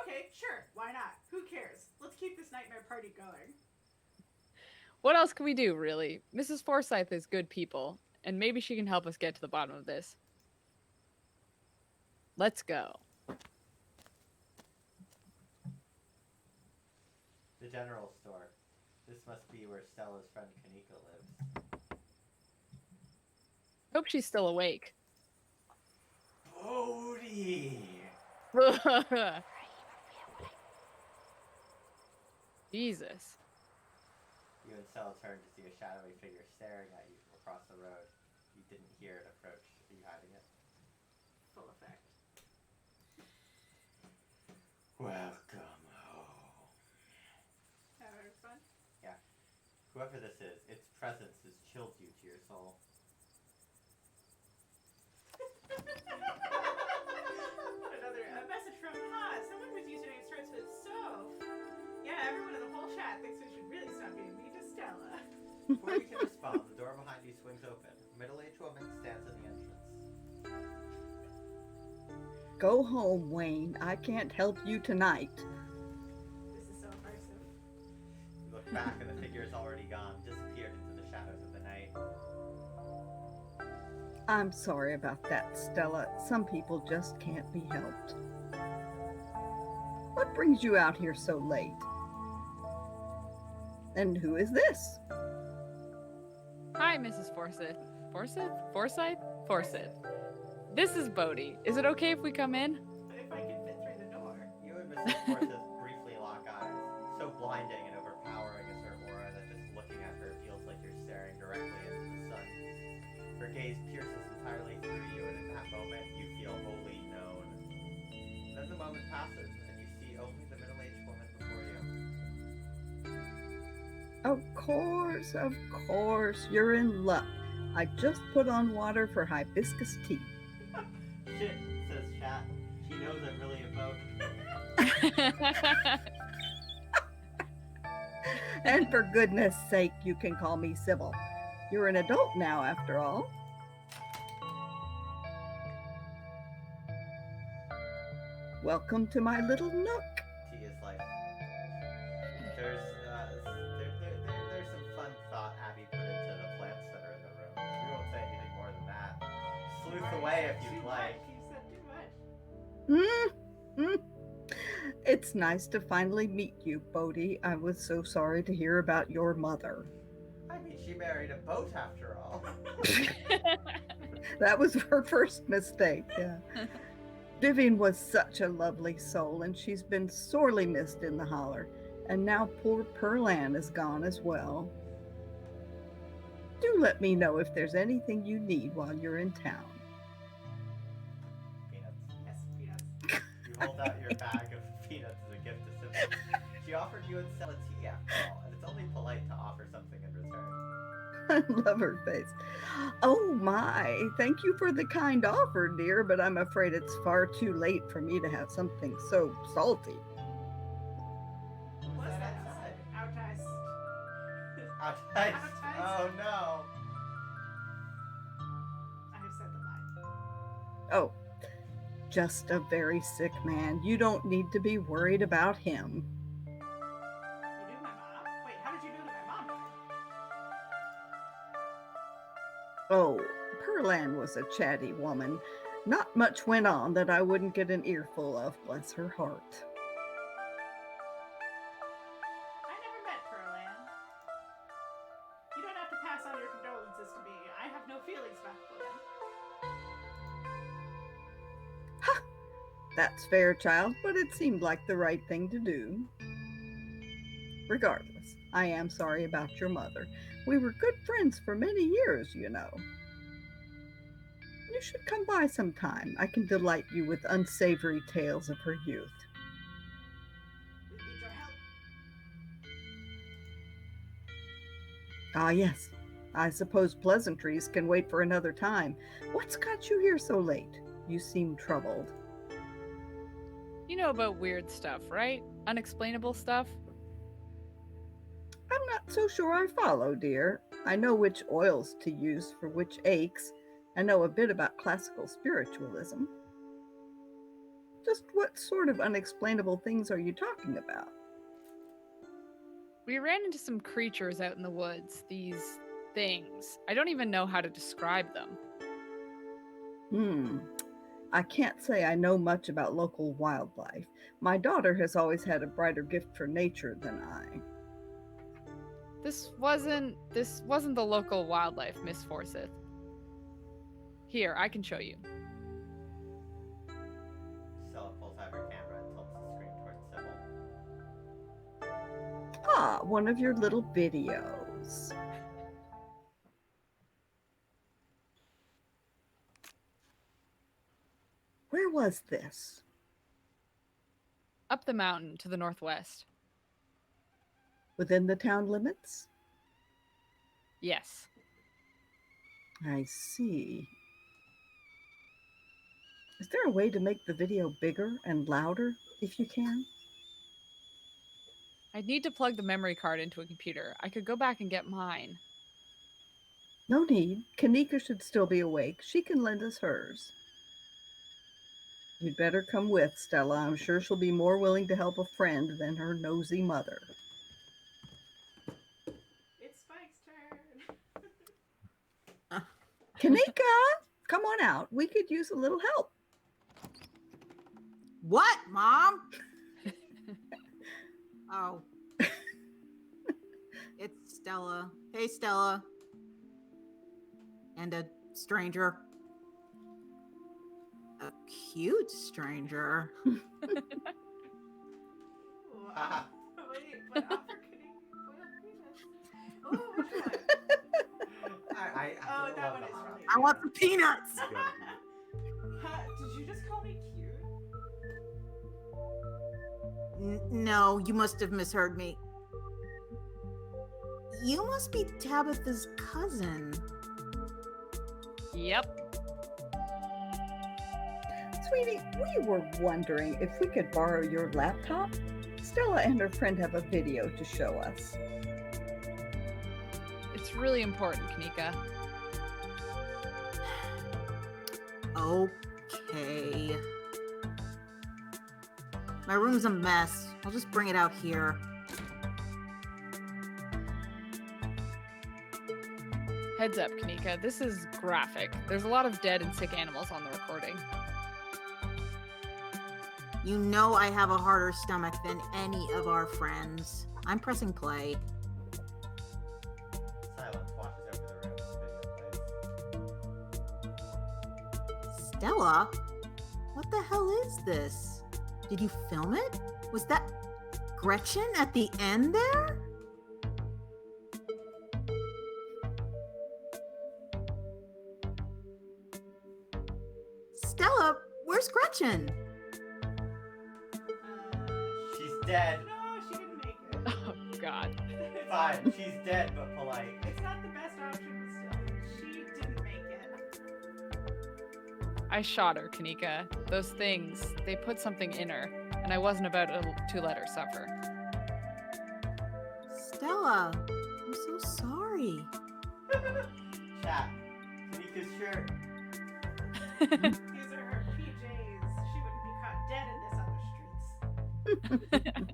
Okay, sure. Why not? Who cares? Let's keep this nightmare party going. What else can we do, really? Mrs. Forsyth is good people, and maybe she can help us get to the bottom of this. Let's go. The general store. This must be where Stella's friend Kanika lives. Hope she's still awake. Bodhi! Jesus. You and Stella turned to see a shadowy figure staring at you from across the road. You didn't hear it approach. Are you hiding it? Full effect. Welcome home. Having fun? Whoever this is, its presence has chilled you to your soul. A message from someone whose username starts with Soph. Yeah, everyone in the whole chat thinks we should really stop being mean to Stella. Before you can respond, the door behind you swings open. A middle-aged woman stands in the entrance. Go home, Wayne. I can't help you tonight. This is so impressive. You look back and the figure is already gone, disappeared into the shadows of the night. I'm sorry about that, Stella. Some people just can't be helped. What brings you out here so late? And who is this? Hi, Mrs. Forsyth. Forsyth? Forsyth? Forsyth. This is Bodhi. Is it okay if we come in? If I can fit through the door. You and Mrs. Forsyth briefly lock eyes. So blinding and overpowering is her aura that just looking at her feels like you're staring directly into the sun. Her gaze pierces entirely through you, and in that moment, you feel wholly known. Then the moment passes, and you see only the middle-aged woman before you. Of course, you're in luck. I just put on water for hibiscus tea. Shit, says Chat. She knows I'm really a boat. And for goodness sake, you can call me Sybil. You're an adult now, after all. Welcome to my little nook. Tea is life. There's some fun thought Abby put into the plants that are in the room. We won't say anything more than that. Sleuth away if you'd like. You said too much. It's nice to finally meet you, Bodhi. I was so sorry to hear about your mother. I mean, she married a boat after all. That was her first mistake, yeah. Vivian was such a lovely soul, and she's been sorely missed in the holler. And now poor Pearl Ann is gone as well. Do let me know if there's anything you need while you're in town. Peanuts. Yes, peanuts. You hold out your bag of peanuts as a gift to Sybil. She offered you and Stella tea after all, and it's only polite to offer something in return. I love her face. Oh my, thank you for the kind offer, dear, but I'm afraid it's far too late for me to have something so salty. Who's What's that that outside? Outside. Outside. Outside. Oh no. I have said the line. Oh, just a very sick man. You don't need to be worried about him. You knew my mom? Wait, how did you know that my mom died? Oh, Pearl Ann was a chatty woman. Not much went on that I wouldn't get an earful of, bless her heart. I never met Pearl Ann. You don't have to pass on your condolences to me. I have no feelings back for them. That's fair, child, but it seemed like the right thing to do. Regardless, I am sorry about your mother. We were good friends for many years, you know. You should come by sometime. I can delight you with unsavory tales of her youth. We need your help. Ah, yes. I suppose pleasantries can wait for another time. What's got you here so late? You seem troubled. You know about weird stuff, right? Unexplainable stuff? I'm not so sure I follow, dear. I know which oils to use for which aches. I know a bit about classical spiritualism. Just what sort of unexplainable things are you talking about? We ran into some creatures out in the woods. These things. I don't even know how to describe them. I can't say I know much about local wildlife. My daughter has always had a brighter gift for nature than I. This wasn't the local wildlife, Miss Forsyth. Here, I can show you. Stella pulls out her camera and tilts the screen towards Sybil. Ah, one of your little videos. Where was this? Up the mountain to the northwest. Within the town limits? Yes. I see. Is there a way to make the video bigger and louder, if you can? I'd need to plug the memory card into a computer. I could go back and get mine. No need. Kanika should still be awake. She can lend us hers. You'd better come with, Stella. I'm sure she'll be more willing to help a friend than her nosy mother. It's Spike's turn. Kanika, come on out. We could use a little help. What, Mom? Oh. Stella. Hey, Stella. And a stranger. A cute stranger. Wow. Wait, what offer could he? Oh, which one? Oh, that one is really I want some peanuts. Did you just call me cute? No, you must have misheard me. You must be Tabitha's cousin. Yep. Sweetie, we were wondering if we could borrow your laptop. Stella and her friend have a video to show us. It's really important, Kanika. Okay. My room's a mess. I'll just bring it out here. Heads up, Kanika. This is graphic. There's a lot of dead and sick animals on the recording. You know I have a harder stomach than any of our friends. I'm pressing play. Silence washes over the room as the video plays. Stella? What the hell is this? Did you film it? Was that Gretchen at the end there? Stella, where's Gretchen? She's dead. No, she didn't make it. Oh, God. Fine, she's dead but polite. It's not the best option, but still, she didn't make it. I shot her, Kanika. Those things, they put something in her, and I wasn't about to let her suffer. Stella, I'm so sorry. Chat. Kanika's shirt. These are her PJs. She wouldn't be caught dead in this on the streets.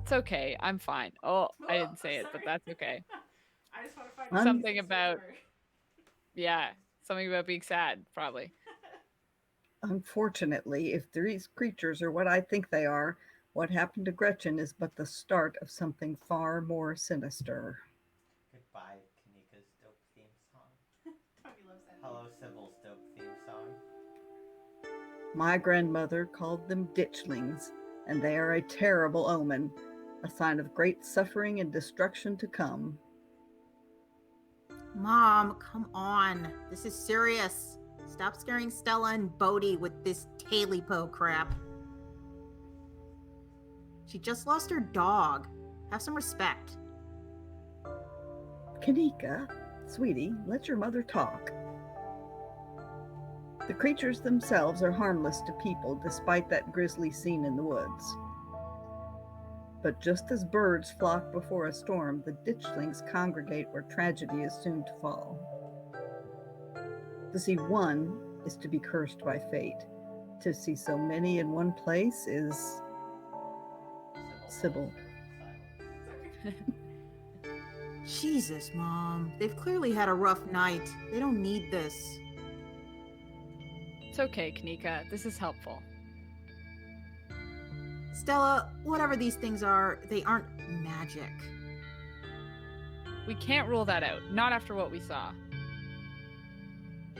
It's okay. I'm fine. Oh, I Oh, didn't say it, but sorry. that's okay. I just want to find Something out about- Yeah, something about being sad, probably. Unfortunately, if these creatures are what I think they are, what happened to Gretchen is but the start of something far more sinister. Goodbye, Kanika's dope theme song. Tony loves that. Hello, Sybil's dope theme song. My grandmother called them ditchlings, and they are a terrible omen, a sign of great suffering and destruction to come. Mom, come on. This is serious. Stop scaring Stella and Bodhi with this Tailypo crap. She just lost her dog. Have some respect. Kanika, sweetie, let your mother talk. The creatures themselves are harmless to people despite that grisly scene in the woods. But just as birds flock before a storm, the ditchlings congregate where tragedy is soon to fall. To see one is to be cursed by fate. To see so many in one place is Sybil. Jesus, Mom. They've clearly had a rough night. They don't need this. It's okay, Kanika. This is helpful. Stella, whatever these things are, they aren't magic. We can't rule that out. Not after what we saw.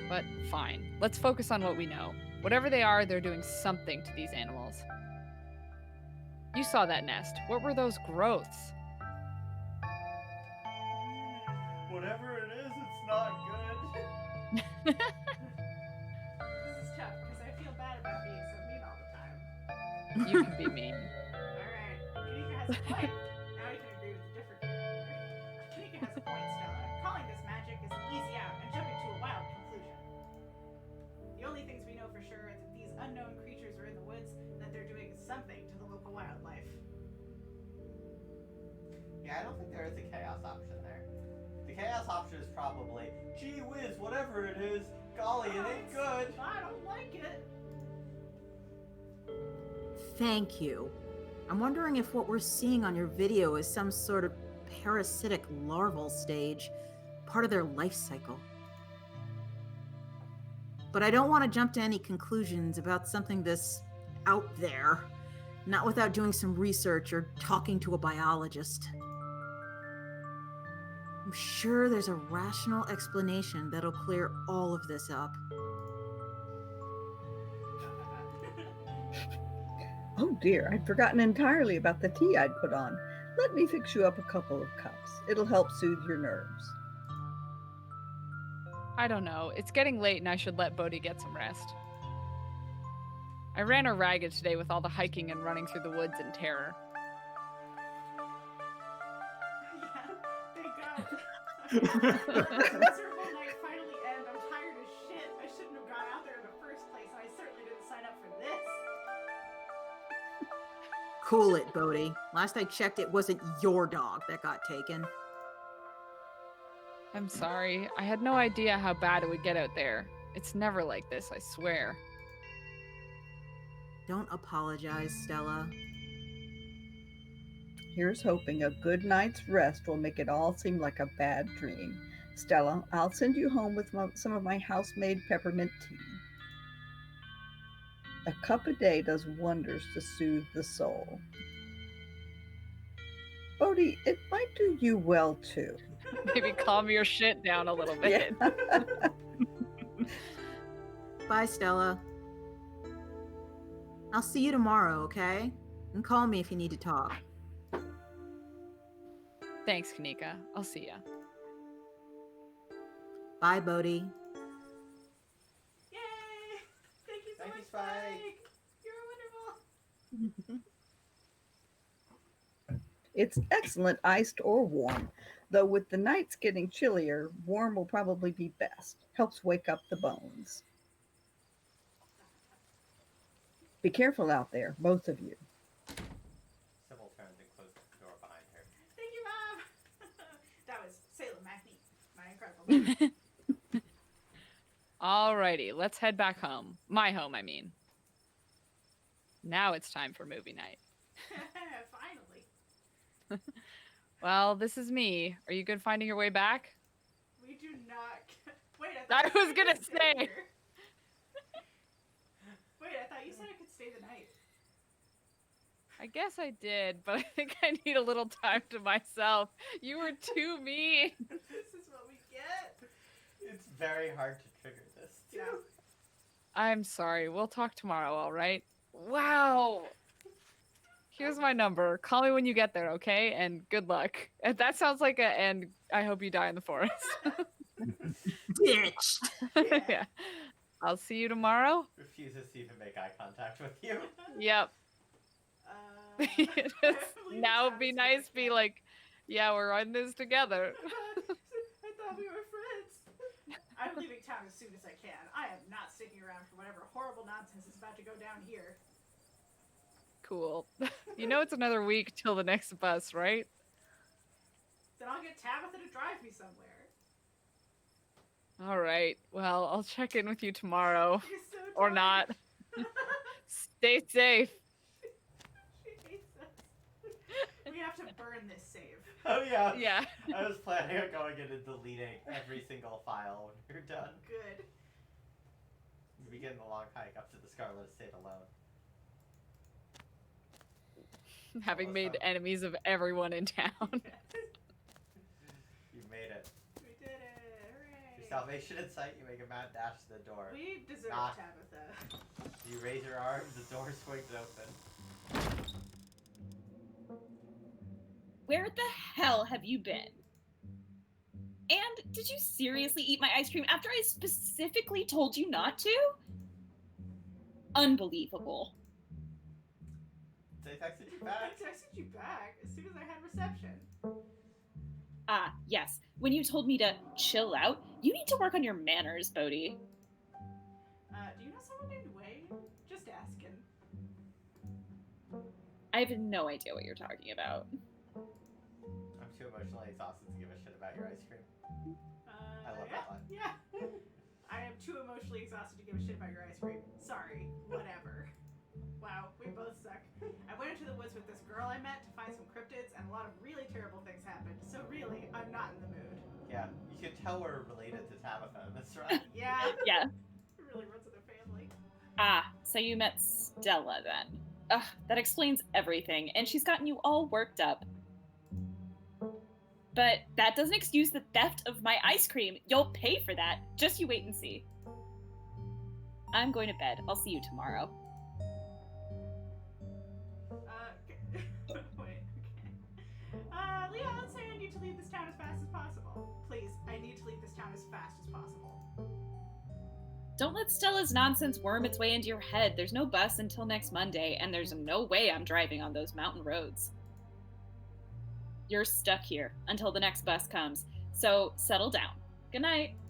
But fine. Let's focus on what we know. Whatever they are, they're doing something to these animals. You saw that nest. What were those growths? Whatever it is, it's not good. This is tough because I feel bad about being so mean all the time. You can be mean. Alright, Kanika has a point. Now you can agree with the different character. Kanika has a point, Stella. Calling this magic is an easy out and jumping to a wild conclusion. The only things we know for sure is that these unknown creatures are in the woods and that they're doing something to the local wildlife. Yeah, I don't think there is a chaos option there. The chaos option is probably, gee whiz, whatever it is, golly, it ain't good. I don't like it. Thank you. I'm wondering if what we're seeing on your video is some sort of parasitic larval stage, part of their life cycle. But I don't want to jump to any conclusions about something this out there, not without doing some research or talking to a biologist. I'm sure there's a rational explanation that'll clear all of this up. Oh dear, I'd forgotten entirely about the tea I'd put on. Let me fix you up a couple of cups. It'll help soothe your nerves. I don't know. It's getting late and I should let Bodhi get some rest. I ran her ragged today with all the hiking and running through the woods in terror. Yeah, thank God. This miserable night finally end. I'm tired as shit. I shouldn't have gone out there in the first place, and I certainly didn't sign up for this. Cool it, Bodhi. Last I checked, it wasn't your dog that got taken. I'm sorry. I had no idea how bad it would get out there. It's never like this, I swear. Don't apologize, Stella. Here's hoping a good night's rest will make it all seem like a bad dream. Stella, I'll send you home with some of my house-made peppermint tea. A cup a day does wonders to soothe the soul. Bodhi, it might do you well too. Maybe calm your shit down a little bit. Yeah. Bye, Stella. I'll see you tomorrow, okay? And call me if you need to talk. Thanks, Kanika. I'll see ya. Bye, Bodhi. Yay! Thank you so Thank you, much, Spike. Spike. You're wonderful. It's excellent iced or warm, though with the nights getting chillier, warm will probably be best. Helps wake up the bones. Be careful out there, both of you. Sybil turns and closes the door behind her. Thank you, Mom. That was Salem Magnique, my incredible mom. Alrighty, let's head back home. My home, I mean. Now it's time for movie night. Finally. Well, this is me. Are you good finding your way back? We do not. Wait, I thought was you gonna could stay say. here. Wait, I thought you said I could stay the night. I guess I did, but I think I need a little time to myself. You were too mean. This is what we get. It's very hard to trigger this. Yeah. I'm sorry. We'll talk tomorrow, all right? Wow. Here's my number. Call me when you get there, okay? And good luck. And that sounds like and I hope you die in the forest. Bitch! Yeah. I'll see you tomorrow. Refuses to even make eye contact with you. Yep. Just Now it'd be nice, be like, yeah, we're on this together. I thought we were friends. I'm leaving town as soon as I can. I am not sticking around for whatever horrible nonsense is about to go down here. Cool. You know it's another week till the next bus, right? Then I'll get Tabitha to drive me somewhere. All right. Well, I'll check in with you tomorrow. You're so Or tired. not. Stay safe. She hates us. We have to burn this save. Oh yeah. Yeah. I was planning on going in and deleting every single file when we're done. Good. We begin the long hike up to the Scarlet estate alone. Having made Awesome. enemies of everyone in town. You made it. We did it. Hooray. Your salvation in sight, you make a mad dash to the door. We deserve Knock. Tabitha. You raise your arms, the door swings open. Where the hell have you been? And did you seriously eat my ice cream after I specifically told you not to? Unbelievable. They texted you I back. texted you back as soon as I had reception. Ah, yes. When you told me to chill out, you need to work on your manners, Bodhi. Do you know someone named Wayne? Just asking. I have no idea what you're talking about. I'm too emotionally exhausted to give a shit about your ice cream. I love yeah, that line. Yeah. I am too emotionally exhausted to give a shit about your ice cream. Sorry. Whatever. Wow, we both suck. I went into the woods with this girl I met to find some cryptids, and a lot of really terrible things happened. So really, I'm not in the mood. Yeah, you can tell we're related to Tabitha in this run. Yeah. Yeah. It really runs in the family. Ah, so you met Stella then. Ugh, that explains everything, and she's gotten you all worked up. But that doesn't excuse the theft of my ice cream. You'll pay for that. Just you wait and see. I'm going to bed. I'll see you tomorrow. Okay. Wait, okay. Leah, let's say I need to leave this town as fast as possible. Please, I need to leave this town as fast as possible. Don't let Stella's nonsense worm its way into your head. There's no bus until next Monday, and there's no way I'm driving on those mountain roads. You're stuck here until the next bus comes, so settle down. Good night.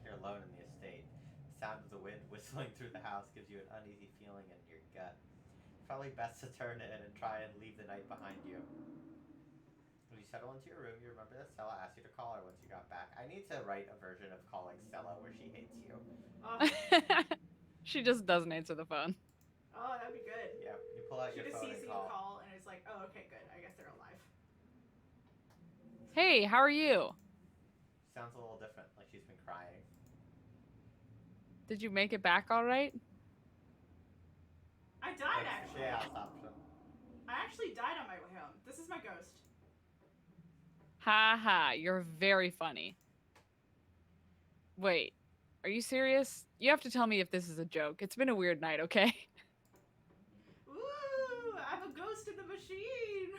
You're alone in the estate. The sound of the wind whistling through the house gives you an uneasy feeling in your gut. It's probably best to turn in and try and leave the night behind you. When you settle into your room, you remember that Stella asked you to call her once you got back. I need to write a version of calling Stella where she hates you. Oh, She just doesn't answer the phone. oh, that'd be good. Yep, you pull out She your just phone sees and you call. call, and it's like, oh, okay, good. I guess they're alive. Hey, how are you? Sounds a little different, like she's been crying. Did you make it back all right? I died, That's the actually. chaos option. I actually died on my way home. This is my ghost. Ha ha, you're very funny. Wait, are you serious? You have to tell me if this is a joke. It's been a weird night, okay? Ooh, I'm a ghost in the machine.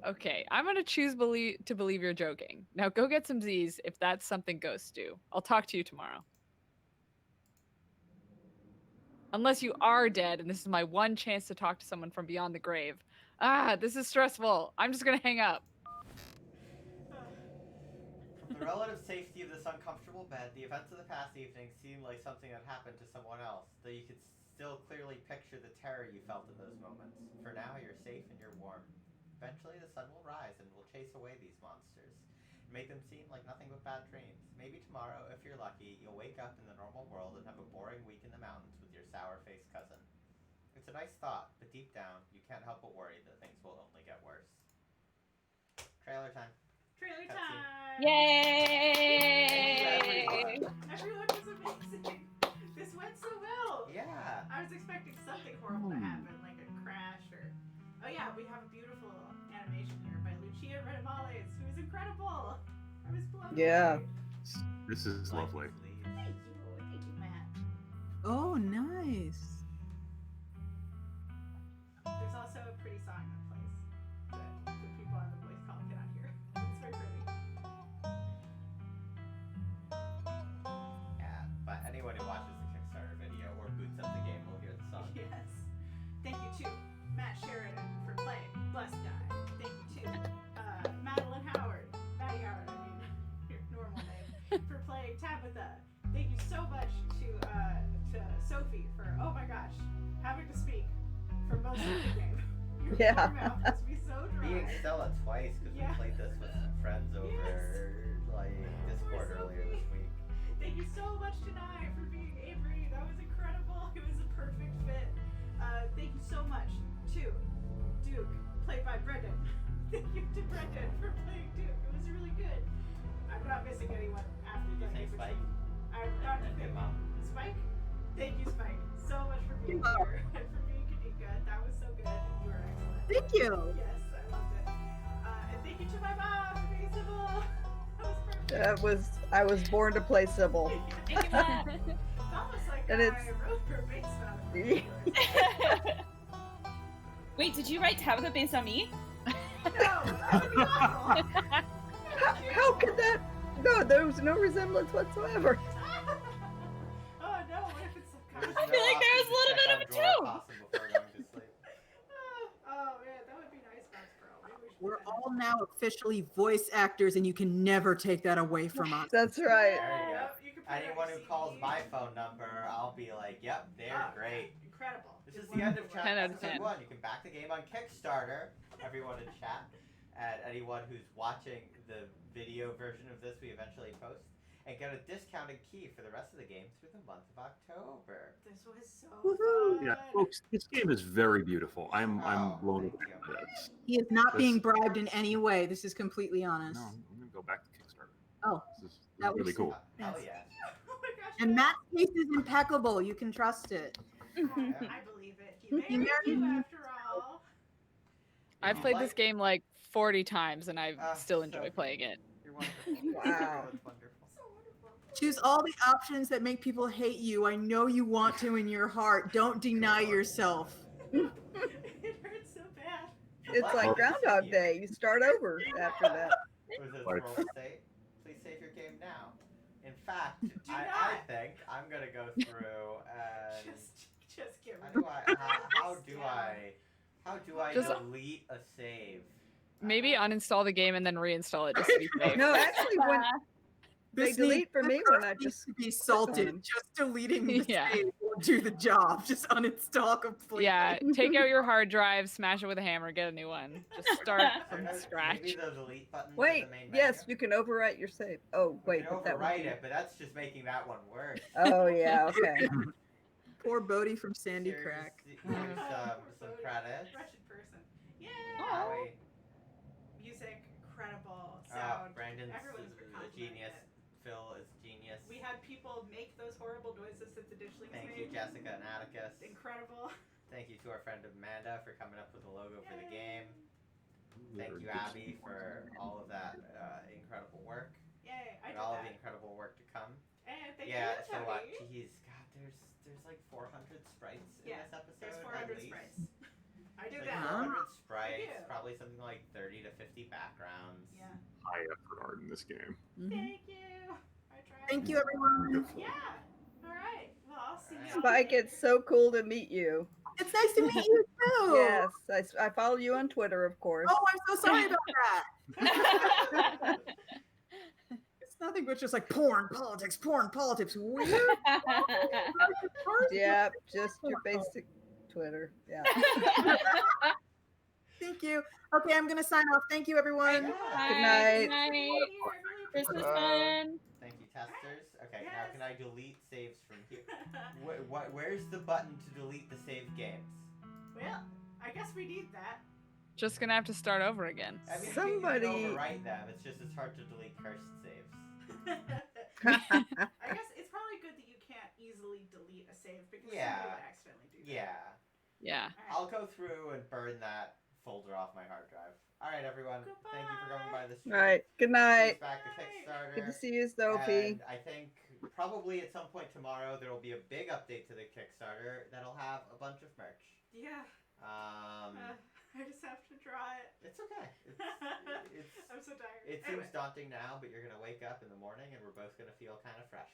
Okay, I'm gonna choose to believe you're joking. Now go get some Z's if that's something ghosts do. I'll talk to you tomorrow. Unless you are dead and this is my one chance to talk to someone from beyond the grave. Ah, this is stressful. I'm just gonna hang up. From the relative safety of this uncomfortable bed, the events of the past evening seemed like something that happened to someone else, though you could still clearly picture the terror you felt in those moments. For now, you're safe and you're warm. Eventually, the sun will rise and will chase away these monsters, and make them seem like nothing but bad dreams. Maybe tomorrow, if you're lucky, you'll wake up in the normal world and have a boring week in the mountains with your sour-faced cousin. It's a nice thought, but deep down, you can't help but worry that things will only get worse. Trailer time. Trailer Cutscene. time! Yay! Everyone was amazing. This went so well. Yeah. I was expecting something horrible to happen, like a crash or. Oh yeah, we have a beautiful animation here by Lucia Redamales, who is incredible. I was blown Yeah. away. This is lovely. Thank you, Matt. Oh, nice. There's also a pretty song that plays that the people on the voice call cannot hear. It's very pretty. Yeah, but anyone who watches the Kickstarter video or boots up the game will hear the song. Yes. Thank you to Matt Sheridan for playing Bus Guy. Thank you to Madeline Howard, Maddie Howard, I mean, your normal name, for playing Tabitha. Thank you so much to Sophie for, oh my gosh, having to speak for most of the game. Your Yeah. poor mouth must be so dry. Being Stella twice because Yeah. we played this with some friends over like Discord Poor earlier Sophie. this week. Thank you so much to Nye for being Avery. That was incredible. It was a perfect fit. Thank you so much to Duke, played by Brendan. Thank you to Brendan for playing Duke. It was really good. I'm not missing anyone after Did you that. say Spike? I'm not And missing Mom. Spike. Thank you, Spike, so much for being here and for being Kanika. That was so good. And you were excellent. Thank you. Yes, I loved it. And thank you to my mom for being civil. That was perfect. I was born to play Sybil. Thank you, Matt. It's almost like And I it's- wrote her based on it. Wait, did you write Tabitha based on me? No, that would be awful. How could that? No, there was no resemblance whatsoever. Oh no, what if it's some kind of... I feel like there was a little bit of it too. Oh man, that would be nice, Max Pearl. Maybe we should do We're that. all now officially voice actors, and you can never take that away from us. That's right. There you go. Yep, you can put it on Anyone who your calls CD. my phone number, I'll be like, yep, they're Oh, great. Incredible. This It's is the end of wonderful. 10 out of episode 10. 1. You can back the game on Kickstarter. Everyone in chat, and anyone who's watching the video version of this we eventually post, and get a discounted key for the rest of the game through the month of October. This was so Woohoo. fun. Yeah, folks, this game is very beautiful. I'm Oh, blown thank away you. by this. He is not This- being bribed in any way. This is completely honest. No, I'm gonna go back to Kickstarter. Oh, This is that was really cool. Hell Yes. yeah. Oh my gosh. And Matt's case is impeccable. You can trust it. I believe it. He He married you married me. after all. I've you played like- this game like 40 times and I still so enjoy good. playing it. You're wonderful. Wow. That's wonderful. So wonderful. Choose all the options that make people hate you. I know you want to in your heart. Don't deny yourself. It hurts so bad. It's like Groundhog Day. You start over after that. Was it Like- roll state? Please save your game now. In fact, I not. think I'm gonna go through and Just get how rid do I Just- delete a save? Maybe uninstall the game and then reinstall it just to be safe. No, actually, when they This delete for me when I needs just to be on salted. them. Just deleting the Yeah. save will do the job. Just uninstall completely. Yeah, take out your hard drive, smash it with a hammer, get a new one. Just start I from don't know, scratch. Maybe the delete button. Wait, the main yes, menu? you can overwrite your save. Oh, You wait, can but that would overwrite be... it, but that's just making that one worse. Oh, yeah, okay. Poor Bodie from Sandy Here's- Crack. Here's some credits. Wretched person. Yay! Howie. Music, incredible sound. Brandon's Everyone's a complimenting genius. it. Phil is genius. We had people make those horrible noises that the ditchlings Thank made. you, Jessica and Atticus. Incredible. Thank you to our friend Amanda for coming up with the logo for the Yay. game. Thank you, Abby, for all of that incredible work Yay! I and did all of that. the incredible work to come. And thank Yeah, you, so Toby. geez, God, there's like 400 sprites in Yeah, this episode. There's at 400 least. sprites. I do Like that. 400 sprites, do. probably something like 30 to 50 backgrounds. Yeah. High effort art in this game. Thank you. I tried. Thank you, everyone. Yeah. All right. Well, I'll see you. Spike, it's so cool to meet you. It's nice to meet you too. Yes, I follow you on Twitter, of course. Oh, I'm so sorry about that. It's nothing but just like porn, politics, weird. Yeah, just your basic Twitter. Yeah. Thank you. Okay, I'm gonna sign off. Thank you, everyone. Good night. Good night. This was Bye. fun. Thank you, testers. Okay, now Yes. can I delete saves from here? Where's the button to delete the saved games? Well, I guess we need that. Just gonna have to start over again. I mean, Somebody- you can overwrite them. It's just it's hard to delete cursed saves. I guess it's probably good that you can't easily delete a save because Yeah. somebody would accidentally do that. Yeah, Yeah. All right. I'll go through and burn that folder off my hard drive. All right, everyone. Thank you for coming by the stream. All right. Good night. Back to Good Kickstarter. Good to see you, Sophie. And I think probably at some point tomorrow there will be a big update to the Kickstarter that'll have a bunch of merch. Yeah. I just have to draw it. It's okay. It's I'm so tired. it Anyway. seems daunting now, but you're gonna wake up in the morning and we're both gonna feel kind of fresh.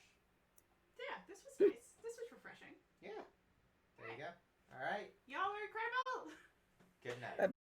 Yeah, this was nice. This was refreshing. Yeah. There you go. All right. Y'all were incredible. Good night.